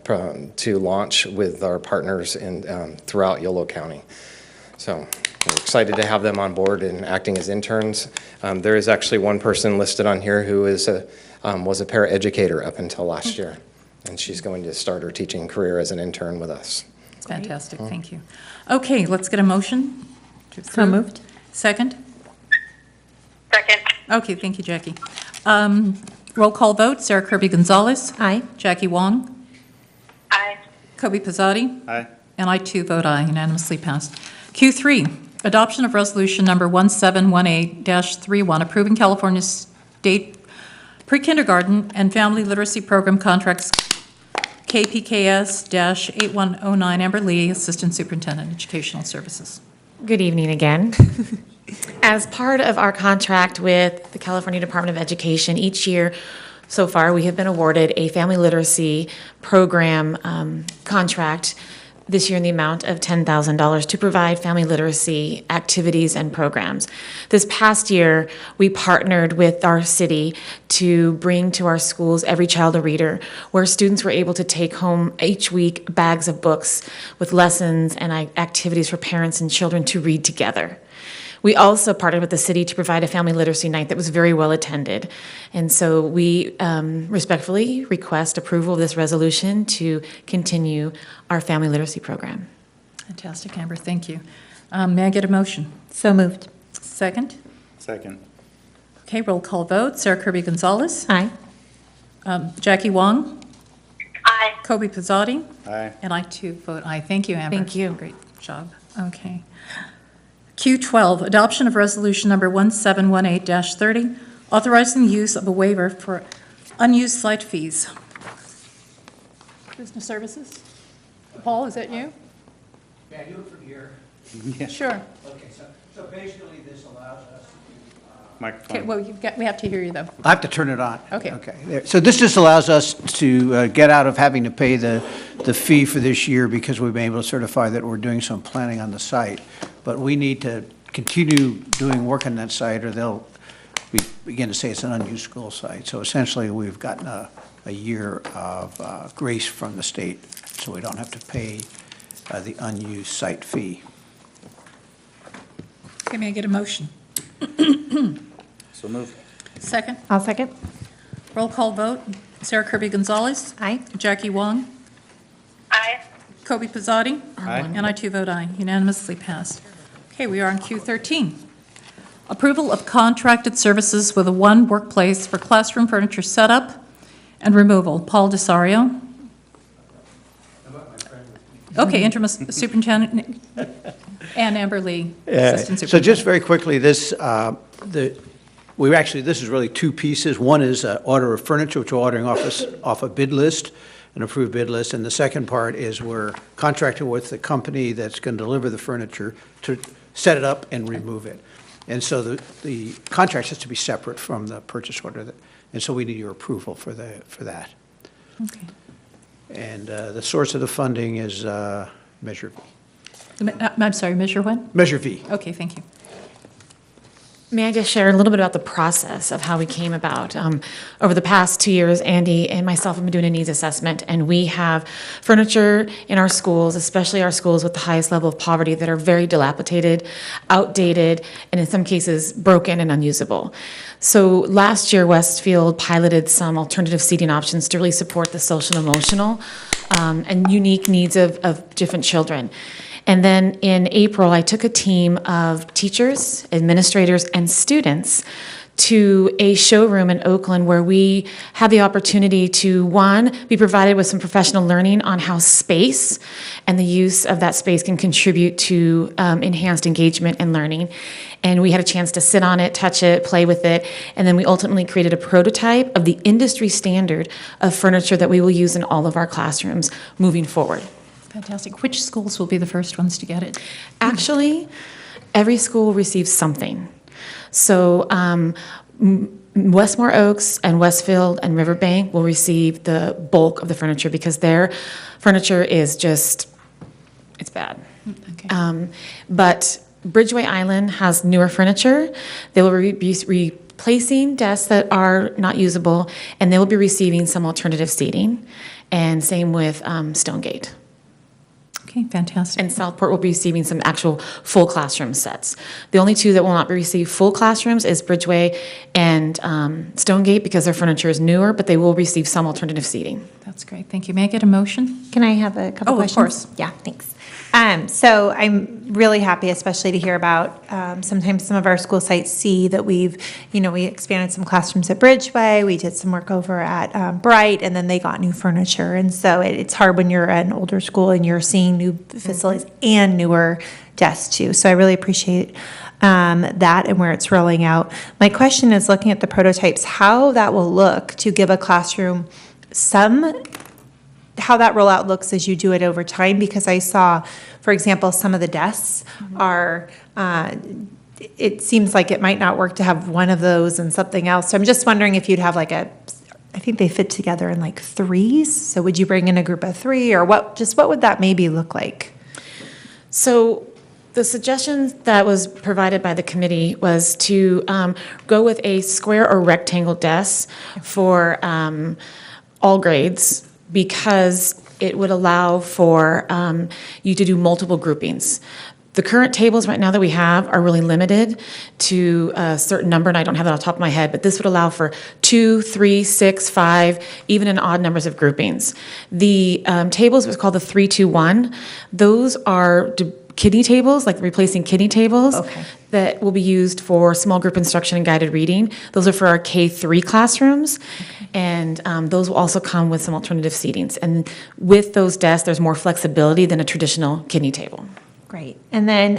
to launch with our partners throughout YOLO County. So we're excited to have them on board and acting as interns. There is actually one person listed on here who was a paraeducator up until last year. And she's going to start her teaching career as an intern with us. Fantastic, thank you. Okay, let's get a motion. So moved. Second? Second. Okay, thank you, Jackie. Roll call vote. Sarah Kirby Gonzalez. Aye. Jackie Wong. Aye. Kobe Pizzotti. Aye. And I too vote aye, unanimously passed. Q3, adoption of resolution number 1718-31, approving California State Pre-Kindergarten and Family Literacy Program contracts, KPKS-8109. Amber Lee, Assistant Superintendent, Educational Services. Good evening again. As part of our contract with the California Department of Education, each year so far we have been awarded a family literacy program contract, this year in the amount of $10,000 to provide family literacy activities and programs. This past year, we partnered with our city to bring to our schools Every Child a Reader, where students were able to take home each week bags of books with lessons and activities for parents and children to read together. We also partnered with the city to provide a family literacy night that was very well attended. And so we respectfully request approval of this resolution to continue our family literacy program. Fantastic, Amber, thank you. May I get a motion? So moved. Second? Second. Okay, roll call vote. Sarah Kirby Gonzalez. Aye. Jackie Wong. Aye. Kobe Pizzotti. Aye. And I too vote aye. Thank you, Amber. Thank you. Great job. Okay. Q12, adoption of resolution number 1718-30, authorizing the use of a waiver for unused site fees. Business Services? Paul, is that you? May I do it from here? Sure. Okay, so basically this allows us to Okay, well, we have to hear you, though. I have to turn it on. Okay. Okay. So this just allows us to get out of having to pay the fee for this year because we've been able to certify that we're doing some planning on the site. But we need to continue doing work on that site or they'll begin to say it's an unused school site. So essentially, we've gotten a year of grace from the state, so we don't have to pay the unused site fee. Okay, may I get a motion? So moved. Second? I'll second. Roll call vote. Sarah Kirby Gonzalez. Aye. Jackie Wong. Aye. Kobe Pizzati. Aye. And I too vote aye. Unanimously passed. Okay, we are on Q13. Approval of contracted services with a One Workplace for classroom furniture setup and removal. Paul Desario. Okay, interim superintendent. And Amber Lee, assistant So superintendent. just very quickly, this is really two pieces. One is order of furniture, which we're ordering off a bid list, an approved bid list. And the second part is we're contracting with the company that's going to deliver the furniture to set it up and remove it. And so the contract has to be separate from the purchase order. And so we need your approval for that. Okay. And the source of the funding is Measure V. I'm sorry, Measure what? Measure V. Okay, thank you. May I just share a little bit about the process of how we came about? Over the past 2 years, Andy and myself have been doing a needs assessment, and we have furniture in our schools, especially our schools with the highest level of poverty, that are very dilapidated, outdated, and in some cases broken and unusable. So last year, Westfield piloted some alternative seating options to really support the social and emotional and unique needs of different children. And then in April, I took a team of teachers, administrators, and students to a showroom in Oakland where we had the opportunity to, one, be provided with some professional learning on how space and the use of that space can contribute to enhanced engagement and learning. And we had a chance to sit on it, touch it, play with it, and then we ultimately created a prototype of the industry standard of furniture that we will use in all of our classrooms moving forward. Fantastic. Which schools will be the first ones to get it? Actually, every school receives something. So Westmore Oaks and Westfield and Riverbank will receive the bulk of the furniture because their furniture is just, it's bad. Okay. But Bridgeway Island has newer furniture. They will be replacing desks that are not usable, and they will be receiving some alternative seating. And same with Stonegate. Okay, fantastic. And Southport will be receiving some actual full classroom sets. The only two that will not receive full classrooms is Bridgeway and Stonegate because their furniture is newer, but they will receive some alternative seating. That's great. Thank you. May I get a motion? Can I have a couple questions? Of course. Yeah, thanks. So I'm really happy, especially to hear about, sometimes some of our school sites see that we expanded some classrooms at Bridgeway, we did some work over at Bright, and then they got new furniture. And so it's hard when you're at an older school and you're seeing new facilities and newer desks too. So I really appreciate that and where it's rolling out. My question is, looking at the prototypes, how that will look to give a classroom how that rollout looks as you do it over time, because I saw, for example, some of the desks are, it seems like it might not work to have one of those and something else. So I'm just wondering if you'd have I think they fit together in like threes. So would you bring in a group of three, or what would that maybe look like? So the suggestion that was provided by the committee was to go with a square or rectangle desk for all grades, because it would allow for you to do multiple groupings. The current tables right now that we have are really limited to a certain number, and I don't have that off the top of my head, but this would allow for 2, 3, 6, 5, even in odd numbers of groupings. The tables, what's called the 3-2-1, those are kidney tables, like replacing kidney tables, that will be used for small group instruction and guided reading. Those are for our K-3 classrooms, and those will also come with some alternative seatings. And with those desks, there's more flexibility than a traditional kidney table. Great. And then,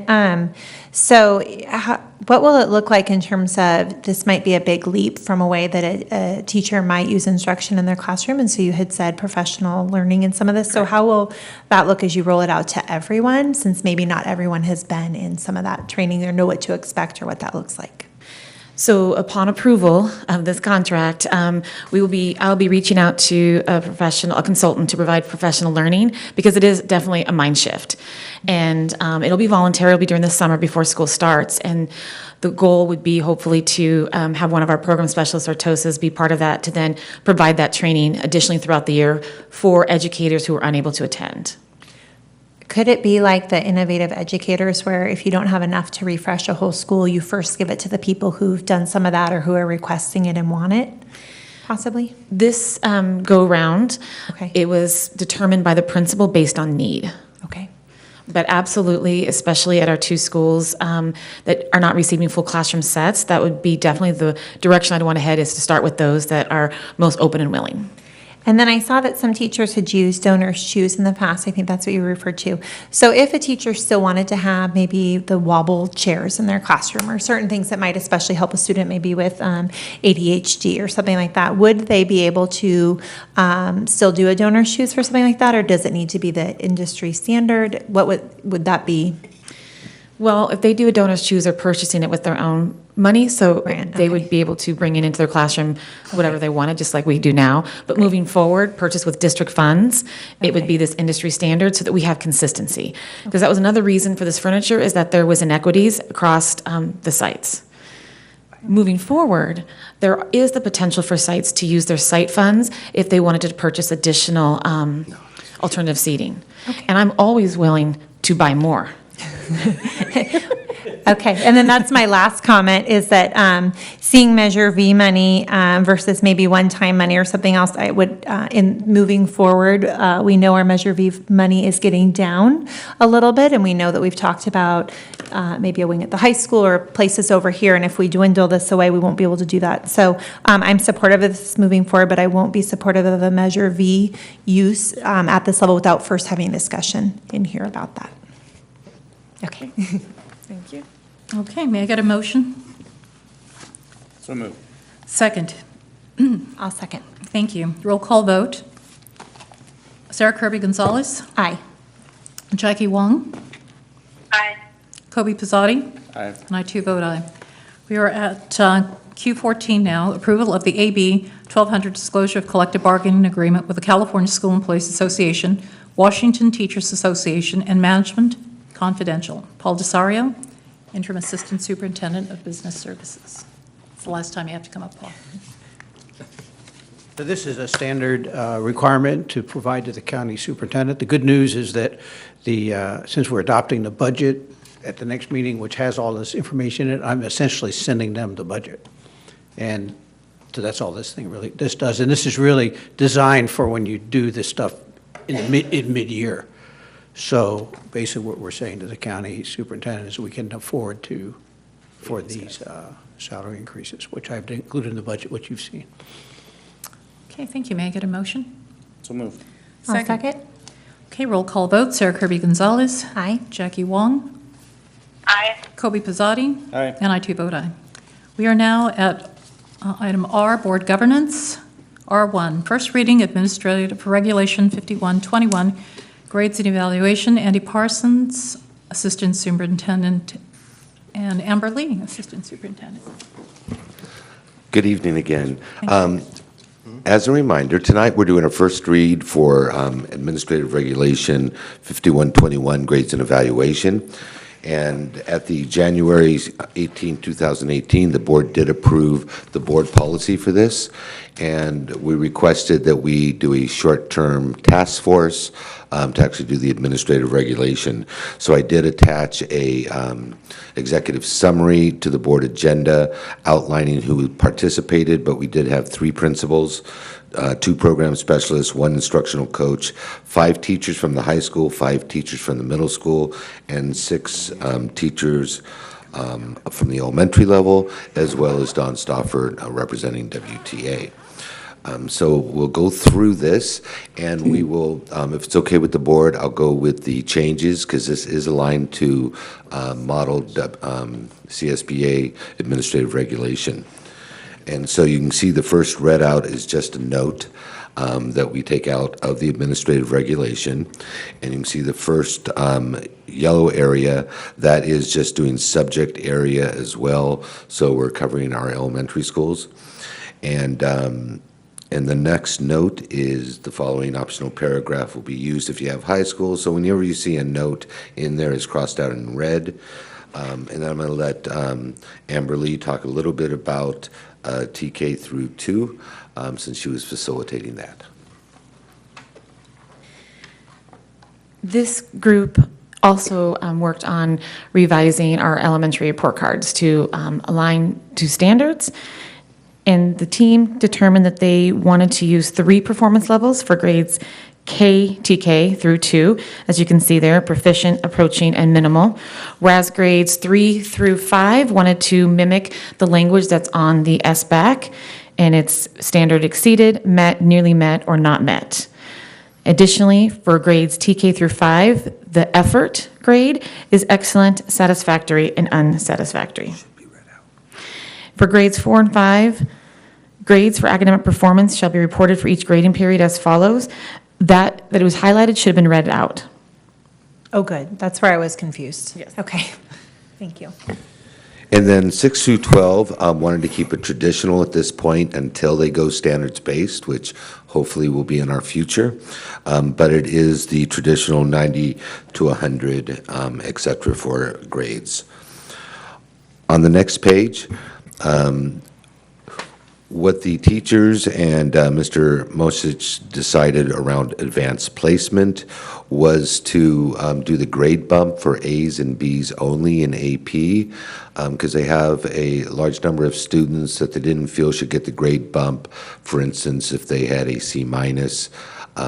what will it look like in terms of, this might be a big leap from a way that a teacher might use instruction in their classroom, and so you had said professional learning in some of this. So how will that look as you roll it out to everyone, since maybe not everyone has been in some of that training or know what to expect or what that looks like? So upon approval of this contract, I'll be reaching out to a consultant to provide professional learning, because it is definitely a mind shift. And it'll be voluntary, it'll be during the summer before school starts. And the goal would be hopefully to have one of our program specialists, or TOSAs, be part of that, to then provide that training additionally throughout the year for educators who are unable to attend. Could it be like the innovative educators, where if you don't have enough to refresh a whole school, you first give it to the people who've done some of that or who are requesting it and want it, possibly? This go-round, it was determined by the principal based on need. Okay. But absolutely, especially at our two schools that are not receiving full classroom sets, that would be definitely the direction I'd want to head, is to start with those that are most open and willing. And then I saw that some teachers had used donors' shoes in the past. I think that's what you referred to. So if a teacher still wanted to have maybe the wobble chairs in their classroom, or certain things that might especially help a student maybe with ADHD or something like that, would they be able to still do a donor shoes for something like that, or does it need to be the industry standard? What would that be? Well, if they do a donor's choose, they're purchasing it with their own money, so they would be able to bring it into their classroom whatever they wanted, just like we do now. But moving forward, purchase with district funds, it would be this industry standard, so that we have consistency. Because that was another reason for this furniture, is that there was inequities across the sites. Moving forward, there is the potential for sites to use their site funds if they wanted to purchase additional alternative seating. And I'm always willing to buy more. Okay, and then that's my last comment, is that seeing Measure V money versus maybe one-time money or something else, I would, in moving forward, we know our Measure V money is getting down a little bit, and we know that we've talked about maybe a wing at the high school or places over here, and if we dwindle this away, we won't be able to do that. So I'm supportive of this moving forward, but I won't be supportive of a Measure V use at this level without first having a discussion in here about that. Okay. Thank you. Okay, may I get a motion? So moved. Second. I'll second. Thank you. Roll call vote. Sarah Kirby Gonzalez. Aye. Jackie Wong. Aye. Kobe Pizzotti. Aye. And I too vote aye. We are at Q14 now, approval of the AB 1200 disclosure of collective bargaining agreement with the California School Employees Association, Washington Teachers Association, and Management Confidential. Paul Desario, Interim Assistant Superintendent of Business Services. It's the last time you have to come up, Paul. So this is a standard requirement to provide to the county superintendent. The good news is that since we're adopting the budget at the next meeting, which has all this information in it, I'm essentially sending them the budget. And so that's all this does. And this is really designed for when you do this stuff in mid-year. So basically what we're saying to the county superintendent is we can afford for these salary increases, which I've included in the budget, which you've seen. Okay, thank you. May I get a motion? So moved. I'll second. Okay, roll call vote. Sarah Kirby Gonzalez. Aye. Jackie Wong. Aye. Kobe Pizzotti. Aye. And I too vote aye. We are now at item R, Board Governance. R1, first reading Administrative Regulation 5121, Grades and Evaluation. Andy Parsons, Assistant Superintendent, and Amber Lee, Assistant Superintendent. Good evening again. As a reminder, tonight we're doing a first read for Administrative Regulation 5121, Grades and Evaluation. And at the January 18, 2018, the board did approve the board policy for this. And we requested that we do a short-term task force to actually do the administrative regulation. So I did attach a executive summary to the board agenda outlining who participated, but we did have 3 principals, 2 program specialists, 1 instructional coach, 5 teachers from the high school, 5 teachers from the middle school, and 6 teachers from the elementary level, as well as Don Stafford representing WTA. So we'll go through this, and we will, if it's okay with the board, I'll go with the changes, because this is aligned to modeled CSBA administrative regulation. And so you can see the first read out is just a note that we take out of the administrative regulation. And you can see the first yellow area, that is just doing subject area as well. So we're covering our elementary schools. And the next note is the following optional paragraph will be used if you have high school. So whenever you see a note in there, it's crossed out in red. And then I'm going to let Amber Lee talk a little bit about TK through 2, since she was facilitating that. This group also worked on revising our elementary report cards to align to standards. And the team determined that they wanted to use 3 performance levels for grades TK through 2, as you can see there, proficient, approaching, and minimal. Whereas grades 3 through 5 wanted to mimic the language that's on the SBAC, and it's standard exceeded, met, nearly met, or not met. Additionally, for grades TK through 5, the effort grade is excellent, satisfactory, and unsatisfactory. For grades 4 and 5, grades for academic performance shall be reported for each grading period as follows. That it was highlighted should have been read out. Oh, good. That's where I was confused. Yes. Okay. Thank you. And then 6 through 12, wanted to keep it traditional at this point until they go standards-based, which hopefully will be in our future. But it is the traditional 90 to 100, et cetera, for grades. On the next page, what the teachers and Mr. Mosich decided around advanced placement was to do the grade bump for A's and B's only in AP, because they have a large number of students that they didn't feel should get the grade bump. For instance, if they had a C minus,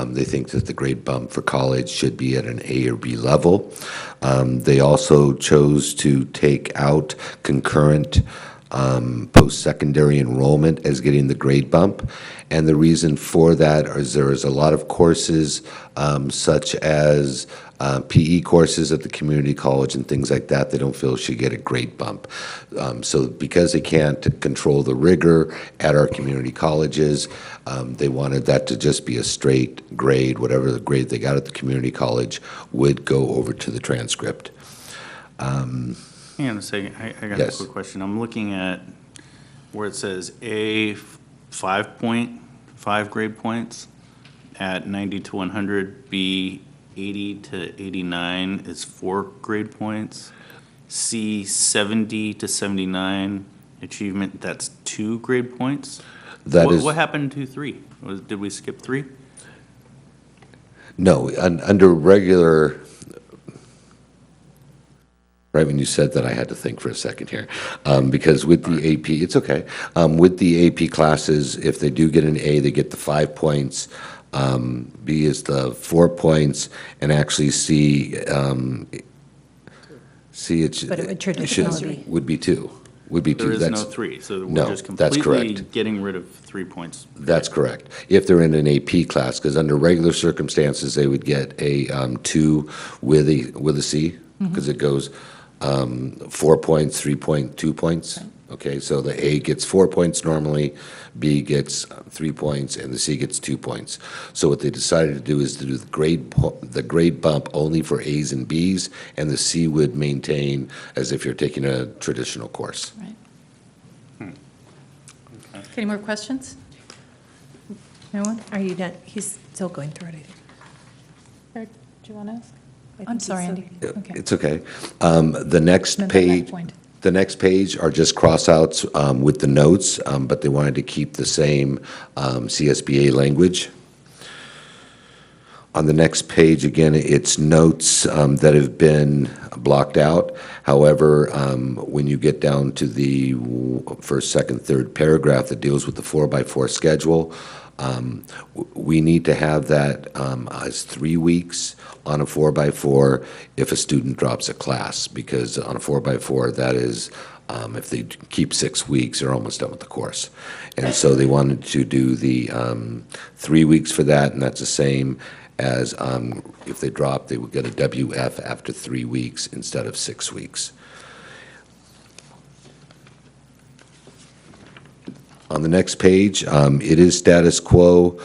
they think that the grade bump for college should be at an A or B level. They also chose to take out concurrent post-secondary enrollment as getting the grade bump. And the reason for that is there is a lot of courses such as PE courses at the community college and things like that they don't feel should get a grade bump. So because they can't control the rigor at our community colleges, they wanted that to just be a straight grade. Whatever the grade they got at the community college would go over to the transcript. Hang on a second, I got Yes. a quick question. I'm looking at where it says A 5.5 grade points at 90 to 100, B 80 to 89 is 4 grade points, C 70 to 79 achievement, that's 2 grade points. What happened to 3? Did we skip 3? No, under regular. Right when you said that, I had to think for a second here, because with the AP, it's okay. With the AP classes, if they do get an A, they get the 5 points. B is the 4 points, and actually C, it's. But it would traditionally would be 2. Would be 2. There is That's, no 3, so no, we're just that's completely correct. getting rid of 3 points. That's correct. If they're in an AP class, because under regular circumstances, they would get a 2 with a C, because it goes 4 points, 3 points, 2 points. Okay, so the A gets 4 points normally, B gets 3 points, and the C gets 2 points. So what they decided to do is to do the grade bump only for A's and B's, and the C would maintain as if you're taking a traditional course. Right. Any more questions? Anyone? Are you done? He's still going through it, I think. Eric, do you want to ask? I think I'm he's sorry, still- Andy. Okay. It's okay. The next No, that page. point. The next page are just crossouts with the notes, but they wanted to keep the same CSBA language. On the next page, again, it's notes that have been blocked out. However, when you get down to the first, second, third paragraph that deals with the 4x4 schedule, we need to have that as 3 weeks on a 4x4 if a student drops a class, because on a 4x4, that is If they keep 6 weeks, they're almost done with the course. And so they wanted to do the 3 weeks for that, and that's the same as if they drop, they would get a WF after 3 weeks instead of 6 weeks. On the next page, it is status quo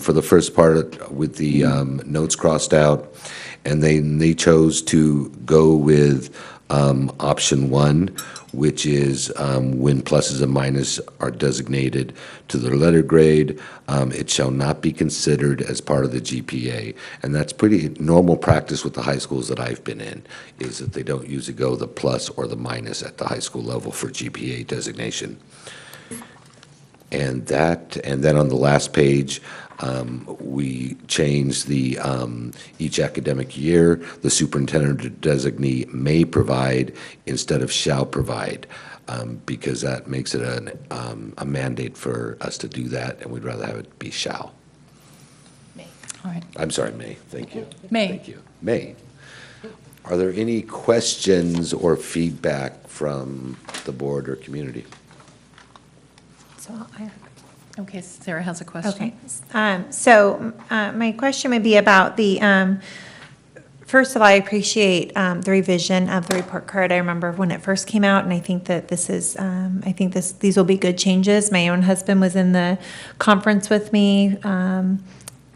for the first part with the notes crossed out, and they chose to go with option 1, which is when pluses and minuses are designated to their letter grade, it shall not be considered as part of the GPA. And that's pretty normal practice with the high schools that I've been in, is that they don't usually go the plus or the minus at the high school level for GPA designation. And then on the last page, we changed the each academic year, the superintendent designee may provide instead of shall provide, because that makes it a mandate for us to do that, and we'd rather have it be shall. May. All right. I'm sorry, may. Thank you. May. Thank you. May. Are there any questions or feedback from the board or community? Okay, Sarah has a question. Okay. So my question would be about the, first of all, I appreciate the revision of the report card. I remember when it first came out, and I think that this is, these will be good changes. My own husband was in the conference with me,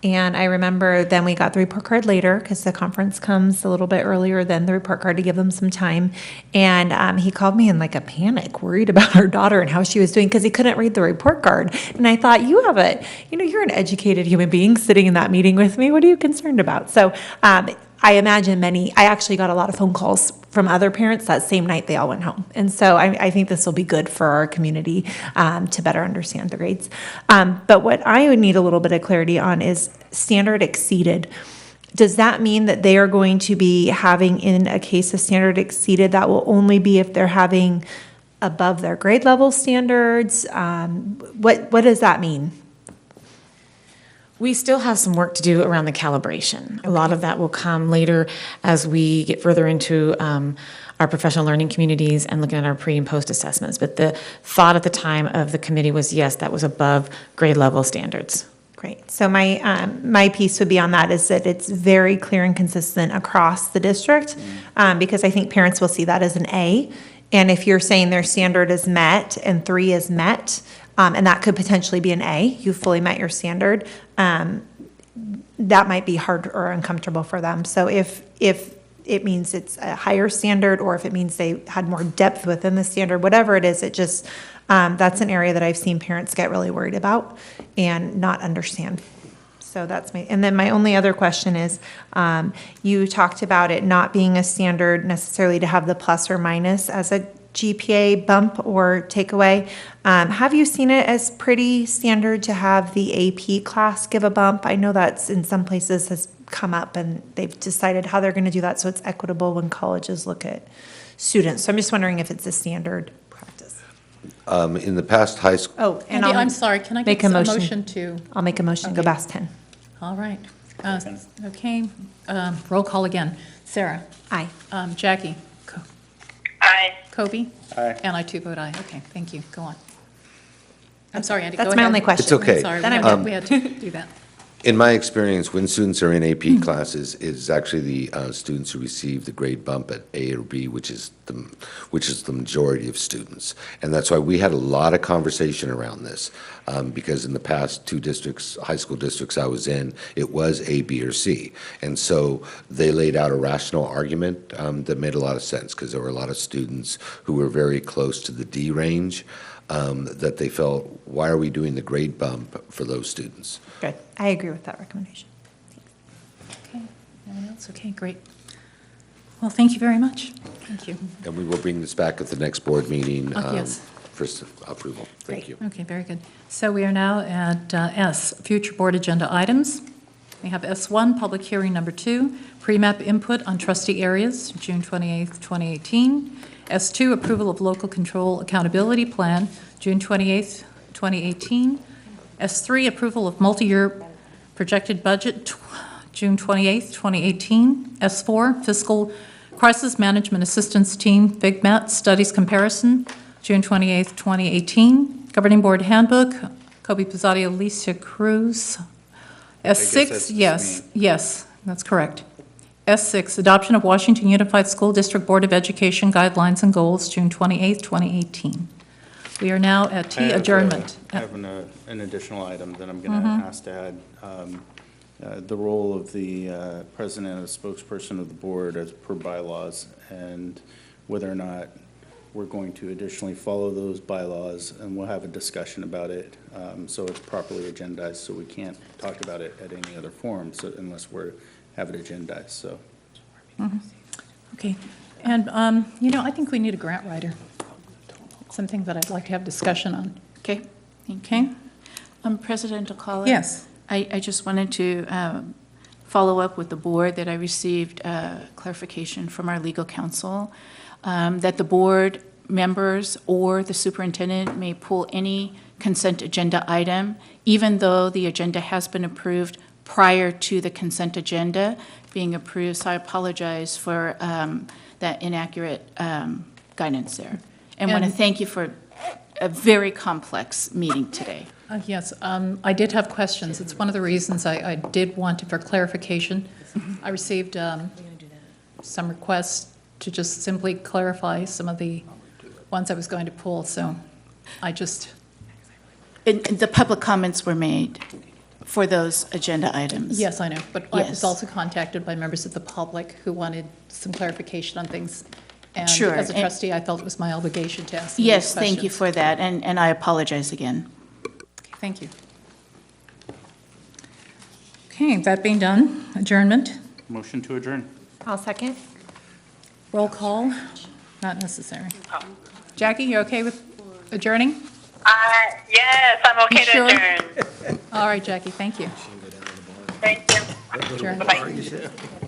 and I remember then we got the report card later because the conference comes a little bit earlier than the report card to give them some time. And he called me in like a panic, worried about our daughter and how she was doing because he couldn't read the report card. And I thought, you're an educated human being sitting in that meeting with me. What are you concerned about? So I imagine I actually got a lot of phone calls from other parents that same night they all went home. And so I think this will be good for our community to better understand the grades. But what I would need a little bit of clarity on is standard exceeded. Does that mean that they are going to be having, in a case of standard exceeded, that will only be if they're having above their grade level standards? What does that mean? We still have some work to do around the calibration. Okay. A lot of that will come later as we get further into our professional learning communities and looking at our pre and post assessments. But the thought at the time of the committee was, yes, that was above grade level standards. Great. So my piece would be on that is that it's very clear and consistent across the district, because I think parents will see that as an A. And if you're saying their standard is met and 3 is met, and that could potentially be an A, you fully met your standard, that might be hard or uncomfortable for them. So if it means it's a higher standard, or if it means they had more depth within the standard, whatever it is, it just, that's an area that I've seen parents get really worried about and not understand. So that's and then my only other question is, you talked about it not being a standard necessarily to have the plus or minus as a GPA bump or takeaway. Have you seen it as pretty standard to have the AP class give a bump? I know that's in some places has come up and they've decided how they're going to do that so it's equitable when colleges look at students. So I'm just wondering if it's a standard practice. In the past high school. Oh, and I'm sorry, can I get a motion to? I'll make a motion to go past 10. All right. Okay. Roll call again. Sarah? Aye. Jackie? Aye. Kobe? Aye. And I too vote aye. Okay, thank you. Go on. I'm sorry, Andy, go That's ahead. my only question. It's okay. Sorry, we had to do that. In my experience, when students are in AP classes, it's actually the students who receive the grade bump at A or B, which is the majority of students. And that's why we had a lot of conversation around this, because in the past 2 districts, high school districts I was in, it was A, B, or C. And so they laid out a rational argument that made a lot of sense, because there were a lot of students who were very close to the D range, that they felt, why are we doing the grade bump for those students? Good. I agree with that recommendation. Okay, no one else? Okay, great. Well, thank you very much. Thank you. And we will bring this back at the next board meeting Yes. for approval. Thank you. Okay, very good. So we are now at S, future board agenda items. We have S1, public hearing number 2, pre-map input on trustee areas, June 28th, 2018. S2, approval of local control accountability plan, June 28th, 2018. S3, approval of multi-year projected budget, June 28th, 2018. S4, fiscal Crisis Management Assistance Team, FIGMAT, Studies Comparison, June 28th, 2018. Governing Board Handbook, Kobe Pizzotti, Alicia Cruz. S6, yes, that's correct. S6, Adoption of Washington Unified School District Board of Education Guidelines and Goals, June 28th, 2018. We are now at T, adjournment. I have an additional item that I'm going to ask to add. The role of the president and spokesperson of the board as per bylaws, and whether or not we're going to additionally follow those bylaws, and we'll have a discussion about it, so it's properly agendized, so we can't talk about it at any other forum, so unless we have it agendized, so. Okay, and, I think we need a grant writer. Something that I'd like to have discussion on. Okay. Okay? President Alcala? Yes. I just wanted to follow up with the board that I received clarification from our legal counsel that the board members or the superintendent may pull any consent agenda item, even though the agenda has been approved prior to the consent agenda being approved. So I apologize for that inaccurate guidance there. And want to thank you for a very complex meeting today. Yes, I did have questions. It's one of the reasons I did want for clarification. I received some requests to just simply clarify some of the ones I was going to pull, so I just... And the public comments were made for those agenda items. Yes, I know, but I was Yes. also contacted by members of the public who wanted some clarification on things. And Sure. as a trustee, I felt it was my obligation to ask them Yes, these thank you questions. for that, and I apologize again. Okay, thank you. Okay, that being done, adjournment. Motion to adjourn. I'll second. Roll call, not necessary. Jackie, you okay with adjourning? Yes, I'm okay Sure. to adjourn. All right, Jackie, thank you. Thank you. Adjourn. Bye-bye.